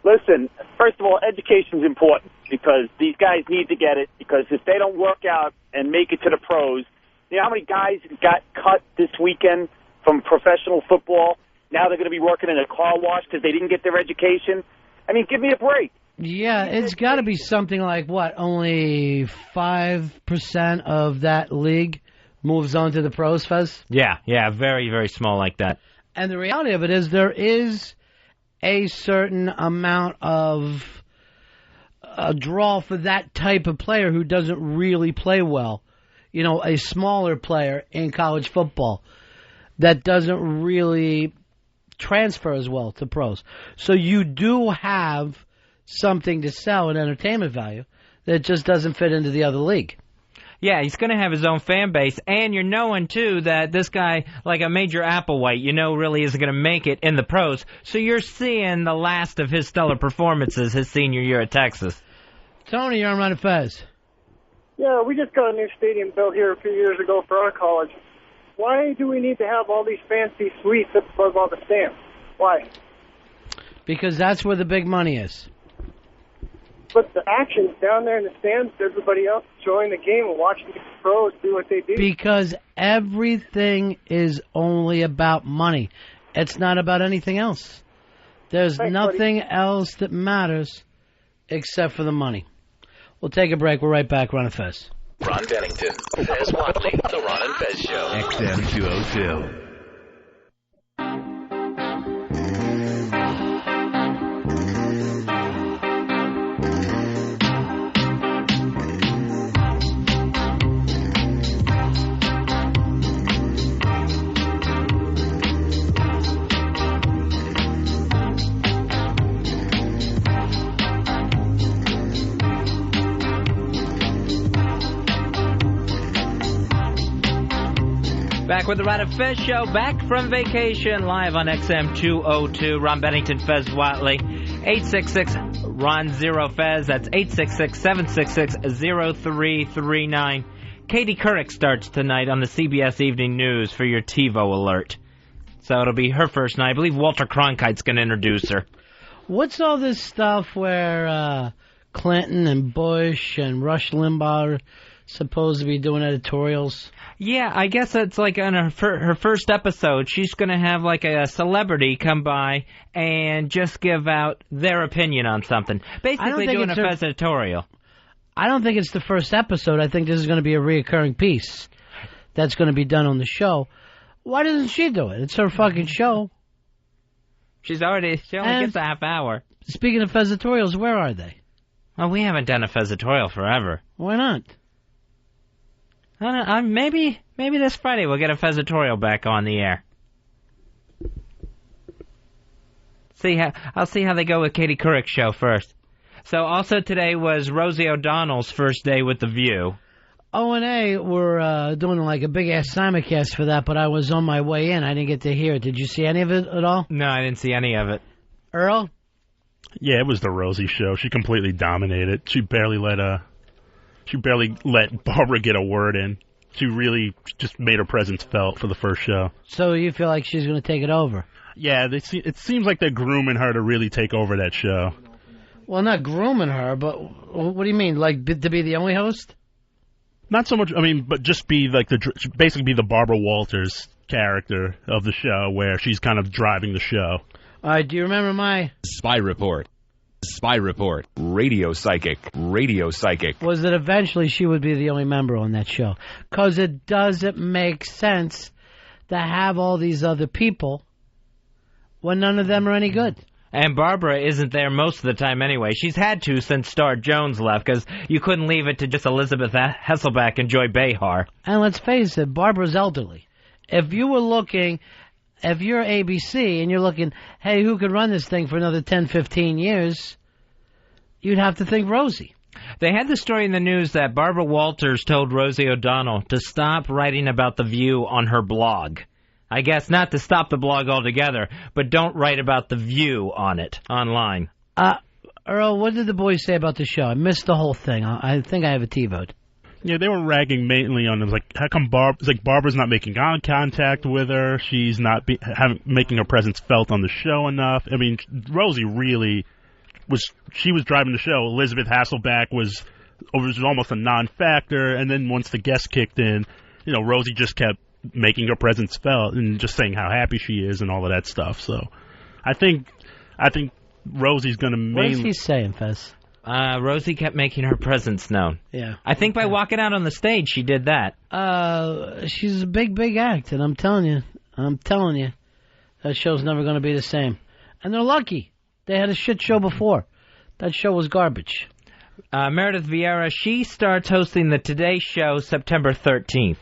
Listen, first of all, education's important because these guys need to get it, because if they don't work out and make it to the pros, you know how many guys got cut this weekend from professional football? Now they're going to be working in a car wash because they didn't get their education. I mean, give me a break. Yeah, it's got to be something like, only 5% of that league moves on to the pros, Fez? Yeah, very, very small like that. And the reality of it is there is a certain amount of a draw for that type of player who doesn't really play well. A smaller player in college football that doesn't really transfer as well to pros. So you do have something to sell in entertainment value that just doesn't fit into the other league. Yeah, he's going to have his own fan base, and you're knowing, too, that this guy, like a Major Applewhite, really isn't going to make it in the pros, so you're seeing the last of his stellar performances his senior year at Texas. Tony, you're on Ron and Fez. Yeah, we just got a new stadium built here a few years ago for our college. Why do we need to have all these fancy suites up above all the stands? Why? Because that's where the big money is. But the action's down there in the stands, everybody else enjoying the game and watching the pros do what they do. Because everything is only about money. It's not about anything else. There's nothing else that matters except for the money. We'll take a break. We're right back. Ron and Fez. Ron Bennington, Fez Watley, The Ron and Fez Show. XM 202. Back with the Ron and Fez Show, back from vacation, live on XM 202. Ron Bennington, Fez Watley, 866-RON-0-FEZ. That's 866-766-0339. Katie Couric starts tonight on the CBS Evening News for your TiVo alert. So it'll be her first night. I believe Walter Cronkite's going to introduce her. What's all this stuff where Clinton and Bush and Rush Limbaugh are supposed to be doing editorials? Yeah, I guess it's like on her first episode, she's going to have like a celebrity come by and just give out their opinion on something. Basically doing a Fez editorial. I don't think it's the first episode. I think this is going to be a reoccurring piece that's going to be done on the show. Why doesn't she do it? It's her fucking show. She only gets a half hour. Speaking of Fez editorials, where are they? Well, we haven't done a Fez editorial forever. Why not? I don't know, maybe this Friday we'll get a Fez-atorial back on the air. I'll see how they go with Katie Couric's show first. So also today was Rosie O'Donnell's first day with The View. O&A were doing like a big-ass simulcast for that, but I was on my way in. I didn't get to hear it. Did you see any of it at all? No, I didn't see any of it. Earl? Yeah, it was the Rosie show. She completely dominated. She barely let Barbara get a word in. She really just made her presence felt for the first show. So you feel like she's going to take it over? Yeah, it seems like they're grooming her to really take over that show. Well, not grooming her, but what do you mean? Like to be the only host? Not so much, but just be basically be the Barbara Walters character of the show where she's kind of driving the show. All right, do you remember my Spy Report? Spy Report. Radio Psychic. Radio Psychic. Was that eventually she would be the only member on that show. Because it doesn't make sense to have all these other people when none of them are any good. And Barbara isn't there most of the time anyway. She's had to since Star Jones left, because you couldn't leave it to just Elizabeth Hasselbeck and Joy Behar. And let's face it, Barbara's elderly. If you're ABC and you're looking, hey, who could run this thing for another 10, 15 years, you'd have to think Rosie. They had the story in the news that Barbara Walters told Rosie O'Donnell to stop writing about The View on her blog. I guess not to stop the blog altogether, but don't write about The View on it, online. Earl, what did the boys say about the show? I missed the whole thing. I think I have a T-vote. Yeah, they were ragging mainly on it. Like, how come Barbara's not making eye contact with her? She's not making her presence felt on the show enough. Rosie really was driving the show. Elizabeth Hasselbeck was almost a non-factor, and then once the guests kicked in, Rosie just kept making her presence felt and just saying how happy she is and all of that stuff. So, I think Rosie's going to mainly... What is he saying, Fez? Rosie kept making her presence known. Yeah. I think by walking out on the stage, she did that. She's a big, big act, and I'm telling you, that show's never going to be the same. And they're lucky. They had a shit show before. That show was garbage. Meredith Vieira, she starts hosting the Today Show September 13th.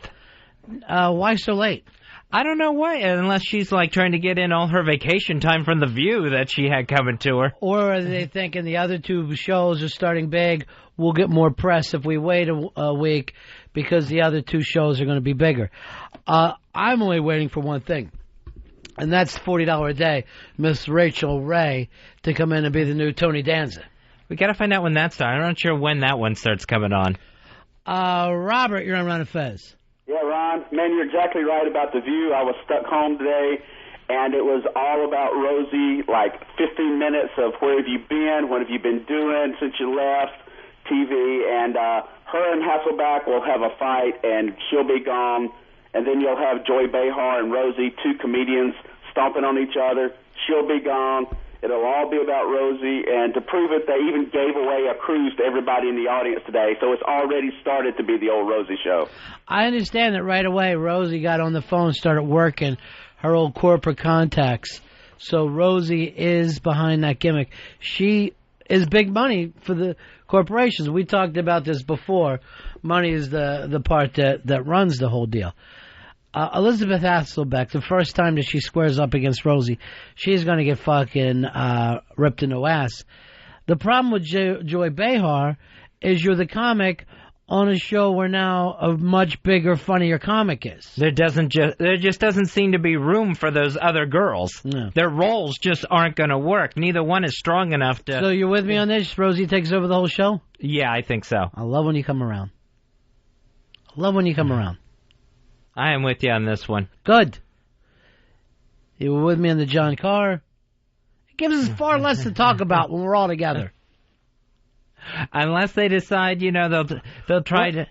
Why so late? I don't know why, unless she's like trying to get in all her vacation time from The View that she had coming to her. Or are they thinking the other two shows are starting big, we'll get more press if we wait a week because the other two shows are going to be bigger. I'm only waiting for one thing, and that's $40 a day, Miss Rachel Ray, to come in and be the new Tony Danza. We got to find out when that starts. I'm not sure when that one starts coming on. Robert, you're on Ron and Fez. Yeah, Ron, man, you're exactly right about The View. I was stuck home today, and it was all about Rosie, like 15 minutes of where have you been, what have you been doing since you left TV, and her and Hasselback will have a fight, and she'll be gone, and then you'll have Joy Behar and Rosie, two comedians, stomping on each other. She'll be gone. It'll all be about Rosie, and to prove it, they even gave away a cruise to everybody in the audience today, so it's already started to be the old Rosie show. I understand that right away Rosie got on the phone and started working her old corporate contacts. So Rosie is behind that gimmick. She is big money for the corporations. We talked about this before. Money is the part that runs the whole deal. Elizabeth Hasselbeck, the first time that she squares up against Rosie, she's going to get fucking ripped in the ass. The problem with Joy Behar is you're the comic on a show where now a much bigger, funnier comic is. There just doesn't seem to be room for those other girls. No. Their roles just aren't going to work. Neither one is strong enough to... So you're with me on this? Rosie takes over the whole show? Yeah, I think so. I love when you come around. I am with you on this one. Good. You were with me on the John Carr. It gives us far less to talk about when we're all together. Unless they decide, they'll try to,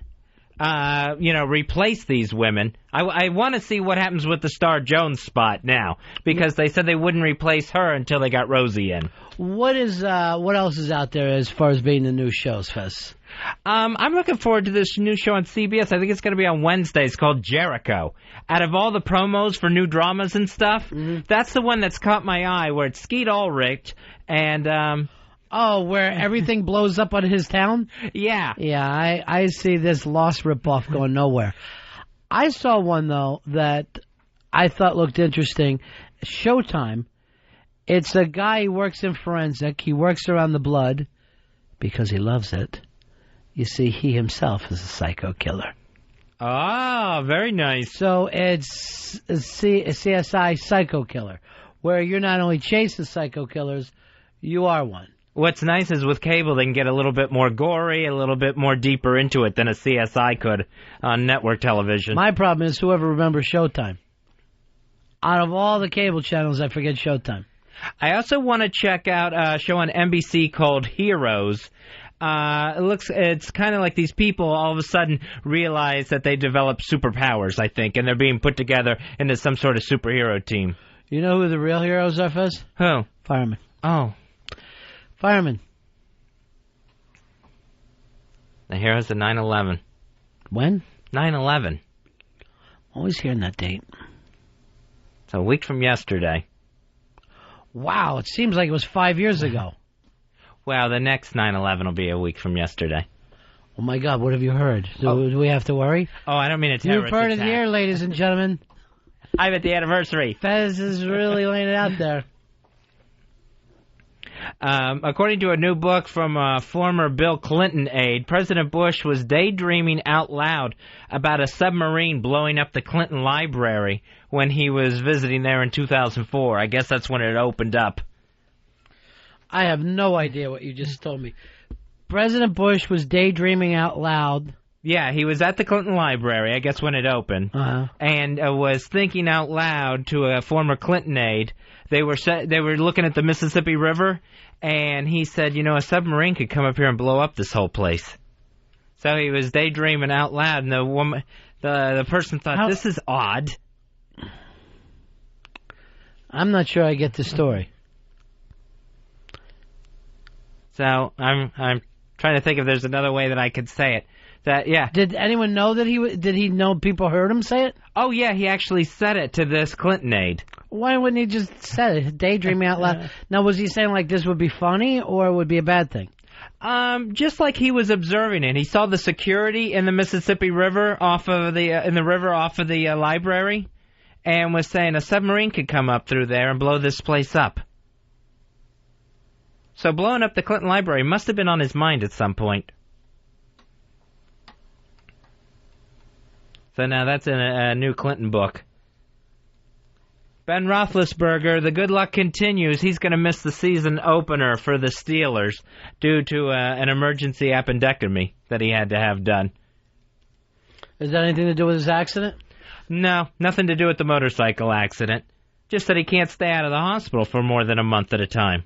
replace these women. I want to see what happens with the Star Jones spot now, because they said they wouldn't replace her until they got Rosie in. What else is out there as far as being the new shows, Fez? I'm looking forward to this new show on CBS. I think it's going to be on Wednesday. It's called Jericho. Out of all the promos for new dramas and stuff, that's the one that's caught my eye, where it's Skeet Ulrich and... where everything blows up on his town? Yeah. Yeah, I see this Lost ripoff going nowhere. I saw one, though, that I thought looked interesting. Showtime. It's a guy who works in forensic. He works around the blood because he loves it. You see, he himself is a psycho killer. Ah, very nice. So it's a CSI psycho killer, where you're not only chasing psycho killers, you are one. What's nice is with cable, they can get a little bit more gory, a little bit more deeper into it than a CSI could on network television. My problem is whoever remembers Showtime. Out of all the cable channels, I forget Showtime. I also want to check out a show on NBC called Heroes. It's kind of like these people all of a sudden realize that they develop superpowers, I think, and they're being put together into some sort of superhero team. You know who the real heroes are, Fez? Who? Firemen. Oh. Firemen. The heroes of 9/11. When? 9/11. Always hearing that date. It's a week from yesterday. Wow, it seems like it was 5 years ago. Well, the next 9/11 will be a week from yesterday. Oh, my God, what have you heard? Do we have to worry? Oh, I don't mean a terrorist You've heard attack. it here, ladies and gentlemen. I'm at the anniversary. Fez is really laying it out there. According to a new book from a former Bill Clinton aide, President Bush was daydreaming out loud about a submarine blowing up the Clinton Library when he was visiting there in 2004. I guess that's when it opened up. I have no idea what you just told me. President Bush was daydreaming out loud. Yeah, he was at the Clinton Library, I guess when it opened, and was thinking out loud to a former Clinton aide. They were looking at the Mississippi River, and he said, a submarine could come up here and blow up this whole place. So he was daydreaming out loud, and the person thought, this is odd. I'm not sure I get the story. So I'm trying to think if there's another way that I could say it. Did anyone know that did he know people heard him say it? Oh, yeah, he actually said it to this Clinton aide. Why wouldn't he just say it? Daydreaming out loud. Now, was he saying like this would be funny or it would be a bad thing? Just like he was observing it. He saw the security in the Mississippi River off of the library, and was saying a submarine could come up through there and blow this place up. So blowing up the Clinton Library must have been on his mind at some point. So now that's in a new Clinton book. Ben Roethlisberger, the good luck continues. He's going to miss the season opener for the Steelers due to an emergency appendectomy that he had to have done. Is that anything to do with his accident? No, nothing to do with the motorcycle accident. Just that he can't stay out of the hospital for more than a month at a time.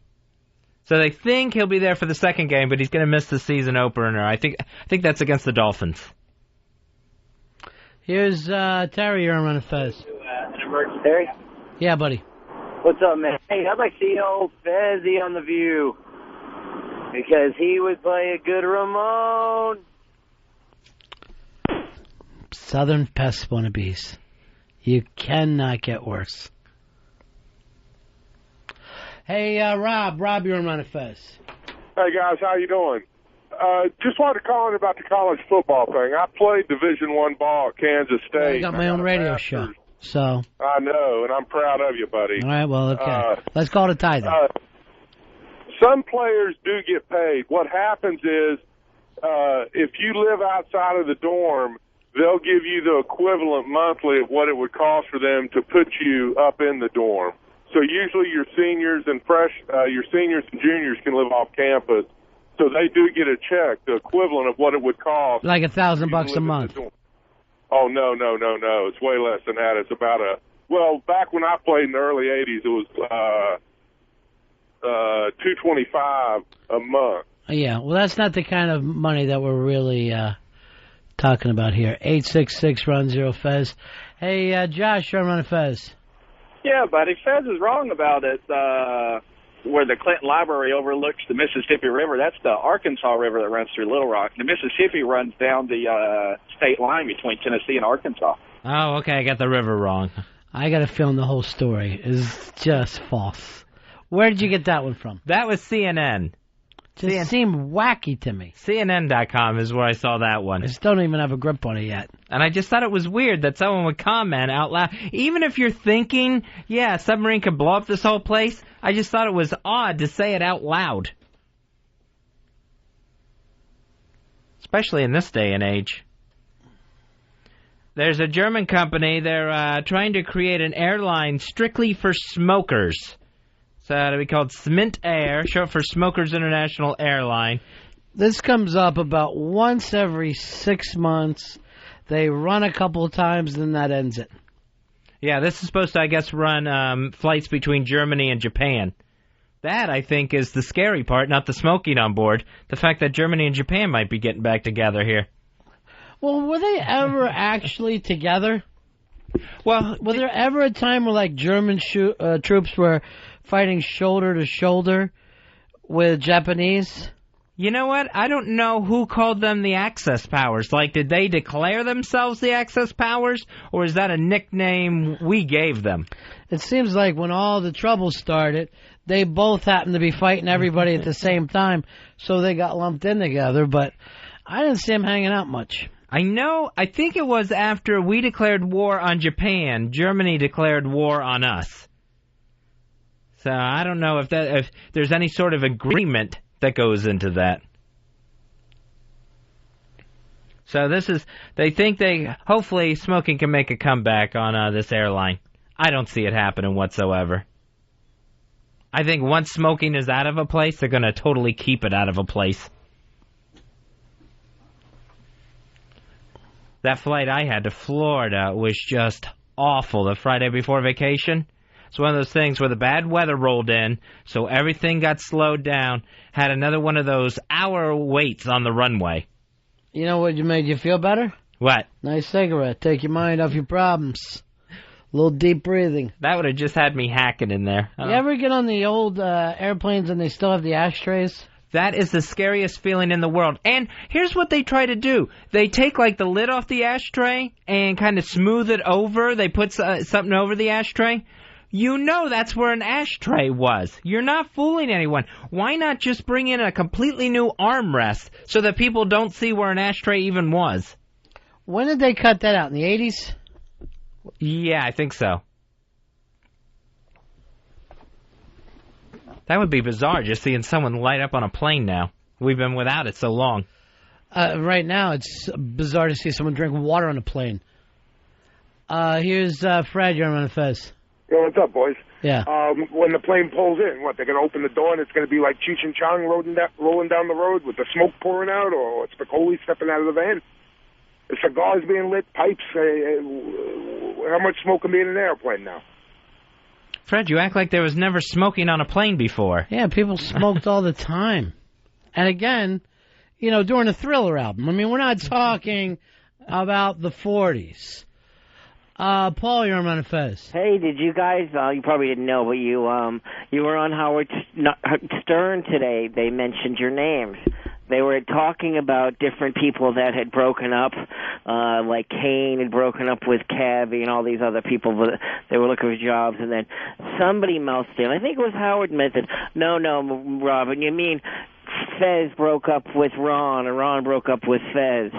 So they think he'll be there for the second game, but he's going to miss the season opener. I think that's against the Dolphins. Here's Terry, you're on Ron and Fez. An emergency, Terry? Yeah, buddy. What's up, man? Hey, I'd like to see old Fezzy on The View. Because he would play a good Ramon. Southern Pest wannabes. You cannot get worse. Hey, Rob, you're on Ron and Fez. Hey, guys, how you doing? Just wanted to call in about the college football thing. I played Division I ball at Kansas State. I got my own radio show, so. I know, and I'm proud of you, buddy. All right, well, okay. Let's call it a tie then. Some players do get paid. What happens is, if you live outside of the dorm, they'll give you the equivalent monthly of what it would cost for them to put you up in the dorm. So usually your seniors and juniors can live off campus. So they do get a check, the equivalent of what it would cost. Like $1,000 a month. Oh, no. It's way less than that. It's about back when I played in the early 80s, it was $225 a month. Yeah, well, that's not the kind of money that we're really talking about here. 866-RON-0-FEZ. Hey, Josh, you're on Ron and Fez. Yeah, buddy, Fez is wrong about it. Where the Clinton Library overlooks the Mississippi River, that's the Arkansas River that runs through Little Rock. The Mississippi runs down the state line between Tennessee and Arkansas. Oh, okay, I got the river wrong. I got a feeling the whole story is just false. Where did you get that one from? That was CNN. Just seemed wacky to me. CNN.com is where I saw that one. I just don't even have a grip on it yet. And I just thought it was weird that someone would comment out loud. Even if you're thinking, yeah, a submarine could blow up this whole place, I just thought it was odd to say it out loud. Especially in this day and age. There's a German company, they're trying to create an airline strictly for smokers. So it'll be called Smint Air, short for Smokers International Airline. This comes up about once every 6 months. They run a couple of times, then that ends it. Yeah, this is supposed to, I guess, run flights between Germany and Japan. That, I think, is the scary part, not the smoking on board. The fact that Germany and Japan might be getting back together here. Well, were they ever actually together? Well, was there ever a time where, like, German troops were fighting shoulder to shoulder with Japanese? You know what? I don't know who called them the Axis powers. Like, did they declare themselves the Axis powers, or is that a nickname we gave them? It seems like when all the trouble started, they both happened to be fighting everybody at the same time, so they got lumped in together, but I didn't see them hanging out much. I think it was after we declared war on Japan, Germany declared war on us. So I don't know if there's any sort of agreement that goes into that. So they think hopefully smoking can make a comeback on this airline. I don't see it happening whatsoever. I think once smoking is out of a place, they're going to totally keep it out of a place. That flight I had to Florida was just awful the Friday before vacation. It's one of those things where the bad weather rolled in, so everything got slowed down. Had another one of those hour waits on the runway. You know what made you feel better? What? Nice cigarette. Take your mind off your problems. A little deep breathing. That would have just had me hacking in there. You ever get on the old airplanes and they still have the ashtrays? That is the scariest feeling in the world. And here's what they try to do. They take, like, the lid off the ashtray and kind of smooth it over. They put something over the ashtray. You know that's where an ashtray was. You're not fooling anyone. Why not just bring in a completely new armrest so that people don't see where an ashtray even was? When did they cut that out? In the 80s? Yeah, I think so. That would be bizarre, just seeing someone light up on a plane now. We've been without it so long. Right now, it's bizarre to see someone drink water on a plane. Here's Fred, you're on Fez. Yo, what's up, boys? Yeah. When the plane pulls in, what, they're going to open the door and it's going to be like Cheech and Chong rolling down the road with the smoke pouring out, or it's Spicoli stepping out of the van? The cigars being lit, pipes. How much smoke can be in an airplane now? Fred, you act like there was never smoking on a plane before. Yeah, people smoked all the time. And again, during the Thriller album. I mean, we're not talking about the 40s. Paul, you're on Fez. Hey, did you guys? You probably didn't know, but you were on Howard Stern today. They mentioned your names. They were talking about different people that had broken up, like Kane had broken up with Cabby and all these other people. They were looking for jobs, and then somebody mouthed in. I think it was Howard Method. No, Robin, you mean Fez broke up with Ron, or Ron broke up with Fez.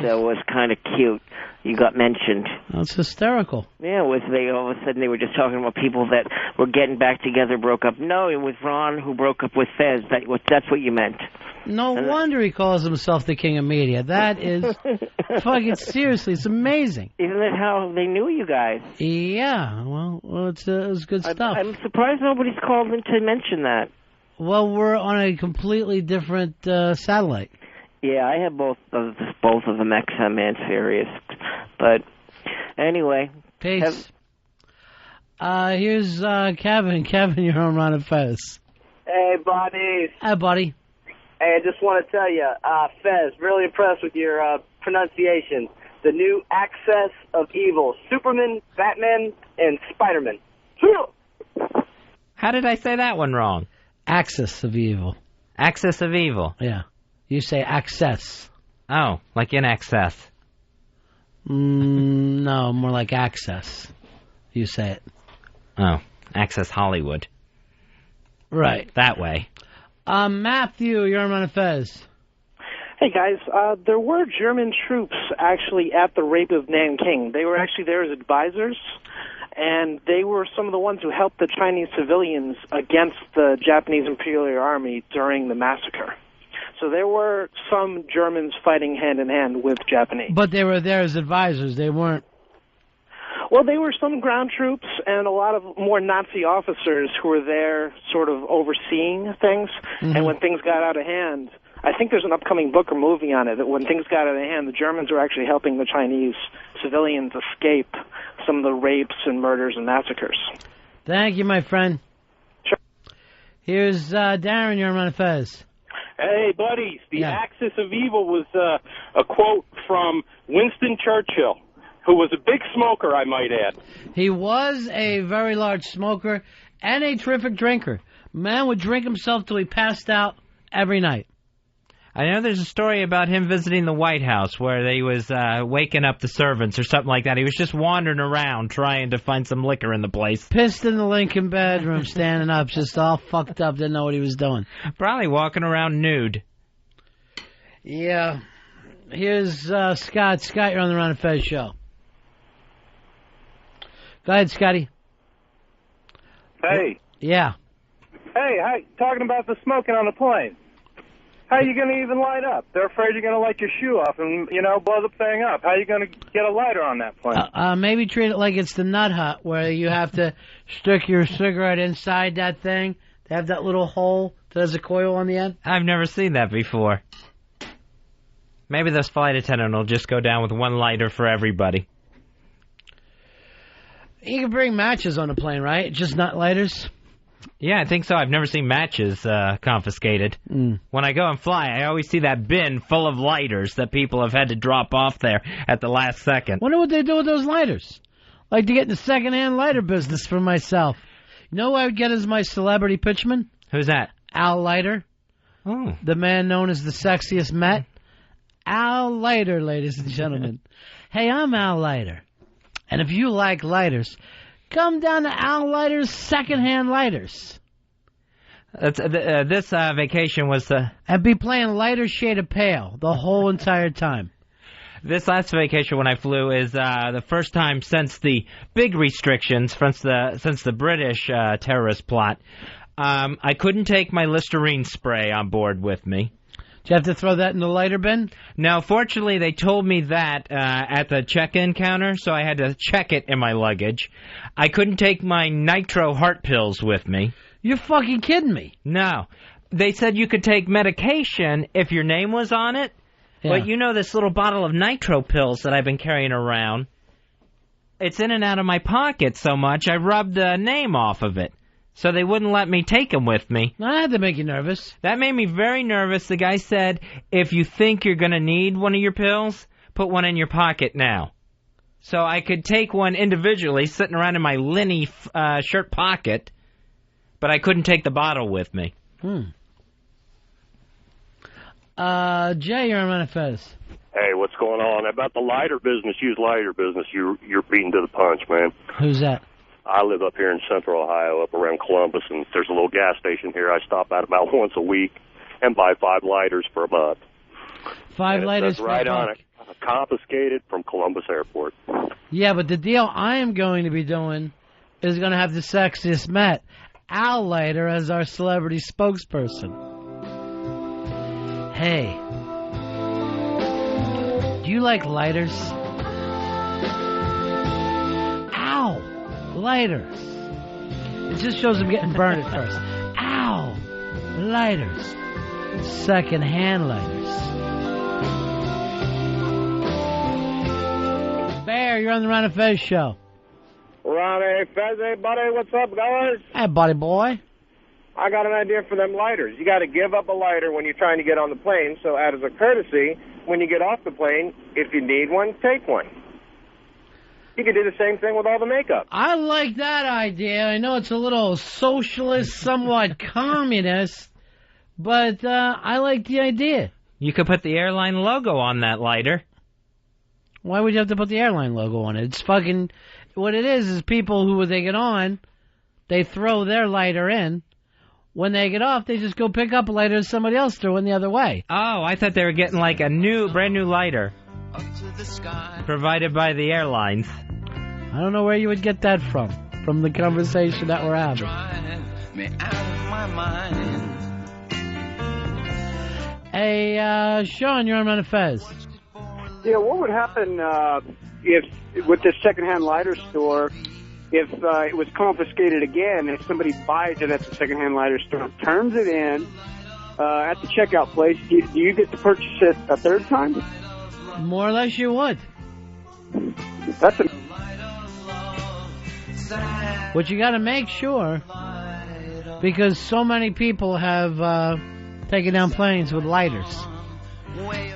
So it was kind of cute. You got mentioned. That's hysterical. Yeah, all of a sudden they were just talking about people that were getting back together, broke up. No, it was Ron who broke up with Fez. That's what you meant. No wonder he calls himself the king of media. That is fucking seriously, it's amazing. Isn't that how they knew you guys? Yeah, well it was good stuff. I'm surprised nobody's called in to mention that. Well, we're on a completely different satellite. Yeah, I have both of them, XM and Sirius. But anyway. Peace. Here's Kevin. Kevin, you're on Ron and Fez. Hey, buddies. Hi, buddy. Hey, I just want to tell you, Fez, really impressed with your pronunciation. The new Axis of Evil. Superman, Batman, and Spider-Man. How did I say that one wrong? Axis of Evil. Axis of Evil. Yeah. You say access. Oh, like in excess. No, more like access. You say it. Oh, Access Hollywood. Right. That way. Matthew, you're on Fez. Hey, guys. There were German troops actually at the rape of Nanking. They were actually there as advisors, and they were some of the ones who helped the Chinese civilians against the Japanese Imperial Army during the massacre. So there were some Germans fighting hand-in-hand with Japanese. But they were there as advisors. They weren't... Well, they were some ground troops and a lot of more Nazi officers who were there sort of overseeing things. Mm-hmm. And when things got out of hand, I think there's an upcoming book or movie on it, that when things got out of hand, the Germans were actually helping the Chinese civilians escape some of the rapes and murders and massacres. Thank you, my friend. Sure. Here's Darren, you're on Fez. Hey, buddies, the Axis of Evil was a quote from Winston Churchill, who was a big smoker, I might add. He was a very large smoker and a terrific drinker. Man would drink himself till he passed out every night. I know there's a story about him visiting the White House where he was waking up the servants or something like that. He was just wandering around trying to find some liquor in the place. Pissed in the Lincoln bedroom, standing up, just all fucked up, didn't know what he was doing. Probably walking around nude. Yeah. Here's Scott. Scott, you're on the Ron and Fez show. Go ahead, Scotty. Hey. Yeah. Hey, talking about the smoking on the plane. How are you going to even light up? They're afraid you're going to light your shoe off and, blow the thing up. How are you going to get a lighter on that plane? Maybe treat it like it's the nut hut where you have to stick your cigarette inside that thing. They have that little hole that has a coil on the end. I've never seen that before. Maybe this flight attendant will just go down with one lighter for everybody. You can bring matches on a plane, right? Just not lighters? Yeah, I think so. I've never seen matches confiscated. When I go and fly, I always see that bin full of lighters that people have had to drop off there at the last second. Wonder what they do with those lighters. Like to get in the second-hand lighter business for myself. You know who I would get as my celebrity pitchman? Who's that? Al Leiter. Oh. The man known as the sexiest Met. Al Leiter, ladies and gentlemen. Hey, I'm Al Leiter. And if you like lighters, come down to Al Leiter's second-hand lighters. This vacation was... I'd be playing Lighter Shade of Pale the whole entire time. This last vacation when I flew is the first time since the big restrictions, since the British terrorist plot. I couldn't take my Listerine spray on board with me. Did you have to throw that in the lighter bin? No, fortunately, they told me that at the check-in counter, so I had to check it in my luggage. I couldn't take my nitro heart pills with me. You're fucking kidding me. No. They said you could take medication if your name was on it, but you know this little bottle of nitro pills that I've been carrying around, it's in and out of my pocket so much, I rubbed the name off of it. So they wouldn't let me take them with me. I had to make you nervous. That made me very nervous. The guy said, if you think you're going to need one of your pills, put one in your pocket now. So I could take one individually, sitting around in my Linny shirt pocket, but I couldn't take the bottle with me. Jay, you're on Ron and Fez. Hey, what's going on? About the lighter business, used lighter business, you're beaten to the punch, man. Who's that? I live up here in Central Ohio, up around Columbus, and there's a little gas station here. I stop at about once a week and buy 5 lighters for a buck. 5 lighters for right a buck. on it. Confiscated from Columbus Airport. Yeah, but the deal I am going to be doing is going to have the sexiest Met, Al Leiter, as our celebrity spokesperson. Hey, do you like lighters? Ow! Lighters. It just shows them getting burned at first. Ow! Lighters. Second-hand lighters. Bear, you're on the Ron and Fez show. Ron and Fez, hey, buddy, what's up, guys? Hey, buddy boy. I got an idea for them lighters. You got to give up a lighter when you're trying to get on the plane, so as a courtesy, when you get off the plane, if you need one, take one. You could do the same thing with all the makeup. I like that idea. I know it's a little socialist, somewhat communist, but I like the idea. You could put the airline logo on that lighter. Why would you have to put the airline logo on it? It's fucking... What it is people who, when they get on, they throw their lighter in. When they get off, they just go pick up a lighter that somebody else threw in the other way. Oh, I thought they were getting like a brand new lighter. Provided by the airlines. I don't know where you would get that from the conversation that we're having. Hey, Sean, you're on Ron and Fez. Yeah, what would happen if, with this secondhand lighter store, if it was confiscated again, if somebody buys it at the secondhand lighter store, turns it in at the checkout place, do you get to purchase it a third time? More or less you would. That's But you got to make sure, because so many people have taken down planes with lighters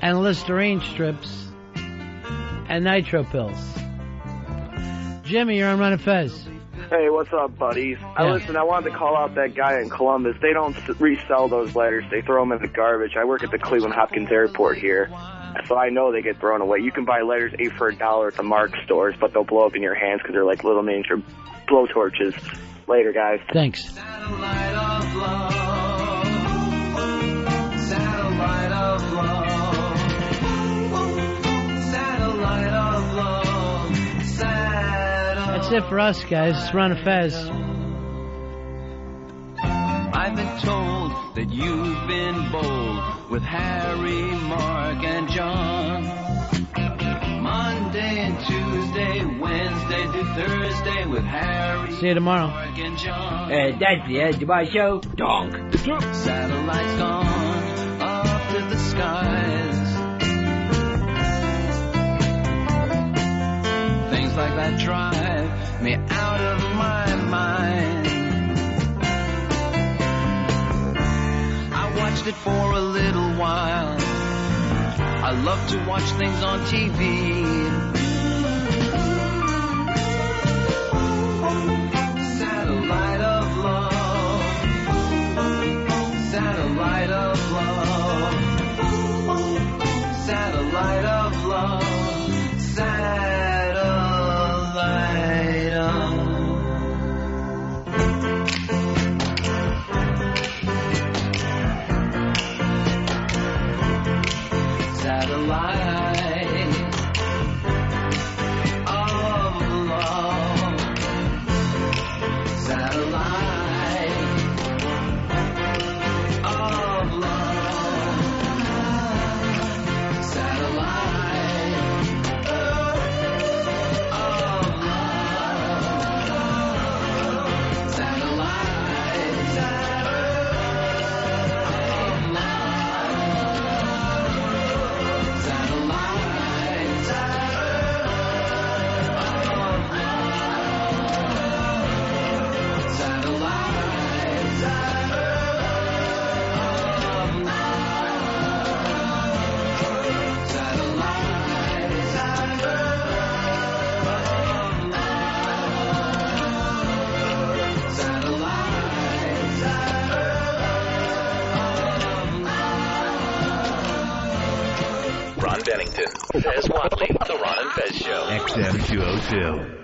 and Listerine strips and nitro pills. Jimmy, you're on Ron and Fez. Hey, what's up, buddies? Yeah. Listen, I wanted to call out that guy in Columbus. They don't resell those lighters. They throw them in the garbage. I work at the Cleveland Hopkins Airport here, so I know they get thrown away. You can buy lighters 8 for $1 at the Mark stores, but they'll blow up in your hands because they're like little miniature blowtorches. Later, guys. Thanks. Satellite of love. Satellite of love. Satellite of love. That's it for us, guys. It's Ron and Fez. I've been told that you've been bold with Harry, Mark, and John. Monday and Tuesday, Wednesday through Thursday with Harry. See you tomorrow. Mark, and John. That's the end of my show. Donk. Satellites gone up to the skies. Things like that drive me out of my mind. I watched it for a little while. I love to watch things on TV. Satellite of love. Satellite of love. Satellite of love. Satellite of Satellite. Houston. Fez Watley, The Ron and Fez Show. XM 202.